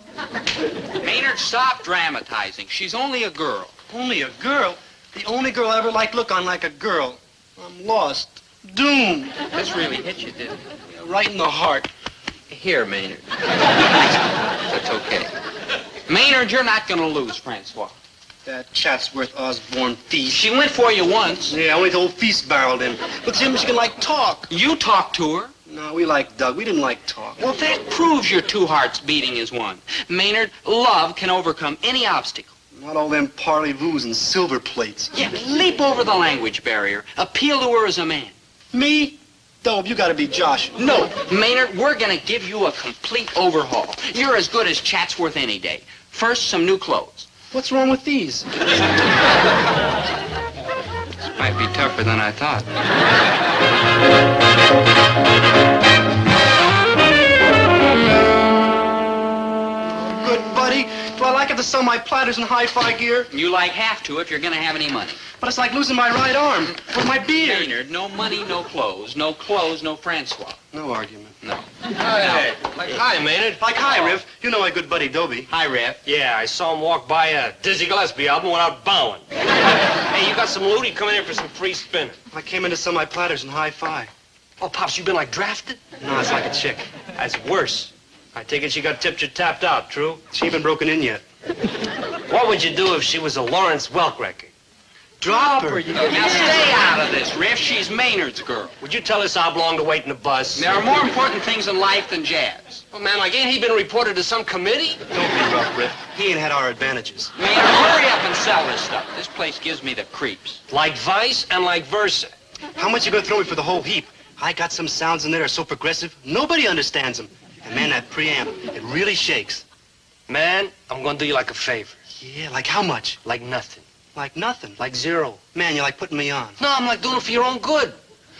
Maynard, stop dramatizing. She's only a girl. Only a girl? The only girl I ever liked look on like a girl. I'm lost. Doom. This really hit you, didn't it? Right in the heart. Here, Maynard. That's okay. Maynard, you're not going to lose, Francois. That Chatsworth Osborne Feast. She went for you once. Yeah, only the old Feast barreled in. But Jim, she can like talk. You talked to her. No, we like Doug. We didn't like talk. Well, that proves your two hearts beating as one. Maynard, love can overcome any obstacle. Not all them parley-voos and silver plates. Yeah, leap over the language barrier. Appeal to her as a man. Me? Dobe, you gotta be Josh. No, Maynard, we're gonna give you a complete overhaul. You're as good as Chatsworth any day. First, some new clothes. What's wrong with these? This might be tougher than I thought. Good buddy. Do I like it to sell my platters in hi-fi gear? You like have to if you're gonna have any money. But it's like losing my right arm with my beard. Maynard, no money, no clothes. No clothes, no Francois. No argument. No. Hey, like, hi, Maynard. Like, hi, Riff. You know my good buddy, Dobie. Hi, Riff. Yeah, I saw him walk by a Dizzy Gillespie album without bowing. Hey, you got some loot? You come in here for some free spin. I came in to sell my platters in hi-fi. Oh, Pops, you been, like, drafted? No, it's like a chick. That's worse. I take it she got tipped or tapped out, true? She ain't been broken in yet. What would you do if she was a Lawrence Welk record? Drop her. Now stay out of this, Riff. She's Maynard's girl. Would you tell us how long to wait in the bus? There are more important things in life than jazz. Well, man, like, ain't he been reported to some committee? Don't be rough, Riff. He ain't had our advantages. Maynard, hurry up and sell this stuff. This place gives me the creeps. Like Vice and like Versa. How much you gonna throw me for the whole heap? I got some sounds in there that are so progressive, nobody understands them. And man, that preamp, it really shakes. Man, I'm gonna do you like a favor. Yeah, like how much? Like nothing. Like nothing. Like zero. Man, you're like putting me on. No, I'm like doing it for your own good.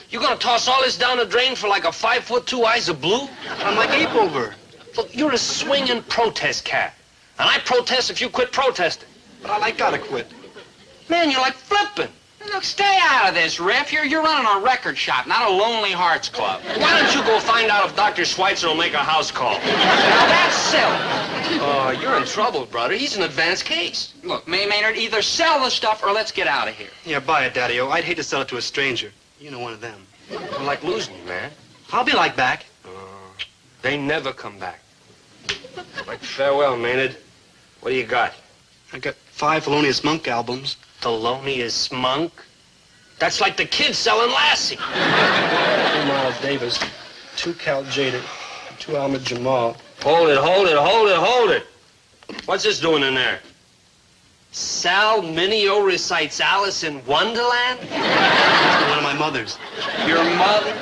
You gonna toss all this down the drain for like a 5'2" eyes of blue? I'm like ape over. Look, you're a swinging protest cat. And I protest if you quit protesting. But I like gotta quit. Man, you're like flipping. Look, stay out of this, Riff. You're running a record shop, not a Lonely Hearts Club. Why don't you go find out if Dr. Schweitzer will make a house call? Now, that's silly. Oh, you're in trouble, brother. He's an advanced case. Look, Maynard, either sell the stuff or let's get out of here. Yeah, buy it, Daddy-O. I'd hate to sell it to a stranger. You know, one of them. I like losing you, man. I'll be like back. They never come back. Like, farewell, Maynard. What do you got? I got 5 Thelonious Monk albums. Thelonious Monk? That's like the kid selling Lassie. 2 Miles Davis, 2 Cal Jaded, 2 Ahmed Jamal. Hold it. What's this doing in there? Sal Mineo recites Alice in Wonderland? It's one of my mother's. Your mother?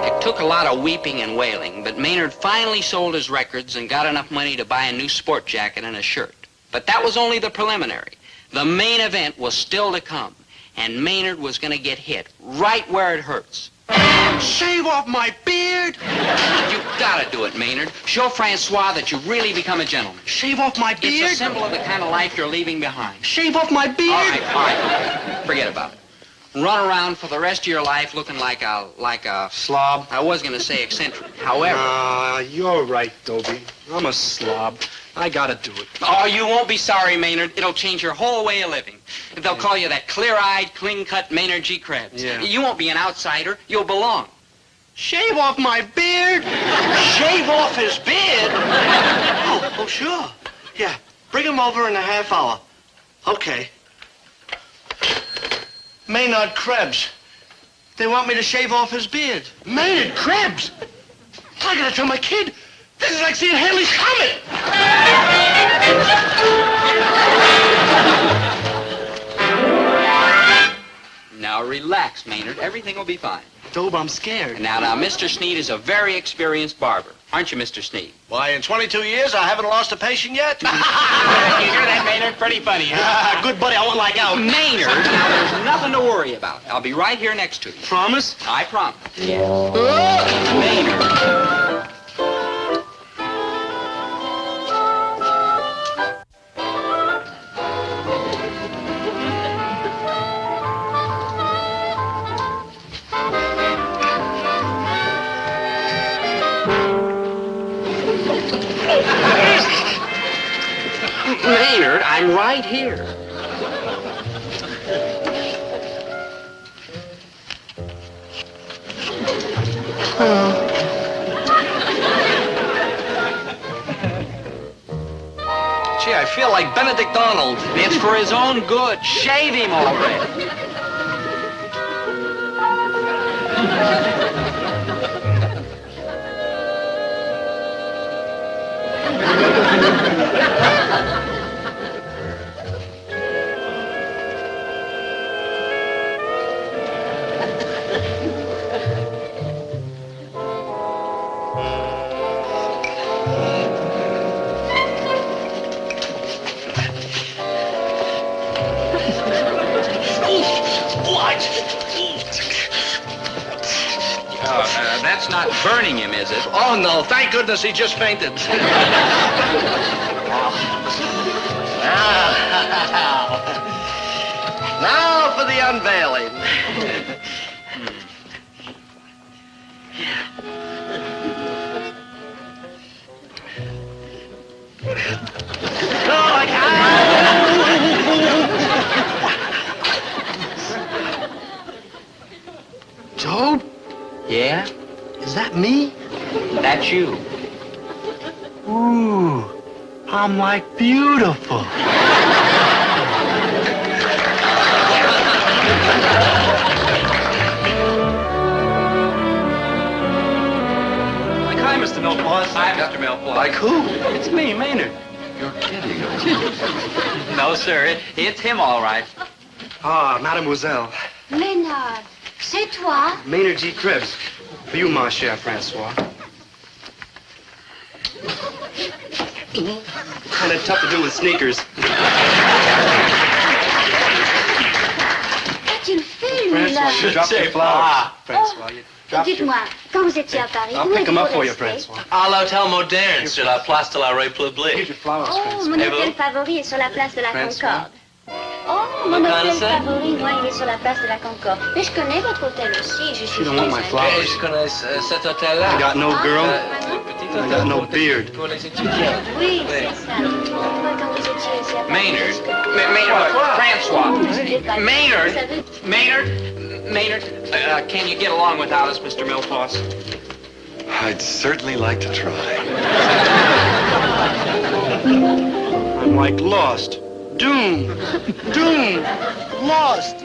It took a lot of weeping and wailing, but Maynard finally sold his records and got enough money to buy a new sport jacket and a shirt. But that was only the preliminary. The main event was still to come, and Maynard was going to get hit right where it hurts. Shave off my beard! You've got to do it, Maynard. Show Francois that you've really become a gentleman. Shave off my beard? It's a symbol of the kind of life you're leaving behind. Shave off my beard? All right. Forget about it. Run around for the rest of your life looking like a slob. I was going to say eccentric. However... you're right, Dobie. I'm a slob. I gotta do it. Oh, you won't be sorry, Maynard. It'll change your whole way of living. They'll call you that clear-eyed, clean-cut Maynard G. Krebs. Yeah. You won't be an outsider. You'll belong. Shave off my beard? Shave off his beard? Oh, sure. Yeah. Bring him over in a half hour. Okay. Maynard Krebs. They want me to shave off his beard. Maynard Krebs? I gotta tell my kid. This is like seeing Haley's Comet. Now relax, Maynard. Everything will be fine. Dobe, I'm scared. Now, Mr. Sneed is a very experienced barber. Aren't you, Mr. Sneed? Why, in 22 years, I haven't lost a patient yet. You hear that, Maynard? Pretty funny, huh? Good buddy, I won't like out. Maynard, now there's nothing to worry about. I'll be right here next to you. Promise? I promise. Yes. Maynard. Maynard, I'm right here. Gee, I feel like Benedict Arnold. It's for his own good. Shave him already. That's not burning him, is it? Oh, no. Thank goodness he just fainted. Now for the unveiling. Job? Yeah? Is that me? That's you. Ooh, I'm like beautiful. Like, hi, Mr. Millpause. Hi, Mr. Millpause. Like who? It's me, Maynard. You're kidding. No, sir. It's him, all right. Ah, mademoiselle. Maynard, c'est toi? Maynard G. Krebs. For you, ma chère Francois. Kind of tough to do with sneakers. Qu'as-tu fait, lui, là? You dropped your flowers, Francois. You dropped your... Dites-moi, quand vous étiez à Paris, I'll où pick them up for you, êtes-vous resté? Francois. À l'hôtel moderne sur la place de la République. Here's your flowers, Oh, Francois. mon hôtel favori est sur la place de la François. Concorde. Oh, mon What kind hôtel of thing? favori, moi, il est sur la place de la Concorde. Mais je connais votre hôtel aussi, je suis You don't want my flowers. Je connais cet hôtel-là. I got no girl. Petit I got no beard. Pour les étudiants. Oui, c'est ça. Moi, quand vous étiez ici à Paris, Maynard. je connais- Maynard. Francois. Je l'ai pas dit. Maynard. Vous savez- Maynard, can you get along without us, Mr. Millpause? I'd certainly like to try. I'm like lost. Doomed. Doomed. Lost.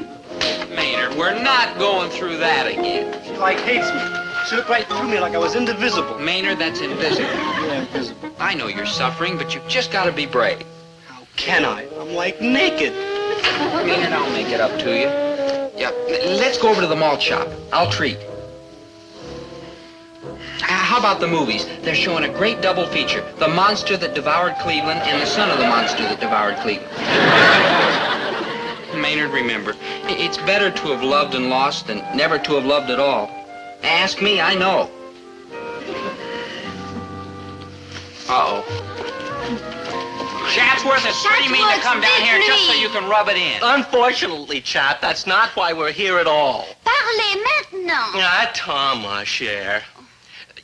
Maynard, we're not going through that again. She like hates me. She looked right through me like I was indivisible. Maynard, that's invisible. Yeah, invisible. I know you're suffering, but you've just got to be brave. How can I? I'm like naked. Maynard, I'll make it up to you. Yeah, let's go over to the malt shop. I'll treat. How about the movies? They're showing a great double feature. The Monster That Devoured Cleveland and The Son of the Monster That Devoured Cleveland. Maynard, remember, it's better to have loved and lost than never to have loved at all. Ask me, I know. Uh-oh. Chatsworth is pretty mean to come down here just so you can rub it in. Unfortunately, chap, that's not why we're here at all. Parlez maintenant. Ah, Tom, ma chère.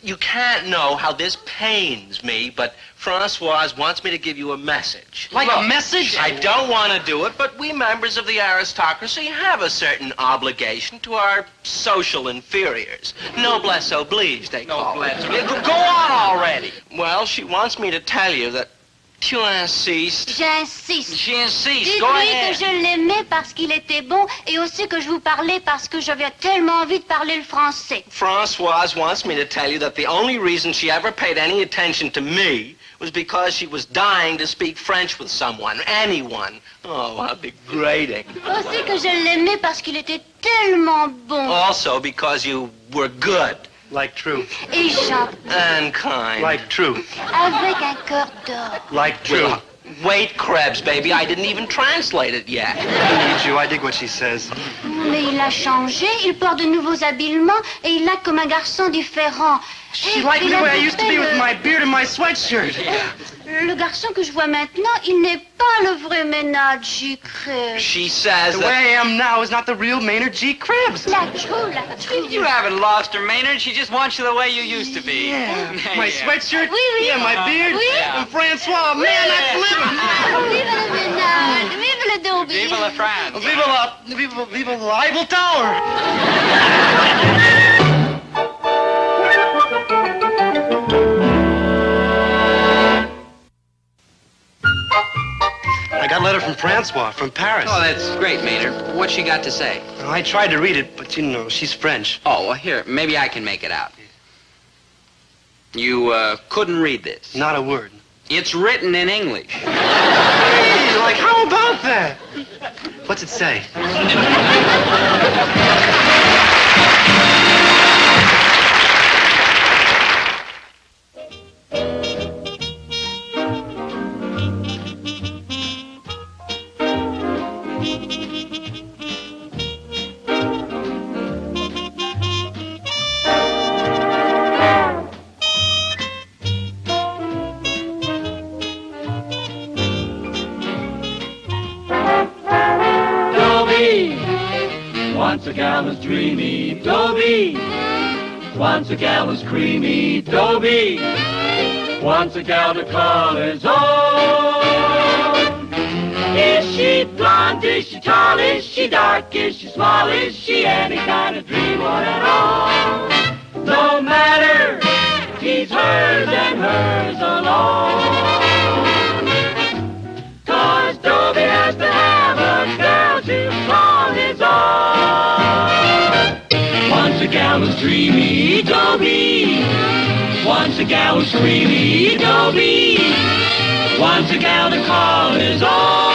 You can't know how this pains me, but Francoise wants me to give you a message. Like a message? I don't want to do it, but we members of the aristocracy have a certain obligation to our social inferiors. Noblesse oblige, they call it. Go on already. Well, she wants me to tell you that Tu insistes. J'insiste. J'insiste. Go Dites-lui ahead. que je l'aimais parce qu'il était bon et aussi que je vous parlais parce que j'avais tellement envie de parler le français. Françoise wants me to tell you that the only reason she ever paid any attention to me was because she was dying to speak French with someone, anyone. Oh, how degrading. Aussi que je l'aimais parce qu'il était tellement bon. Also because you were good. Like true. Et gentil. And kind. Like true. Avec un cœur d'or. Like true. Wait, Krebs, baby, I didn't even translate it yet. I need you. I dig what she says. Mais il a changé, il porte de nouveaux habillements et il acte comme un garçon différent. She liked me the way I used to be with my beard and my sweatshirt. Le garçon que je vois maintenant, il n'est pas le vrai Maynard G. Krebs. She says The way I am now is not the real Maynard G. Krebs. La true, la true. You haven't lost her, Maynard. She just wants you the way you used to be. Yeah. My sweatshirt. Oui, oui. Yeah, my beard. Oui. And Francois. Man, that's living. Vive le Maynard. Vive le Dobie. Vive la France. Vive the Eiffel Tower. I got a letter from Francois, from Paris. Oh, that's great, Maynard. What's she got to say? I tried to read it, but, you know, she's French. Oh, well, here, maybe I can make it out. You, couldn't read this. Not a word. It's written in English. Hey, like, how about that? What's it say? Once a gal was dreamy, Dobie. Once a gal was creamy, Dobie. Once a gal to call his own. Is she blonde? Is she tall? Is she dark? Is she small? Is she any kind of dream one at all? No matter, he's hers and hers alone. 'Cause Dobie has to have a girl to call his own. Once a gal was dreamy, Dobie. Once a gal was creamy, Dobie. Once a gal to call his own.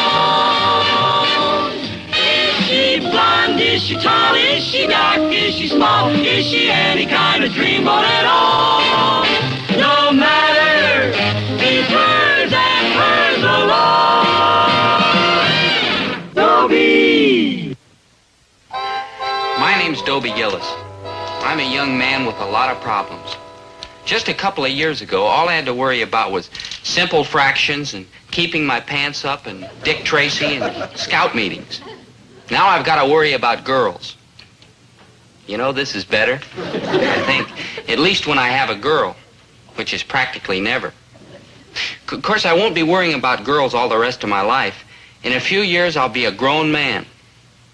Is she blonde? Is she tall? Is she dark? Is she small? Is she any kind of dreamboat at all? No matter, he's hers and hers alone. Dobie! My name's Dobie Gillis. I'm a young man with a lot of problems. Just a couple of years ago, all I had to worry about was simple fractions and keeping my pants up and Dick Tracy and scout meetings. Now I've got to worry about girls. You know, this is better, I think. At least when I have a girl, which is practically never. Of course, I won't be worrying about girls all the rest of my life. In a few years, I'll be a grown man.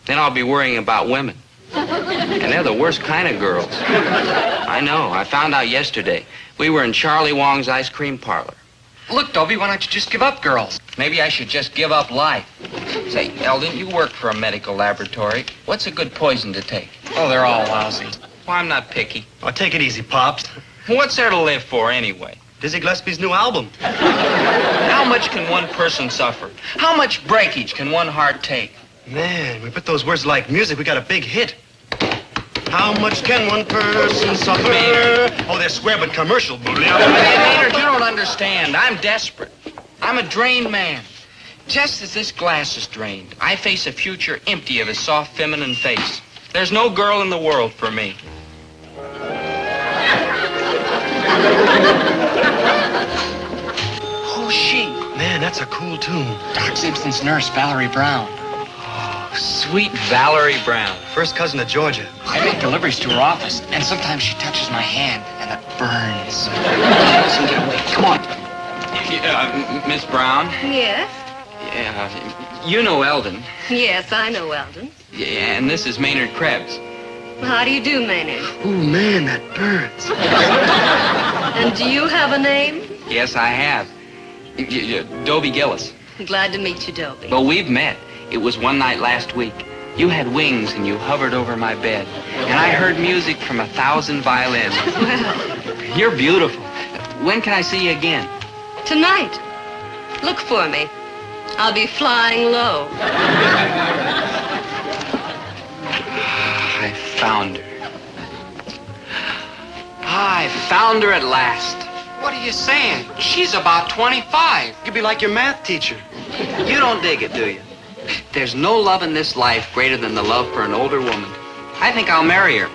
Then I'll be worrying about women. And they're the worst kind of girls. I know. I found out yesterday. We were in Charlie Wong's ice cream parlor. Look, Dobie, why don't you just give up girls? Maybe I should just give up life. Say, Eldon, you work for a medical laboratory. What's a good poison to take? Oh, they're all lousy. Well, I'm not picky. Oh, take it easy, Pops. What's there to live for, anyway? Dizzy Gillespie's new album. How much can one person suffer? How much breakage can one heart take? Man, we put those words like music, we got a big hit. How much can one person suffer? Maynard. Oh, they're square but commercial. Maynard, you don't understand. I'm desperate. I'm a drained man. Just as this glass is drained, I face a future empty of a soft feminine face. There's no girl in the world for me. Who's she? Man, that's a cool tune. Doc Simpson's nurse, Valerie Brown. Sweet Valerie Brown. First cousin to Georgia. I make deliveries to her office, and sometimes she touches my hand, and it burns. Listen, get away. Come on. Miss Brown? Yes? Yeah, you know Eldon. Yes, I know Eldon. Yeah, and this is Maynard Krebs. How do you do, Maynard? Ooh, man, that burns. And do you have a name? Yes, I have. Dobie Gillis. Glad to meet you, Dobie. Well, we've met. It was one night last week. You had wings and you hovered over my bed. And I heard music from 1,000 violins. Well, you're beautiful. When can I see you again? Tonight. Look for me. I'll be flying low. I found her. I found her at last. What are you saying? She's about 25. You'd be like your math teacher. You don't dig it, do you? There's no love in this life greater than the love for an older woman. I think I'll marry her.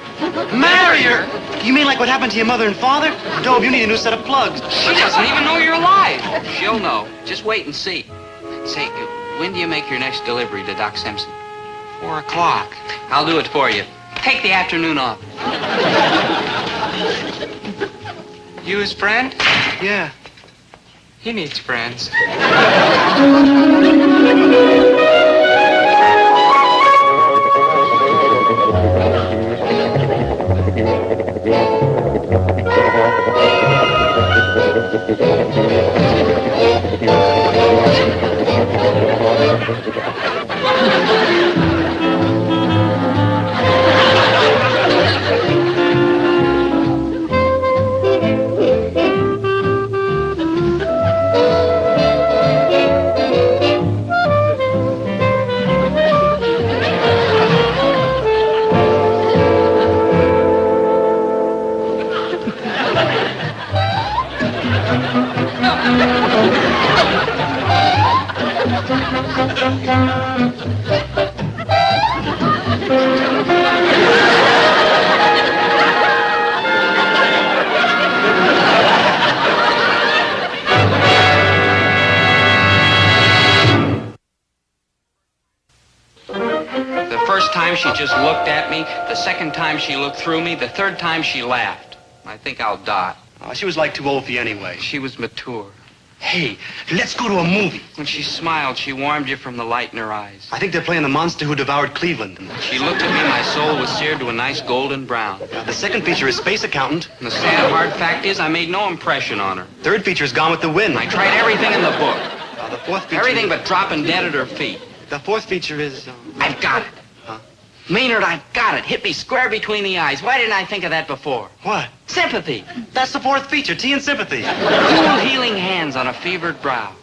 Marry her? You mean like what happened to your mother and father? Dobe, you need a new set of plugs. She doesn't even know you're alive. She'll know. Just wait and see. Say, when do you make your next delivery to Doc Simpson? 4 o'clock. I'll do it for you. Take the afternoon off. You his friend? Yeah. He needs friends. She just looked at me. The second time she looked through me. The third time she laughed. I think I'll die. Oh, she was like too old for you anyway. She was mature. Hey, let's go to a movie. When she smiled, she warmed you from the light in her eyes. I think they're playing The Monster Who Devoured Cleveland. She looked at me, my soul was seared to a nice golden brown. The second feature is Space Accountant. And the sad, hard fact is I made no impression on her. Third feature is Gone with the Wind. I tried everything in the book. The fourth feature... Everything but dropping dead at her feet. The fourth feature is... I've got it. Maynard, I've got it. Hit me square between the eyes. Why didn't I think of that before? What? Sympathy. That's the fourth feature, Tea and Sympathy. Cool, healing hands on a fevered brow.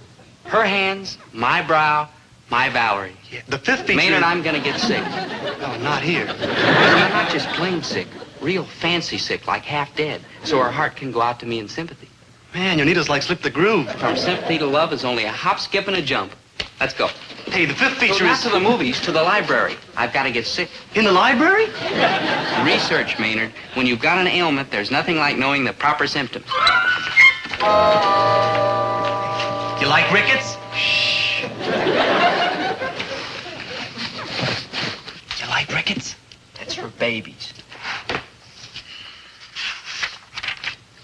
Her hands, my brow, my Valerie. Yeah, the fifth feature... Maynard, I'm gonna get sick. Oh, not here. I'm not just plain sick. Real fancy sick, like half dead. So her heart can go out to me in sympathy. Man, your needle's like Slip the Groove. From sympathy to love is only a hop, skip, and a jump. Let's go. Hey, the fifth feature not is... to the movies, to the library. I've got to get sick. In the library? Research, Maynard. When you've got an ailment, there's nothing like knowing the proper symptoms. You like rickets? Shh. You like rickets? That's for babies.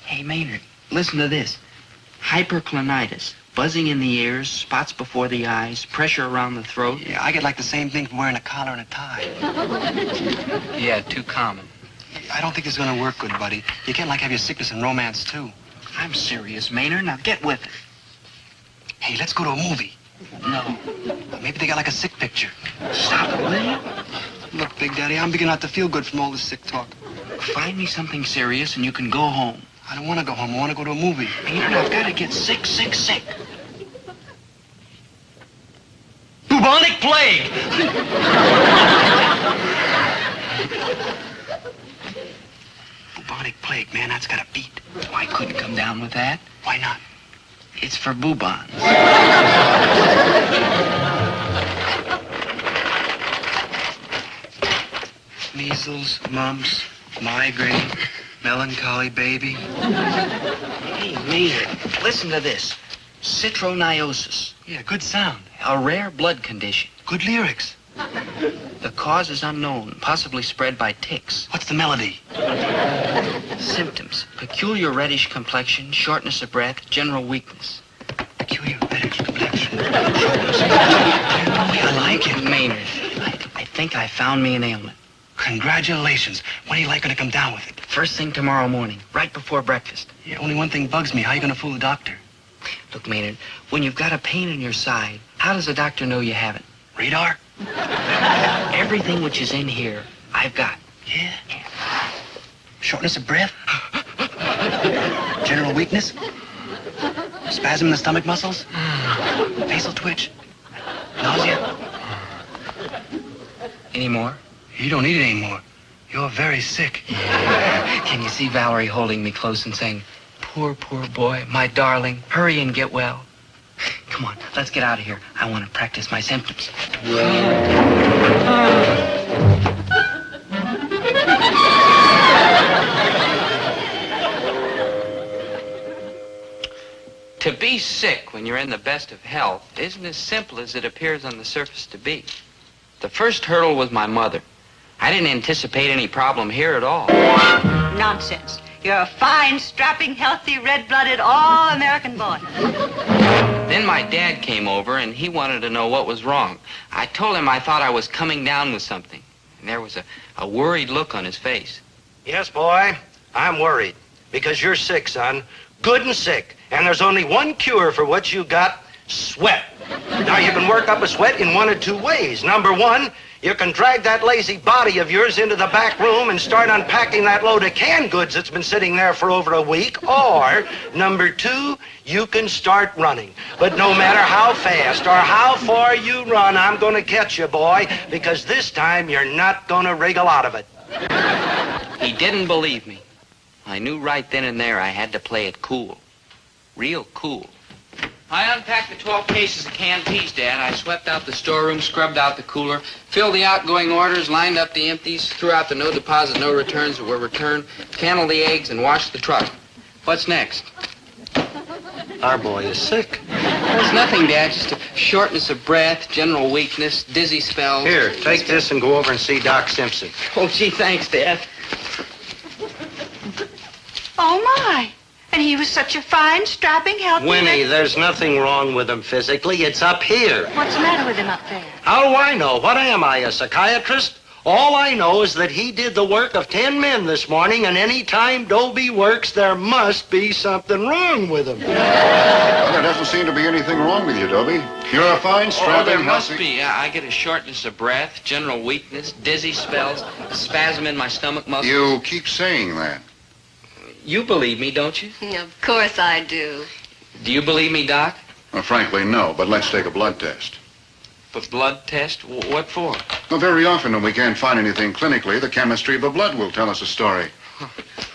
Hey, Maynard, listen to this. Hyperclinitis. Buzzing in the ears, spots before the eyes, pressure around the throat. Yeah, I get like the same thing from wearing a collar and a tie. Yeah, too common. I don't think it's gonna work good, buddy. You can't, like, have your sickness and romance, too. I'm serious, Maynard. Now get with it. Hey, let's go to a movie. No. Maybe they got, like, a sick picture. Stop it, will you? Look, Big Daddy, I'm beginning not to feel good from all this sick talk. Find me something serious and you can go home. I don't want to go home. I want to go to a movie. Maynard, I've got to get sick, sick, sick. Bubonic plague! Bubonic plague, man, that's got a beat. I couldn't come down with that. Why not? It's for bubons. Measles, mumps, migraine, melancholy baby. Hey, Maynard, listen to this. Citroniosis. Yeah, good sound. A rare blood condition. Good lyrics. The cause is unknown, possibly spread by ticks. What's the melody? Symptoms. Peculiar reddish complexion, shortness of breath, general weakness. Peculiar reddish complexion. I like it, Maynard. I think I found me an ailment. Congratulations. When are you like going to come down with it? First thing tomorrow morning, right before breakfast. Yeah, only one thing bugs me. How are you going to fool the doctor? Look, Maynard, when you've got a pain in your side, how does the doctor know you have it? Radar? Everything which is in here, I've got. Yeah? Shortness of breath? General weakness? Spasm in the stomach muscles? Facial twitch? Nausea? Any more? You don't need it anymore. You're very sick. Can you see Valerie holding me close and saying, poor, poor boy, my darling, hurry and get well. Come on, let's get out of here. I want to practice my symptoms. To be sick when you're in the best of health isn't as simple as it appears on the surface to be. The first hurdle was my mother. I didn't anticipate any problem here at all. Nonsense. You're a fine, strapping, healthy, red-blooded, all-American boy. Then my dad came over, and he wanted to know what was wrong. I told him I thought I was coming down with something, and there was a worried look on his face. Yes, boy, I'm worried. Because you're sick, son. Good and sick. And there's only one cure for what you got, sweat. Now, you can work up a sweat in one of two ways. Number one, you can drag that lazy body of yours into the back room and start unpacking that load of canned goods that's been sitting there for over a week. Or, number two, you can start running. But no matter how fast or how far you run, I'm going to catch you, boy, because this time you're not going to wriggle out of it. He didn't believe me. I knew right then and there I had to play it cool. Real cool. I unpacked the 12 cases of canned peas, Dad. I swept out the storeroom, scrubbed out the cooler, filled the outgoing orders, lined up the empties, threw out the no deposit, no returns that were returned, canned the eggs, and washed the truck. What's next? Our boy is sick. There's nothing, Dad. Just a shortness of breath, general weakness, dizzy spells. Here, take this and go over and see Doc Simpson. Oh, gee, thanks, Dad. Oh, my. And he was such a fine, strapping, healthy... Winnie, there's nothing wrong with him physically. It's up here. What's the matter with him up there? How do I know? What am I, a psychiatrist? All I know is that he did the work of 10 men this morning, and any time Dobie works, there must be something wrong with him. Well, there doesn't seem to be anything wrong with you, Dobie. You're a fine, strapping, there must healthy... be. I get a shortness of breath, general weakness, dizzy spells, a spasm in my stomach muscles. You keep saying that. You believe me, don't you? Of course I do. Do you believe me, Doc? Well, frankly, no, but let's take a blood test. But blood test? What for? Well, very often when we can't find anything clinically, the chemistry of the blood will tell us a story.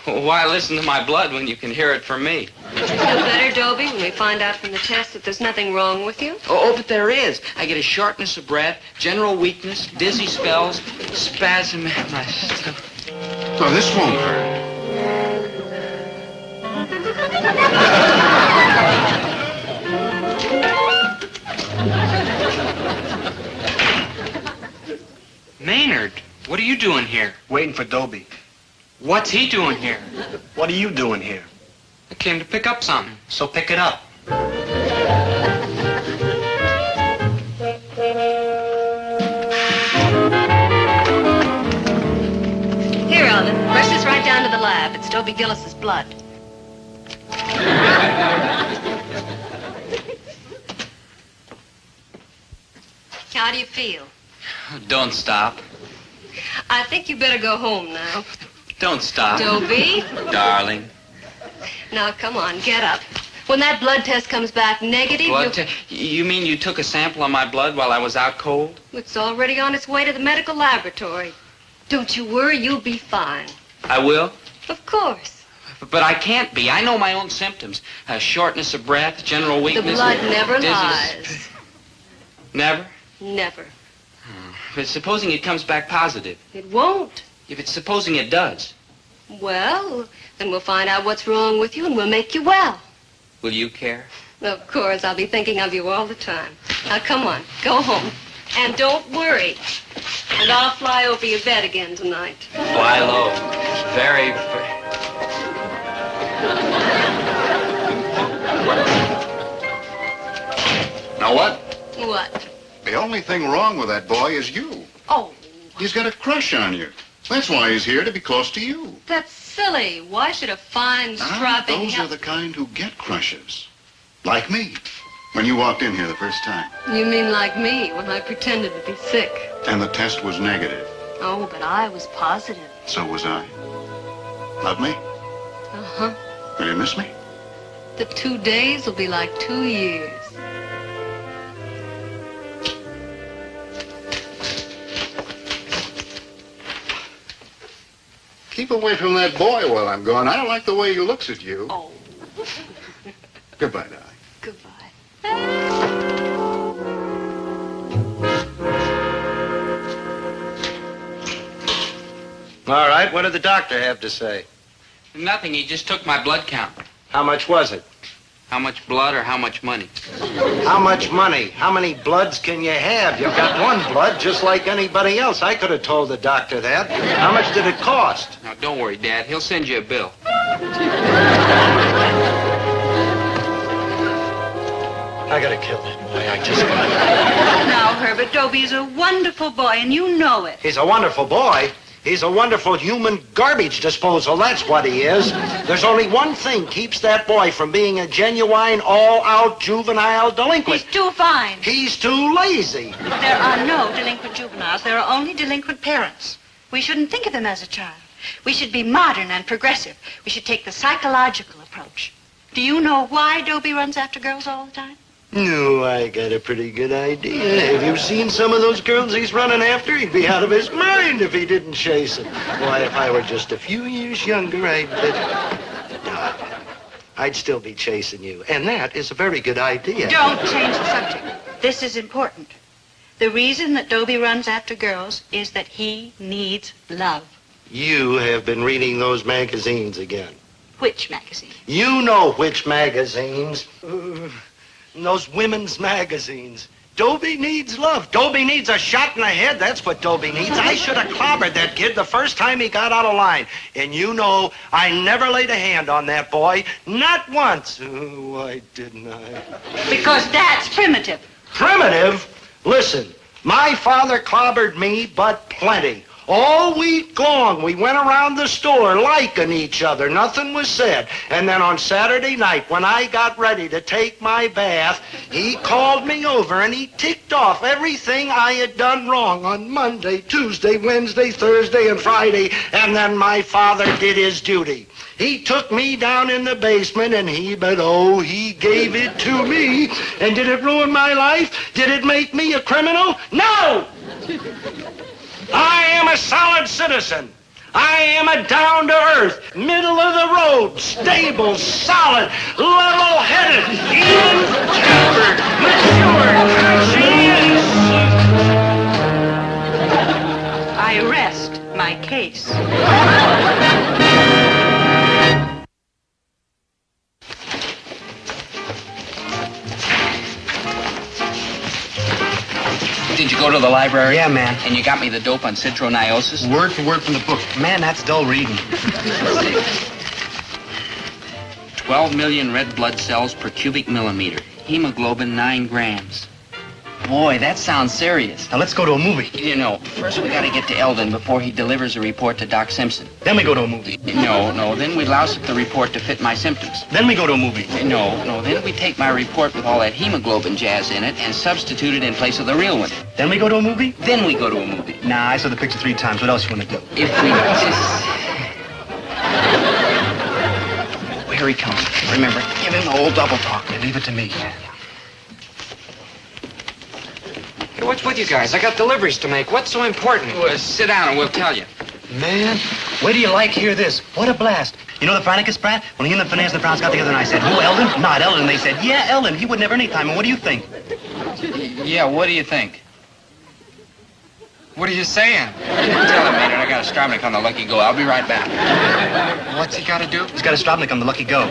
Why listen to my blood when you can hear it from me? Feel better, Dobie, when we find out from the test that there's nothing wrong with you? Oh, but there is. I get a shortness of breath, general weakness, dizzy spells, spasm in my stomach. Oh, this won't hurt. Maynard, what are you doing here? Waiting for Dobie. What's he doing here? What are you doing here? I came to pick up something. So pick it up. Here, Alvin, rush this right down to the lab. It's Dobie Gillis's blood. How do you feel? Don't stop. I think you better go home now. Don't stop. Dobie? Darling. Now, come on, get up. When that blood test comes back negative, You mean you took a sample of my blood while I was out cold? It's already on its way to the medical laboratory. Don't you worry, you'll be fine. I will? Of course. But I can't be. I know my own symptoms. Shortness of breath, general weakness. The blood never dizziness. lies. Never? Never. But supposing it comes back positive. It won't. If it's supposing it does. Well, then we'll find out what's wrong with you and we'll make you well. Will you care? Of course, I'll be thinking of you all the time. Now, come on, go home. And don't worry. And I'll fly over your bed again tonight. Fly low. Very... Now what? What? The only thing wrong with that boy is you. Oh. He's got a crush on you. That's why he's here, to be close to you. That's silly. Why should a fine, strapping... Those are the kind who get crushes. Like me, when you walked in here the first time. You mean like me, when I pretended to be sick? And the test was negative. Oh, but I was positive. So was I. Love me? Uh-huh. Will you miss me? The 2 days will be like 2 years. Keep away from that boy while I'm gone. I don't like the way he looks at you. Oh. Goodbye, darling. All right, what did the doctor have to say? Nothing. He just took my blood count. How much was it? How much blood or how much money? How much money? How many bloods can you have? You've got one blood just like anybody else. I could have told the doctor that. How much did it cost? Now, don't worry, Dad. He'll send you a bill. I gotta kill that boy. I just gotta. Now, Herbert, Dobie's a wonderful boy, and you know it. He's a wonderful boy. He's a wonderful human garbage disposal. That's what he is. There's only one thing keeps that boy from being a genuine, all-out juvenile delinquent. He's too fine. He's too lazy. There are no delinquent juveniles. There are only delinquent parents. We shouldn't think of them as a child. We should be modern and progressive. We should take the psychological approach. Do you know why Dobie runs after girls all the time? No, I got a pretty good idea. Have you seen some of those girls he's running after? He'd be out of his mind if he didn't chase them. Why, if I were just a few years younger, I'd still be chasing you. And that is a very good idea. Don't change the subject. This is important. The reason that Dobie runs after girls is that he needs love. You have been reading those magazines again. Which magazine? You know which magazines. Those women's magazines. Dobie needs love. Dobie needs a shot in the head. That's what Dobie needs. I should have clobbered that kid the first time he got out of line. And you know, I never laid a hand on that boy. Not once. Oh, why didn't I? Because that's primitive. Primitive? Listen, my father clobbered me, but plenty. All week long, we went around the store liking each other. Nothing was said. And then on Saturday night, when I got ready to take my bath, he called me over and he ticked off everything I had done wrong on Monday, Tuesday, Wednesday, Thursday, and Friday. And then my father did his duty. He took me down in the basement and he gave it to me. And did it ruin my life? Did it make me a criminal? No! I am a solid citizen. I am a down-to-earth, middle-of-the-road, stable, solid, level-headed, even-tempered, mature, conscientious. I rest my case. Did you go to the library? Yeah, man. And you got me the dope on citroniosis? Word for word from the book. Man, that's dull reading. 12 million red blood cells per cubic millimeter. Hemoglobin 9 grams. Boy, that sounds serious. Now let's go to a movie. You know, first we gotta get to Eldon before he delivers a report to Doc Simpson. Then we go to a movie. No, then we louse up the report to fit my symptoms. Then we go to a movie. No, then we take my report with all that hemoglobin jazz in it and substitute it in place of the real one. Then we go to a movie? Then we go to a movie. Nah, I saw the picture 3 times. What else you want to do? If we just... Oh, here he comes. Remember, give him the old double talk. Leave it to me. Hey, what's with you guys? I got deliveries to make. What's so important? Sit down and we'll tell you. Man, wait till you hear this. What a blast. You know the Franticus Pratt? When he and the Finance and the Browns got together and I said, who, Eldon? Not Eldon. They said, yeah, Eldon. He would never any time. And what do you think? Yeah, what do you think? What are you saying? Tell him, Maynard, I got a Stromnik on the Lucky Go. I'll be right back. What's he got to do? He's got a Stromnik on the Lucky Go.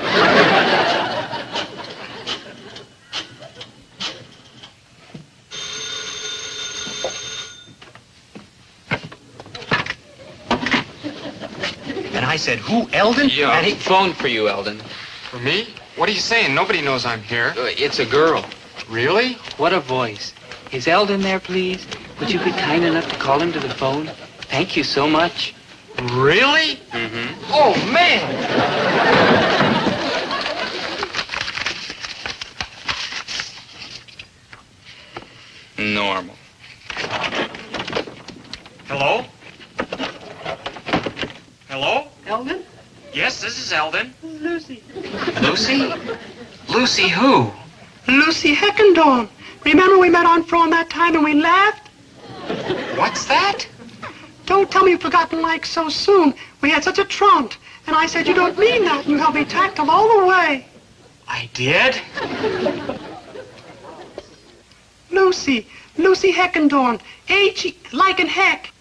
And I said, who, Eldon? Yeah, and he phoned for you, Eldon. For me? What are you saying? Nobody knows I'm here. It's a girl. Really? What a voice. Is Eldon there, please? Would you be kind enough to call him to the phone? Thank you so much. Really? Mm-hmm. Oh, man! Eldon? Yes, this is Eldon. Lucy. Lucy? Lucy who? Lucy Heckendorn. Remember we met on Front that time and we laughed? What's that? Don't tell me you've forgotten like so soon. We had such a truant. And I said, you don't mean that. And you held me tactile all the way. I did? Lucy Heckendorn. H like in heck.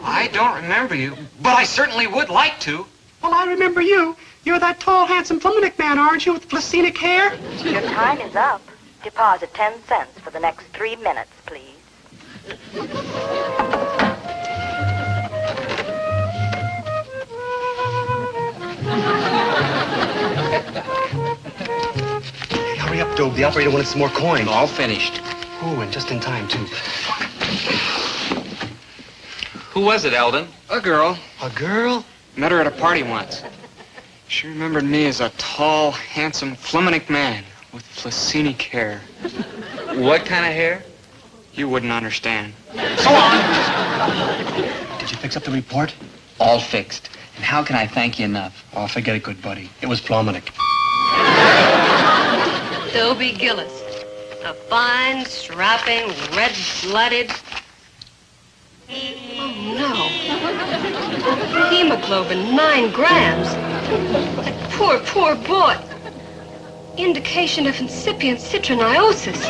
I don't remember you, but I certainly would like to. Well, I remember you. You're that tall, handsome Fleminic man, aren't you, with Placinic hair? Your time is up. Deposit 10 cents for the next 3 minutes, please. Hey, hurry up, Dobe. The operator wanted some more coin. All finished. Oh, and just in time, too. Who was it, Eldon? A girl. A girl? Met her at a party once. She remembered me as a tall, handsome Fleminic man with Placinic hair. What kind of hair? You wouldn't understand. So on. Did you fix up the report? All fixed. And how can I thank you enough? Oh, forget it, good buddy. It was Fleminic. Dobie Gillis. A fine, strapping, red-blooded... Oh, no. Hemoglobin, 9 grams. That poor boy. Indication of incipient citroniosis.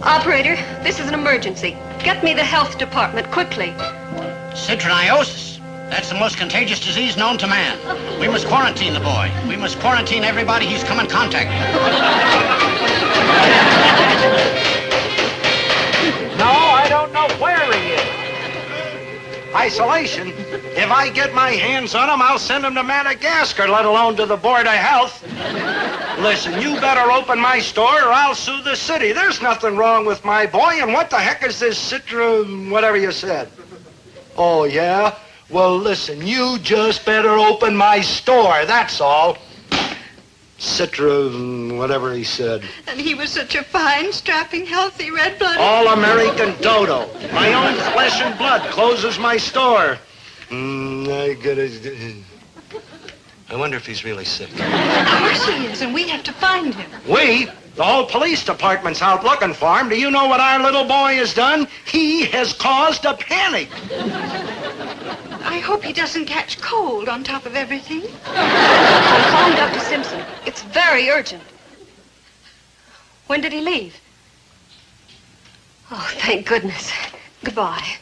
Operator, this is an emergency. Get me the health department, quickly. Citroniosis. That's the most contagious disease known to man. We must quarantine the boy. We must quarantine everybody he's come in contact with. No, I don't know where he is. Isolation? If I get my hands on him, I'll send him to Madagascar, let alone to the Board of Health. Listen, you better open my store or I'll sue the city. There's nothing wrong with my boy, and what the heck is this whatever you said? Oh, yeah? Well, listen, you just better open my store, that's all. Whatever he said. And he was such a fine, strapping, healthy, red-blooded... All-American dodo. My own flesh and blood closes my store. I wonder if he's really sick. Of course he is, and we have to find him. We? The whole police department's out looking for him. Do you know what our little boy has done? He has caused a panic. I hope he doesn't catch cold on top of everything. Phone Dr. Simpson. It's very urgent. When did he leave? Oh, thank goodness. Goodbye.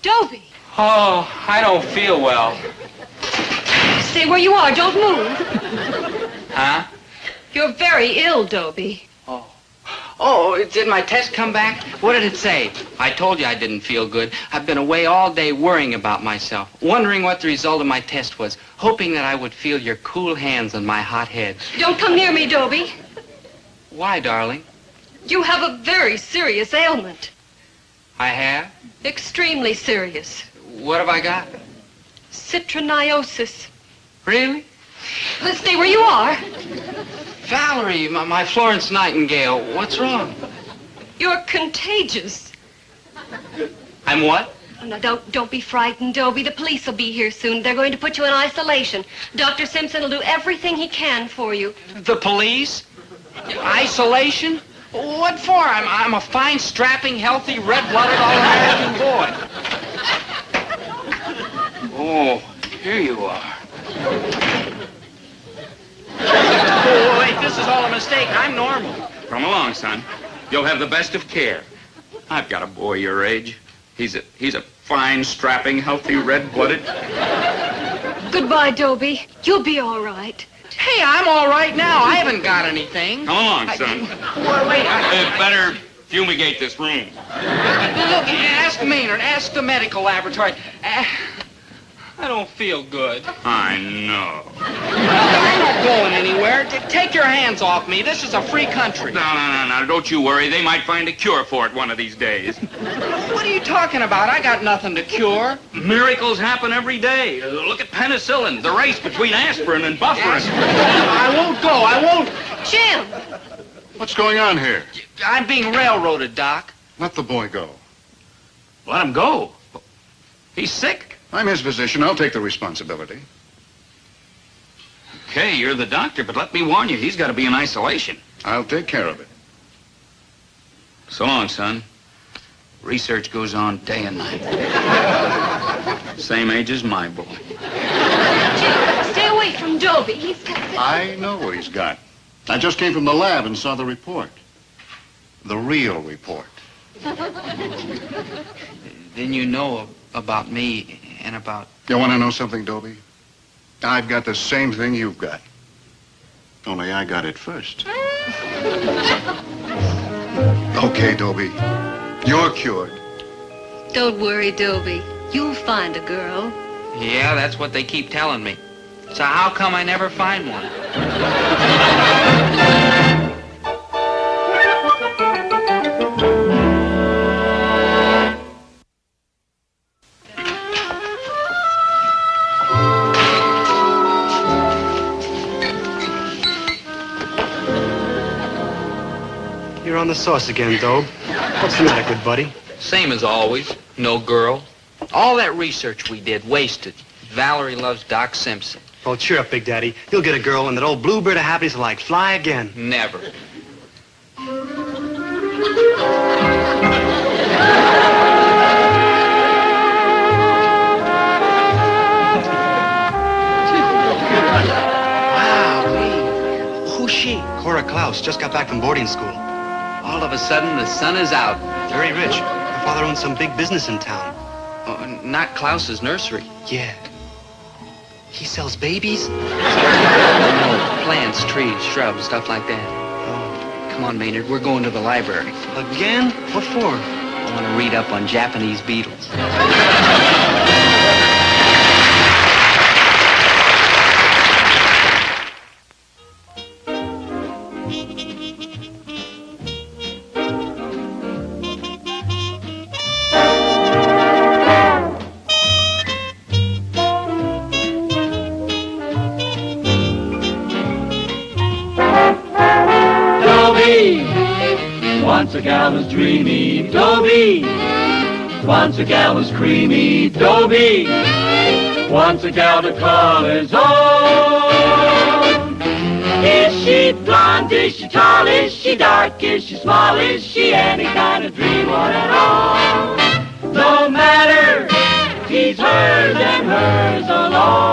Dobie. Oh, I don't feel well. Stay where you are. Don't move. Huh? You're very ill, Dobie. Oh, did my test come back? What did it say? I told you I didn't feel good. I've been away all day worrying about myself, wondering what the result of my test was, hoping that I would feel your cool hands on my hot head. Don't come near me, Dobie. Why, darling? You have a very serious ailment. I have? Extremely serious. What have I got? Citroniosis. Really? Let's stay where you are. Valerie, my Florence Nightingale, what's wrong? You're contagious. I'm what? Oh, now, don't be frightened, Dobie. The police will be here soon. They're going to put you in isolation. Dr. Simpson will do everything he can for you. The police? Isolation? What for? I'm a fine, strapping, healthy, red-blooded, all-American boy. Oh, here you are. Oh, wait, this is all a mistake. I'm normal. Come along, son. You'll have the best of care. I've got a boy your age. He's a fine, strapping, healthy, red-blooded. Goodbye, Dobie. You'll be all right. Hey, I'm all right now. I haven't got anything. Come along, son. Well, wait, better fumigate this room. Look, ask Maynard. Ask the medical laboratory. I don't feel good. I know. I'm not going anywhere. Take your hands off me. This is a free country. No. Don't you worry. They might find a cure for it one of these days. What are you talking about? I got nothing to cure. Miracles happen every day. Look at penicillin, the race between aspirin and bufferin. I won't go. I won't. Jim! What's going on here? I'm being railroaded, Doc. Let the boy go. Let him go. He's sick. I'm his physician. I'll take the responsibility. Okay, you're the doctor, but let me warn you, he's got to be in isolation. I'll take care of it. So long, son. Research goes on day and night. Same age as my boy. Stay away from Dobie. He's got... I know what he's got. I just came from the lab and saw the report. The real report. Then you know about me and about... You want to know something, Dobie? I've got the same thing you've got. Only I got it first. Okay, Dobie. You're cured. Don't worry, Dobie. You'll find a girl. Yeah, that's what they keep telling me. So how come I never find one? You're on the sauce again, Dobe. What's the matter, good buddy? Same as always. No girl. All that research we did, wasted. Valerie loves Doc Simpson. Oh, cheer up, Big Daddy. You'll get a girl, and that old bluebird of happiness will, like, fly again. Never. Wow, who's she? Cora Klaus. Just got back from boarding school. All of a sudden, the sun is out. Very rich. Her father owns some big business in town. Oh, not Klaus's nursery. Yeah. He sells babies? No, plants, trees, shrubs, stuff like that. Oh. Come on, Maynard. We're going to the library. Again? What for? I want to read up on Japanese beetles. Once a gal was dreamy, Dobie. Once a gal was creamy, Dobie. Once a gal to call his own. Is she blonde? Is she tall? Is she dark? Is she small? Is she any kind of dream one at all? No matter, he's hers and hers alone.